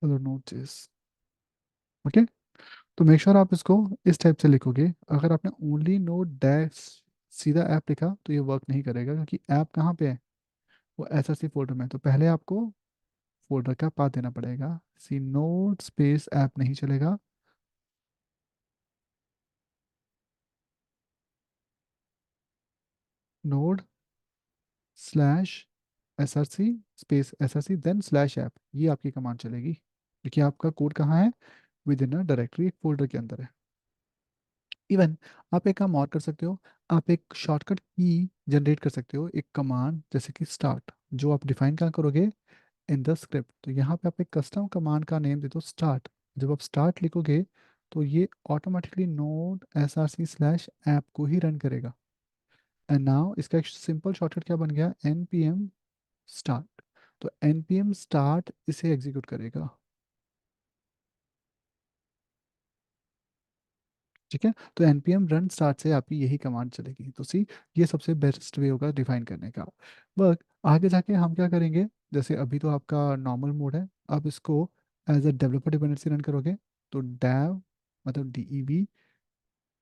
हेलो नोट जेएस। ओके, तो मेक श्योर आप इसको इस टाइप से लिखोगे। अगर आपने ओनली नोट डैश सीधा ऐप लिखा तो ये वर्क नहीं करेगा, क्योंकि ऐप कहाँ पे है, वो एसआरसी फोल्डर में है। तो पहले आपको फोल्डर का पाथ देना पड़ेगा, सी नोट स्पेस ऐप नहीं चलेगा। Node slash src space src then slash app, ये आपकी कमांड चलेगी, क्योंकि आपका कोड कहाँ है, विद इन अ डायरेक्टरी, एक फोल्डर के अंदर है। इवन आप एक काम और कर सकते हो, आप एक शॉर्टकट की जनरेट कर सकते हो, एक कमांड जैसे कि स्टार्ट, जो आप डिफाइन कहाँ करोगे, इन द स्क्रिप्ट। तो यहाँ पे आप एक कस्टम कमांड का नेम दे दो स्टार्ट। जब आप स्टार्ट लिखोगे तो ये ऑटोमेटिकली नोड src/app को ही रन करेगा। एंड नाउ इसका एक सिंपल शॉर्टकट क्या बन गया, npm स्टार्ट। तो npm स्टार्ट इसे एग्जीक्यूट करेगा। ठीक है, तो npm रन स्टार्ट से आपकी यही कमांड चलेगी। तो सी, ये सबसे बेस्ट वे होगा डिफाइन करने का। बट आगे जाके हम क्या करेंगे, जैसे अभी तो आपका नॉर्मल मोड है, आप इसको as a developer dependency run करोगे, तो dev मतलब dev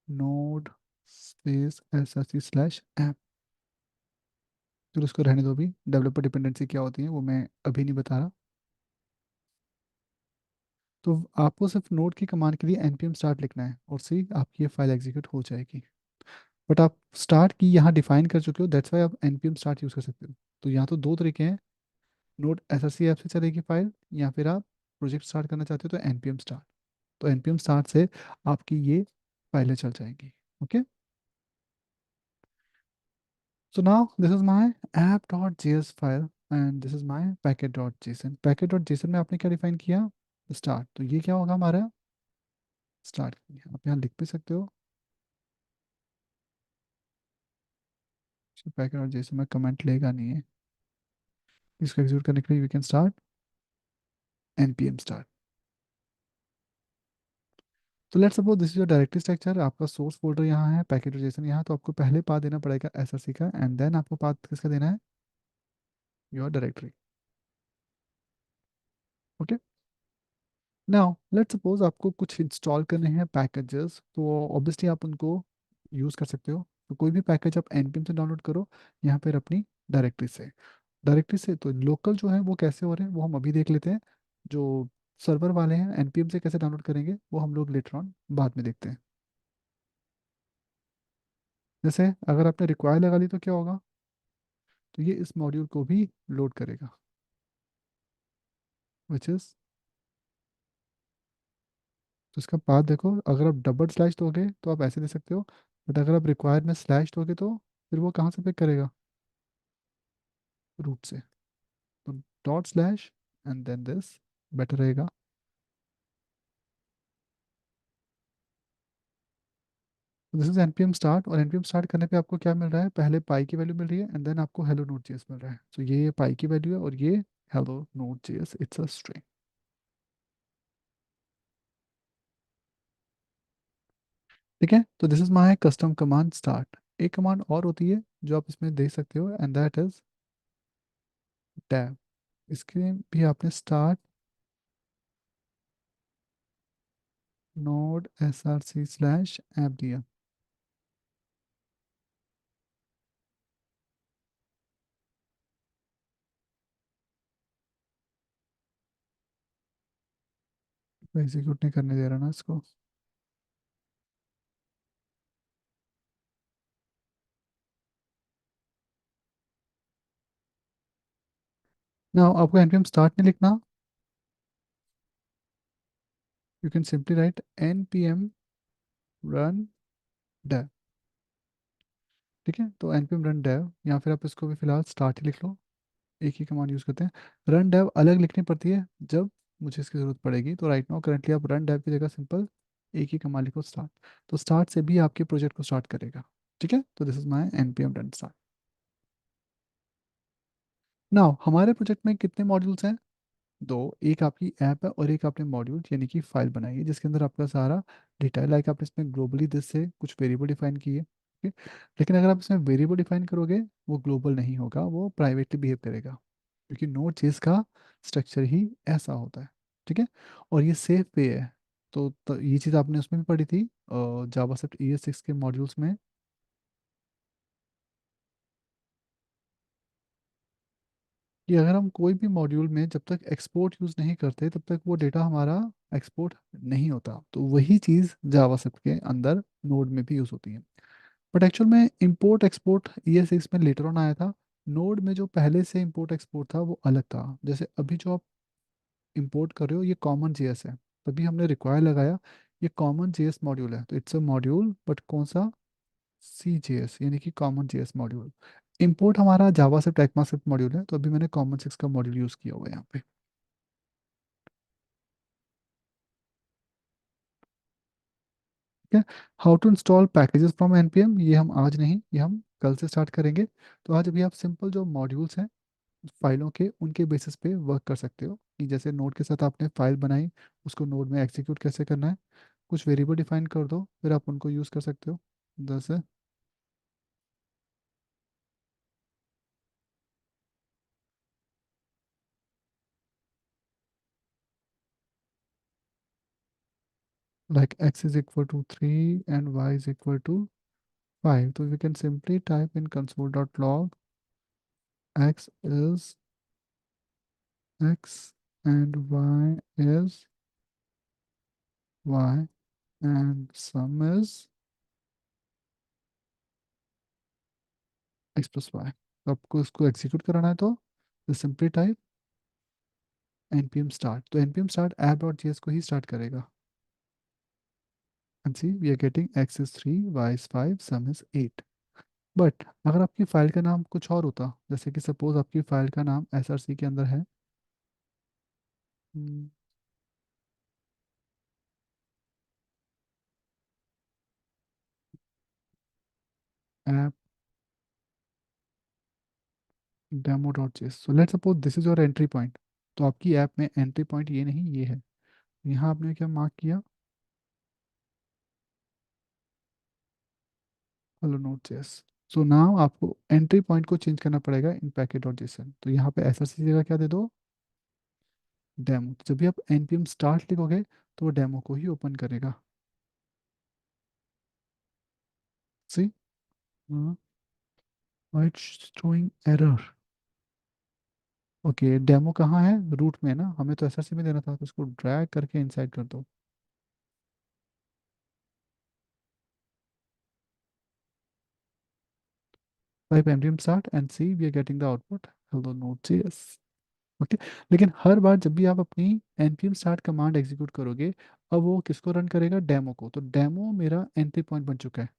नोड स्पेस src/app, फिर उसको रहने दो। भी डेवलपर डिपेंडेंसी क्या होती है वो मैं अभी नहीं बता रहा। तो आपको सिर्फ नोड की कमांड के लिए npm स्टार्ट लिखना है और सी आपकी ये फाइल एग्जीक्यूट हो जाएगी। बट आप स्टार्ट की यहाँ डिफाइन कर चुके हो, दैट्स वाई आप npm स्टार्ट यूज़ कर सकते हो। तो यहाँ तो दो तरीके हैं, नोड src ऐप से चलेगी फाइल, या फिर आप प्रोजेक्ट स्टार्ट करना चाहते हो तो npm स्टार्ट। तो npm स्टार्ट से आपकी ये फाइलें चल जाएंगी। Okay, so now this is my app.js file and this is my packet.json। packet.json में आपने क्या डिफाइन किया, स्टार्ट। तो ये क्या होगा हमारा स्टार्ट। आप यहाँ लिख भी सकते हो, packet.json में कमेंट लेगा नहीं है। इसको एग्जीक्यूट करने के लिए we can start npm start. तो let's suppose this is your directory structure, आपका सोर्स फोल्डर यहाँ है, पैकेटाइजेशन यहाँ, तो आपको पहले पाथ देना पड़ेगा एसएससी का, एंड देन आपको पाथ किसका देना है, your directory. Okay, now let's suppose आपको कुछ इंस्टॉल करने हैं पैकेजेस, तो ऑब्वियसली आप उनको यूज़ कर सकते हो। तो कोई भी पैकेज आप npm से डाउनलोड करो यहाँ पर अपनी डायरेक्टरी से। डायरेक्टरी से तो लोकल जो है वो कैसे हो रहे हैं वो हम अभी देख लेते हैं। जो सर्वर वाले हैं npm से कैसे डाउनलोड करेंगे वो हम लोग लेटर ऑन बाद में देखते हैं। जैसे अगर आपने रिक्वायर लगा ली तो क्या होगा, तो ये इस मॉड्यूल को भी लोड करेगा, विच इज, तो इसका पाथ देखो, अगर आप डबल स्लैश दोगे तो आप ऐसे दे सकते हो, बट अगर आप रिक्वायर में स्लैश दोगे तो फिर वो कहाँ से पिक करेगा, रूट से। तो dot slash and then this better रहेगा। दिस इज npm स्टार्ट, और npm स्टार्ट करने पे आपको क्या मिल रहा है, पहले पाई की वैल्यू मिल रही है एंड देन आपको हेलो नोड जेएस मिल रहा है। तो ये पाई की वैल्यू है और ये hello node JS, it's a string. ठीक है, तो this is my custom command start. एक कमांड और होती है जो आप इसमें देख सकते हो, एंड दैट इज टैब। इसके भी आपने स्टार्ट नोड src/app दिया। एग्जीक्यूट नहीं करने दे रहा ना इसको। ना आपको npm स्टार्ट नहीं लिखना, you can simply write npm run dev। ठीक है, तो npm रन dev, या फिर आप इसको भी फिलहाल स्टार्ट ही लिख लो, एक ही कमांड यूज़ करते हैं। रन dev अलग लिखनी पड़ती है जब मुझे इसकी ज़रूरत पड़ेगी। तो राइट नाउ करंटली आप रन dev की जगह सिंपल एक ही कमांड लिखो, स्टार्ट। तो स्टार्ट से भी आपके प्रोजेक्ट को स्टार्ट करेगा। ठीक है, तो this is my npm run start. Now हमारे प्रोजेक्ट में कितने मॉड्यूल्स हैं, दो। एक आपकी ऐप है और एक आपने मॉड्यूल यानी कि फाइल बनाई है जिसके अंदर आपका सारा डेटा है। लाइक आपने इसमें ग्लोबली दिस से कुछ वेरिएबल डिफाइन किए, ओके। लेकिन अगर आप इसमें वेरिएबल डिफाइन करोगे वो ग्लोबल नहीं होगा, वो प्राइवेटली बिहेव करेगा, क्योंकि नोड जेएस का स्ट्रक्चर ही ऐसा होता है। ठीक है, और ये सेफ पे है। तो ये चीज़ आपने उसमें भी पढ़ी थी जावास्क्रिप्ट ES6 के मॉड्यूल्स में, कि अगर हम कोई भी मॉड्यूल में जब तक एक्सपोर्ट यूज़ नहीं करते तब तक वो डेटा हमारा एक्सपोर्ट नहीं होता। तो वही चीज़ जावास्क्रिप्ट के अंदर नोड में भी यूज़ होती है। बट एक्चुअल में इंपोर्ट एक्सपोर्ट ES6 में लेटर ऑन आया था। नोड में जो पहले से इंपोर्ट एक्सपोर्ट था वो अलग था। जैसे अभी जो आप इंपोर्ट कर रहे हो ये कॉमन जेएस है, तभी हमने रिक्वायर लगाया, ये कॉमन जेएस मॉड्यूल है, तो इट्स अ मॉड्यूल, बट कौन सा, CJS यानी कि कॉमन जेएस मॉड्यूल। इंपोर्ट हमारा जावा से टेक्मास्क्रिप्ट मॉड्यूल है, तो अभी मैंने कॉमन 6 का मॉड्यूल यूज़ किया हुआ है यहाँ पे। ठीक है। How to install packages from NPM, ये हम आज नहीं, ये हम कल से स्टार्ट करेंगे। तो आज अभी आप सिंपल जो मॉड्यूल्स हैं फाइलों के, उनके बेसिस पे वर्क कर सकते हो कि जैसे नोड के साथ आपने फाइल बनाई, उसको नोड में एग्जीक्यूट कैसे करना है, कुछ वेरिएबल डिफाइन कर दो, फिर आप उनको यूज़ कर सकते हो। जैसे like x is equal to 3 and y is equal to 5. So we can simply type in console.log x is x and y is y and sum is x plus y. तो आपको इसको execute कराना है तो simply type npm start. तो npm start app.js को ही start करेगा। and see we are getting x is 3 y is 5 sum is 8. But अगर आपकी फाइल का नाम कुछ और होता, जैसे कि सपोज आपकी फाइल का नाम src के अंदर है app demo.js, so let's suppose this is your entry point. तो आपकी ऐप में एंट्री पॉइंट ये नहीं, ये है। यहाँ आपने क्या मार्क किया, hello note JS. So now आपको एंट्री पॉइंट को चेंज करना पड़ेगा इन पैकेट डॉट जेसन। तो यहाँ पे ऐसा सी जगह क्या दे दो, डेमो। जब भी आप npm स्टार्ट लिखोगे तो वो डेमो को ही ओपन करेगा। See it's showing error. Okay, demo कहाँ है, रूट में है ना, हमें तो एसआरसी में देना था, तो उसको ड्रैग करके इनसाइड कर दो। Type npm start and see we are getting the output hello node.js। Okay, लेकिन हर बार जब भी आप अपनी npm start कमांड एग्जीक्यूट करोगे, अब वो किसको रन करेगा, डेमो को। तो डेमो मेरा एंट्री पॉइंट बन चुका है,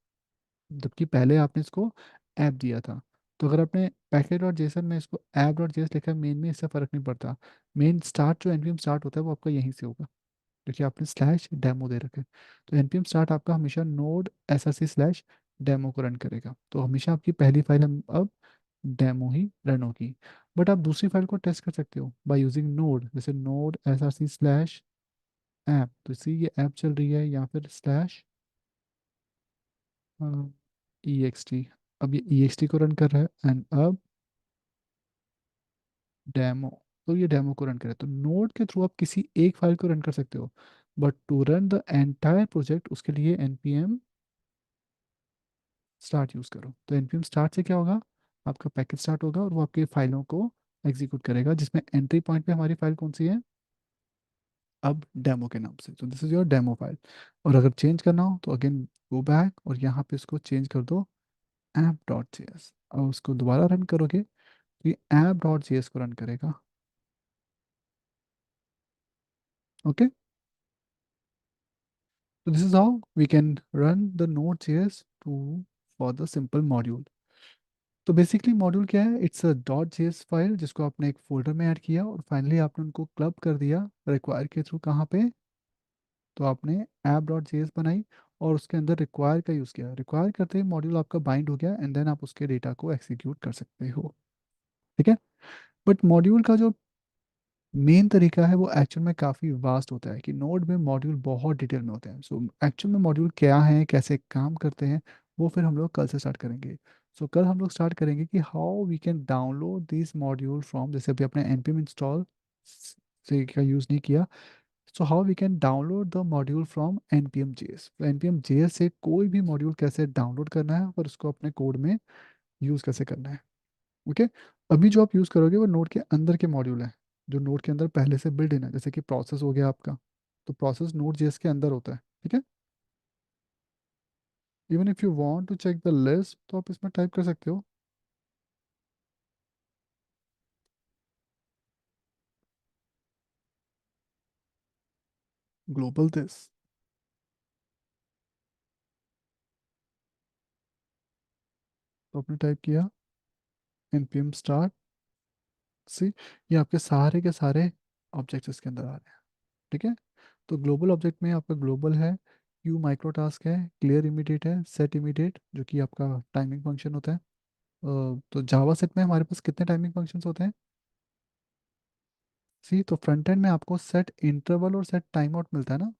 जबकि पहले आपने इसको ऐप दिया था। तो अगर आपने पैकेट डॉट जेसन में इसको ऐप डॉट जेएस लिखा है मेन में, इससे फर्क नहीं पड़ता। मेन स्टार्ट जो npm स्टार्ट होता है वो आपका यहीं से होगा, क्योंकि आपने स्लैश डेमो दे रखे। तो npm स्टार्ट आपका हमेशा नोड src स्लैश डेमो को रन करेगा। तो हमेशा आपकी पहली फाइल अब डेमो ही रन होगी। बट आप दूसरी फाइल को टेस्ट कर सकते हो बाय यूजिंग नोड, जैसे नोड src स्लैश ऐप। तो इसी ये ऐप चल रही है, या फिर स्लैश ext। अब ये ext को रन कर रहा है, एंड अब डेमो। तो ये डेमो को रन करे, तो नोड के थ्रू आप किसी एक फाइल को रन कर सकते हो। But to run the entire project, उसके लिए npm स्टार्ट यूज करो। तो npm स्टार्ट से क्या होगा, आपका पैकेज स्टार्ट होगा और वो आपकी फाइलों को एग्जीक्यूट करेगा, जिसमें एंट्री पॉइंट पे हमारी फाइल कौन सी है, अब डेमो के नाम से। तो this is your demo file. और अगर चेंज करना हो तो अगेन गो बैक और यहाँ पे इसको चेंज कर दो ऐप डॉट जे एस, और उसको दोबारा रन करोगे तो ये ऐप डॉट जे एस को रन करेगा। Okay, so this is how we can run the Node.js to for the simple module। तो बेसिकली मॉड्यूल क्या है, it's a dot JS file जिसको आपने एक फोल्डर में ऐड किया और फाइनली आपने उनको क्लब कर दिया रिक्वायर के थ्रू। कहाँ पे, तो आपने ऐप डॉट जेएस बनाई और उसके अंदर रिक्वायर का यूज़ किया। रिक्वायर करते ही मॉड्यूल आपका बाइंड हो गया, एंड देन आप उसके डेटा को एक्सिक्यूट कर सकते हो। ठीक है। बट मॉड्यूल का जो मेन तरीका है वो एक्चुअल में काफ़ी वास्ट होता है, कि नोड में मॉड्यूल बहुत डिटेल में होते हैं। सो एक्चुअल में मॉड्यूल क्या है, कैसे काम करते हैं, वो फिर हम लोग कल से स्टार्ट करेंगे। सो कल हम लोग स्टार्ट करेंगे कि how we can download this module from, जैसे अभी अपने npm इंस्टॉल से का यूज़ नहीं किया, so how we can download the module from npm js। तो npm js से कोई भी मॉड्यूल कैसे डाउनलोड करना है और उसको अपने कोड में यूज़ कैसे करना है। ओके, अभी जो आप यूज़ करोगे वो नोड के अंदर के मॉड्यूल हैं, जो नोड के अंदर पहले से बिल्ड इन है, जैसे कि प्रोसेस हो गया आपका। तो प्रोसेस नोड जेएस के अंदर होता है। ठीक है। Even if you want to check the list तो आप इसमें टाइप कर सकते हो ग्लोबल दिस। तो आपने टाइप किया npm स्टार्ट, सी ये आपके सारे के सारे ऑब्जेक्ट्स इसके अंदर आ रहे हैं। ठीक है। तो ग्लोबल ऑब्जेक्ट में आपका ग्लोबल है, क्यू माइक्रो टास्क है, क्लियर इमीडिएट है, सेट इमीडिएट जो कि आपका टाइमिंग फंक्शन होता है। तो जावा सेट में हमारे पास कितने टाइमिंग फंक्शंस होते हैं? सी, तो फ्रंट एंड में आपको सेट इंटरवल और सेट टाइम आउट मिलता है ना,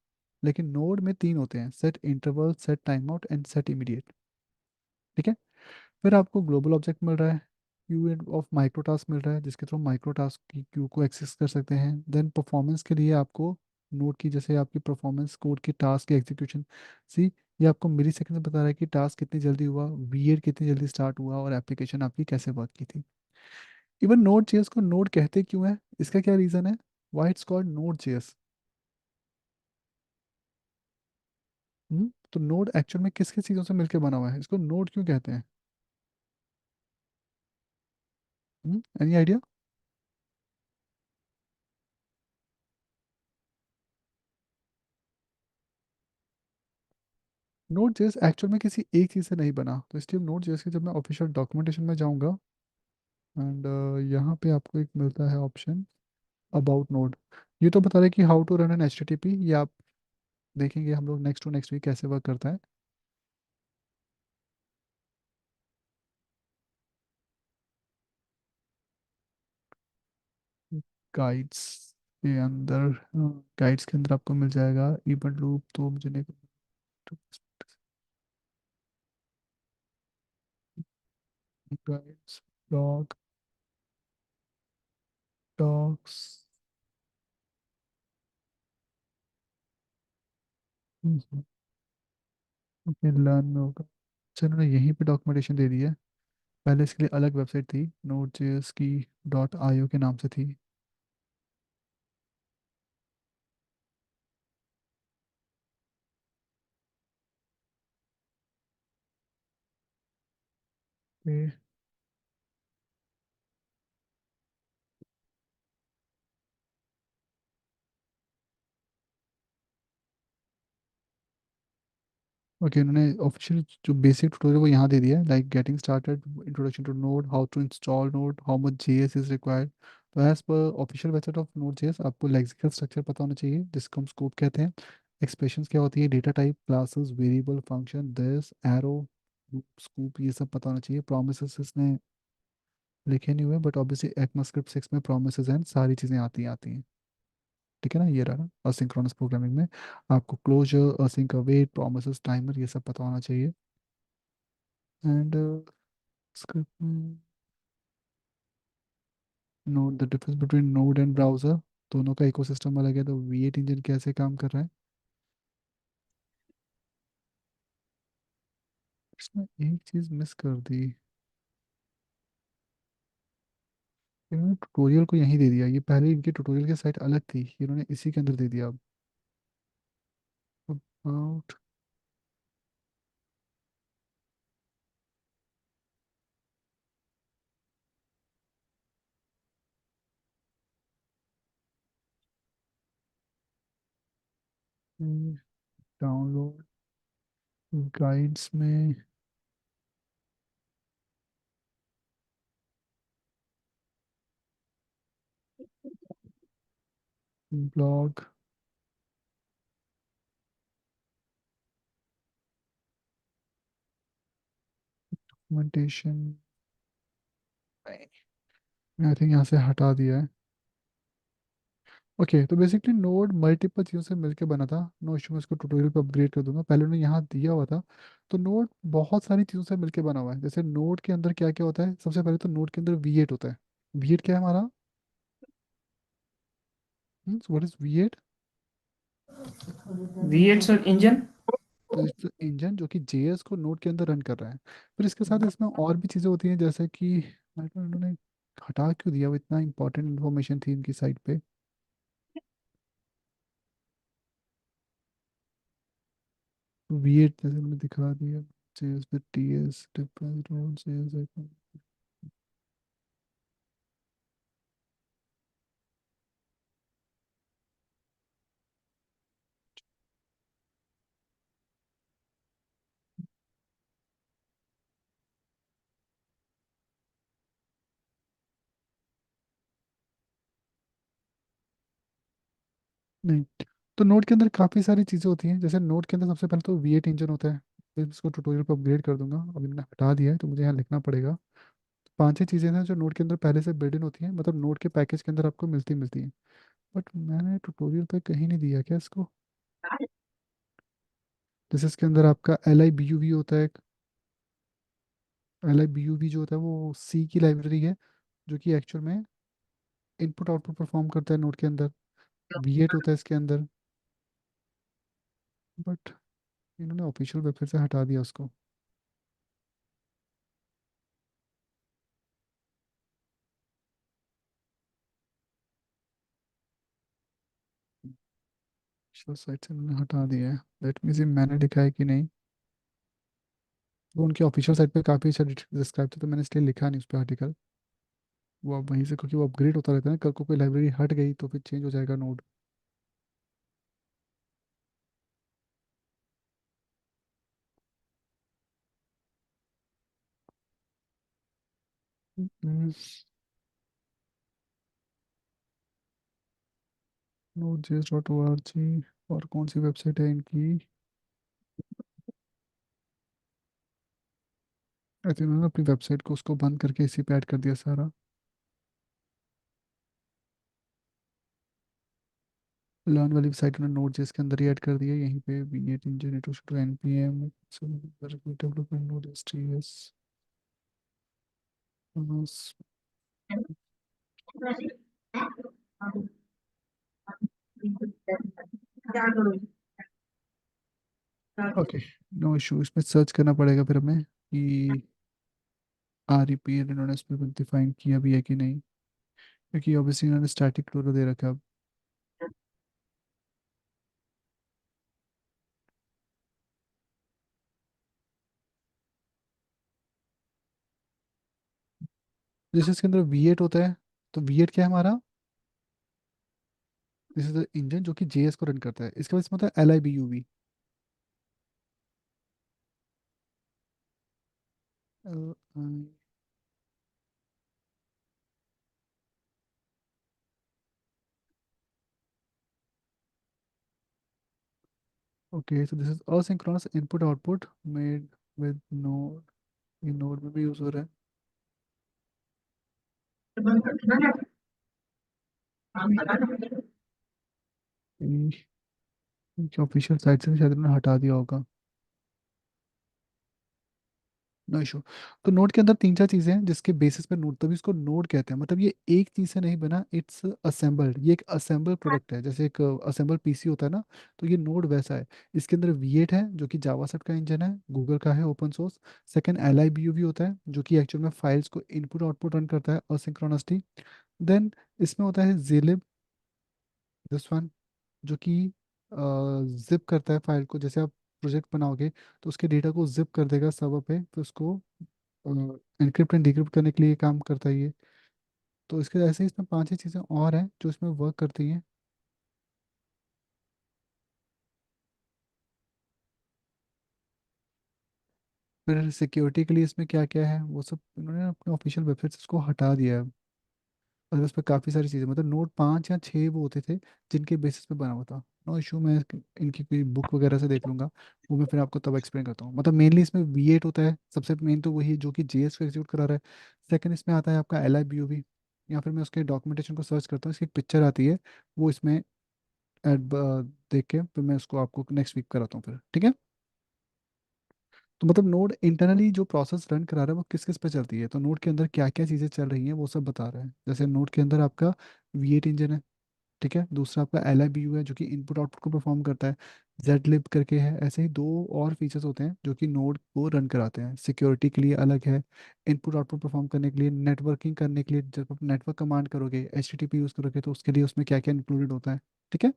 लेकिन नोड में तीन होते हैं, set interval, set time out and set immediate. ठीक है। फिर आपको ग्लोबल ऑब्जेक्ट मिल रहा है, क्यू ऑफ माइक्रो टास्क मिल रहा है जिसके थ्रू माइक्रो टास्क की क्यू को एक्सेस कर सकते हैं। देन परफॉर्मेंस के लिए आपको नोड की, जैसे आपकी परफॉर्मेंस कोड की टास्क की एग्जीक्यूशन। सी, ये आपको मिली सेकंड में बता रहा है कि टास्क कितनी जल्दी हुआ, वीएड कितनी जल्दी स्टार्ट हुआ और एप्लीकेशन आपकी कैसे वर्क की थी। इवन नोड जेएस को नोड कहते क्यों है, इसका क्या रीजन है? Why it's called node JS? तो नोड एक्चुअल में किस किस चीज़ों से मिलकर बना हुआ है, इसको नोड क्यों कहते हैं? Any idea? Node JS actual में किसी एक चीज़ से नहीं बना, तो इसलिए नोड जेएस की जब मैं ऑफिशियल डॉक्यूमेंटेशन में जाऊंगा एंड यहाँ पे आपको एक मिलता है ऑप्शन अबाउट नोड। ये तो बता रहे कि how to run an HTTP, ये आप देखेंगे हम लोग नेक्स्ट टू नेक्स्ट वीक कैसे वर्क करता है। गाइड्स के अंदर, गाइड्स के अंदर आपको मिल जाएगा इवेंट लूप, तो मुझे नहीं, guides, log, docs, okay learn में होगा। अच्छा, इन्होंने यहीं पे डॉक्यूमेंटेशन दे दी है, पहले इसके लिए अलग वेबसाइट थी नोड जेएस की, डॉट आईओ के नाम से थी। ओके, उन्होंने ऑफिशियल जो बेसिक ट्यूटोरियल वो यहाँ दे दिया है, like getting started, introduction to node, how to install node, how much JS is required. तो as per official website of node JS आपको लेक्सिकल स्ट्रक्चर पता होना चाहिए जिसको हम स्कोप कहते हैं। एक्सप्रेशंस क्या होती है, data type, classes, variable, function, this, arrow, scoop, ये सब पता होना चाहिए। प्रोमिसेस इसने लिखे नहीं हुए बट ऑब्वियसली ECMAScript 6 में प्रोमिसेस एंड सारी चीज़ें आती हैं। ठीक है ना, ये रहा असिंक्रोनस प्रोग्रामिंग में आपको closure, async await, promises, timer, ये सब पता होना चाहिए। And script, node the difference between node and browser, दोनों का इकोसिस्टम अलग है, तो V8 इंजन कैसे काम कर रहा है। इसमें एक चीज मिस कर दी, इन्होंने ट्यूटोरियल को यहीं दे दिया, ये पहले इनकी ट्यूटोरियल की साइट अलग थी, इन्होंने इसी के अंदर दे दिया अब। अबाउट डाउनलोड गाइड्स में, ब्लॉग, डॉक्यूमेंटेशन, आई थिंक यहाँ से हटा दिया है। ओके, तो बेसिकली नोड मल्टीपल चीज़ों से मिलकर बना था, नो इशू, मैं इसको ट्यूटोरियल पे अपग्रेड कर दूंगा, पहले उन्होंने यहाँ दिया हुआ था। तो नोड बहुत सारी चीज़ों से मिलकर बना हुआ है, जैसे नोड के अंदर क्या क्या होता है, सबसे पहले तो नोड के अंदर V8 होता है। V8 क्या है हमारा? What is V8? V8 sir engine. तो इंजन जो कि JS को नोड के अंदर रन कर रहा है। फिर इसके साथ इसमें और भी चीज़ें होती हैं, जैसे कि I don't know, इन्होंने हटा क्यों दिया, वो इतना इंपॉर्टेंट इन्फॉर्मेशन थी इनकी साइट पे। V8 जैसे मैंने दिखा दिया, JS with TS difference role, JS नहीं, तो नोड के अंदर काफ़ी सारी चीज़ें होती हैं। जैसे नोड के अंदर सबसे पहले तो V8 इंजन होता है। मैं इसको ट्यूटोरियल पे अपग्रेड कर दूंगा, अभी मैंने हटा दिया है तो मुझे यहाँ लिखना पड़ेगा। पांच छह चीज़ें हैं जो नोड के अंदर पहले से बिल्ड इन होती हैं, मतलब नोड के पैकेज के अंदर आपको मिलती हैं। बट मैंने ट्यूटोरियल पे कहीं नहीं दिया क्या इसको। जैसे इसके अंदर आपका LIBUV होता है एक। LIBUV जो होता है वो C की लाइब्रेरी है, जो कि एक्चुअल में इनपुट आउटपुट परफॉर्म करता है नोड के अंदर। V8 होता है इसके अंदर, बट इन्होंने ऑफिशियल वेबसाइट से हटा दिया उसको। ऑफिशियल साइट से इन्होंने हटा दिया है। लेट मी सी मैंने लिखा है कि नहीं। वो उनकी ऑफिशियल साइट पे काफ़ी अच्छा डिस्क्राइब था, तो मैंने इसलिए लिखा नहीं उस पर आर्टिकल। वो अब वहीं से, क्योंकि वो अपग्रेड होता रहता है ना, कल को कोई लाइब्रेरी हट गई तो फिर चेंज हो जाएगा नोड। node.js.org। और कौन सी वेबसाइट है इनकी। आई थिंक उन्होंने अपनी वेबसाइट को उसको बंद करके इसी पे ऐड कर दिया सारा। लर्न वाली साइट उन्होंने नोड जेएस के अंदर ही ऐड कर दिया, यहीं पे V8 engine to npm development node HTS. Okay, no issue. इसमें सर्च करना पड़ेगा फिर हमें कि REP इन्होंने इसमें डिफाइन किया भी है कि नहीं, क्योंकि ऑब्वियसली इन्होंने स्टैटिक टूर दे रखा है अब। जैसे इसके अंदर V8 होता है, तो V8 क्या है हमारा। दिस इज द इंजन जो कि JS को रन करता है। इसके बाद इसमें होता है LIBUV। Okay, so this is asynchronous input output made with node. ये नोड में भी यूज हो रहा है। इनकी ऑफिशियल साइट से शायद इन्होंने हटा दिया होगा। No issue. तो नोड के अंदर तीन चार चीजें हैं जिसके बेसिस पे नोड, तभी इसको नोड कहते हैं। मतलब ये एक चीज से नहीं बना, इट्स असेंबल्ड। ये एक असेंबल प्रोडक्ट है, जैसे एक असेंबल पीसी होता है ना, तो ये नोड वैसा है। इसके अंदर V8 है जो कि जावास्क्रिप्ट का इंजन है, गूगल का है, ओपन सोर्स। सेकंड LIBUV होता है जो कि एक्चुअल में फाइल्स को इनपुट आउटपुट रन करता है असिंक्रोनसली। देन इसमें होता है zlib, दिस वन, जो कि जिप करता है फाइल को। जैसे आप प्रोजेक्ट बनाओगे तो उसके डेटा को जिप कर देगा सर्वर पे, तो उसको एनक्रिप्ट एंड डिक्रिप्ट करने के लिए काम करता है ये। तो इसके ऐसे ही इसमें पांच छह चीज़ें और हैं जो इसमें वर्क करती हैं। फिर सिक्योरिटी के लिए इसमें क्या क्या है वो सब इन्होंने अपने ऑफिशियल वेबसाइट से इसको हटा दिया है। और इस पर काफ़ी सारी चीज़ें, मतलब नोट पाँच या छः वो होते थे जिनके बेसिस पे बना हुआ था। नो इशू, मैं इनकी कोई बुक वगैरह से देख लूंगा। वो मैं फिर आपको तब एक्सप्लेन करता हूँ। मतलब मेनली इसमें V8 होता है, सबसे मेन तो वही है जो कि JS को एग्जीक्यूट करा रहा है। सेकंड इसमें आता है आपका LIBUV, या फिर मैं उसके डॉक्यूमेंटेशन को सर्च करता हूँ, इसकी एक पिक्चर आती है, वो इसमें एड देख के फिर मैं उसको आपको नेक्स्ट वीक कराता हूँ फिर, ठीक है। तो मतलब नोड इंटरनली जो प्रोसेस रन करा रहा है वो किस किस पे चलती है, तो नोड के अंदर क्या क्या चीज़ें चल रही हैं वो सब बता रहा है। जैसे नोड के अंदर आपका V8 इंजन है, ठीक है। दूसरा आपका LIBU है जो कि इनपुट आउटपुट को परफॉर्म करता है। जेडलिब करके है। ऐसे ही दो और फीचर्स होते हैं जो कि नोड को रन कराते हैं। सिक्योरिटी के लिए अलग है, इनपुट आउटपुट परफॉर्म करने के लिए, नेटवर्किंग करने के लिए जब आप नेटवर्क कमांड करोगे, HTTP यूज़ करोगे तो उसके लिए उसमें क्या क्या इंक्लूडेड होता है, ठीक है।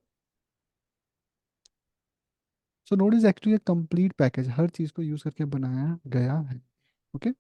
So node is actually complete package, हर चीज़ को यूज़ करके बनाया गया है। ओके।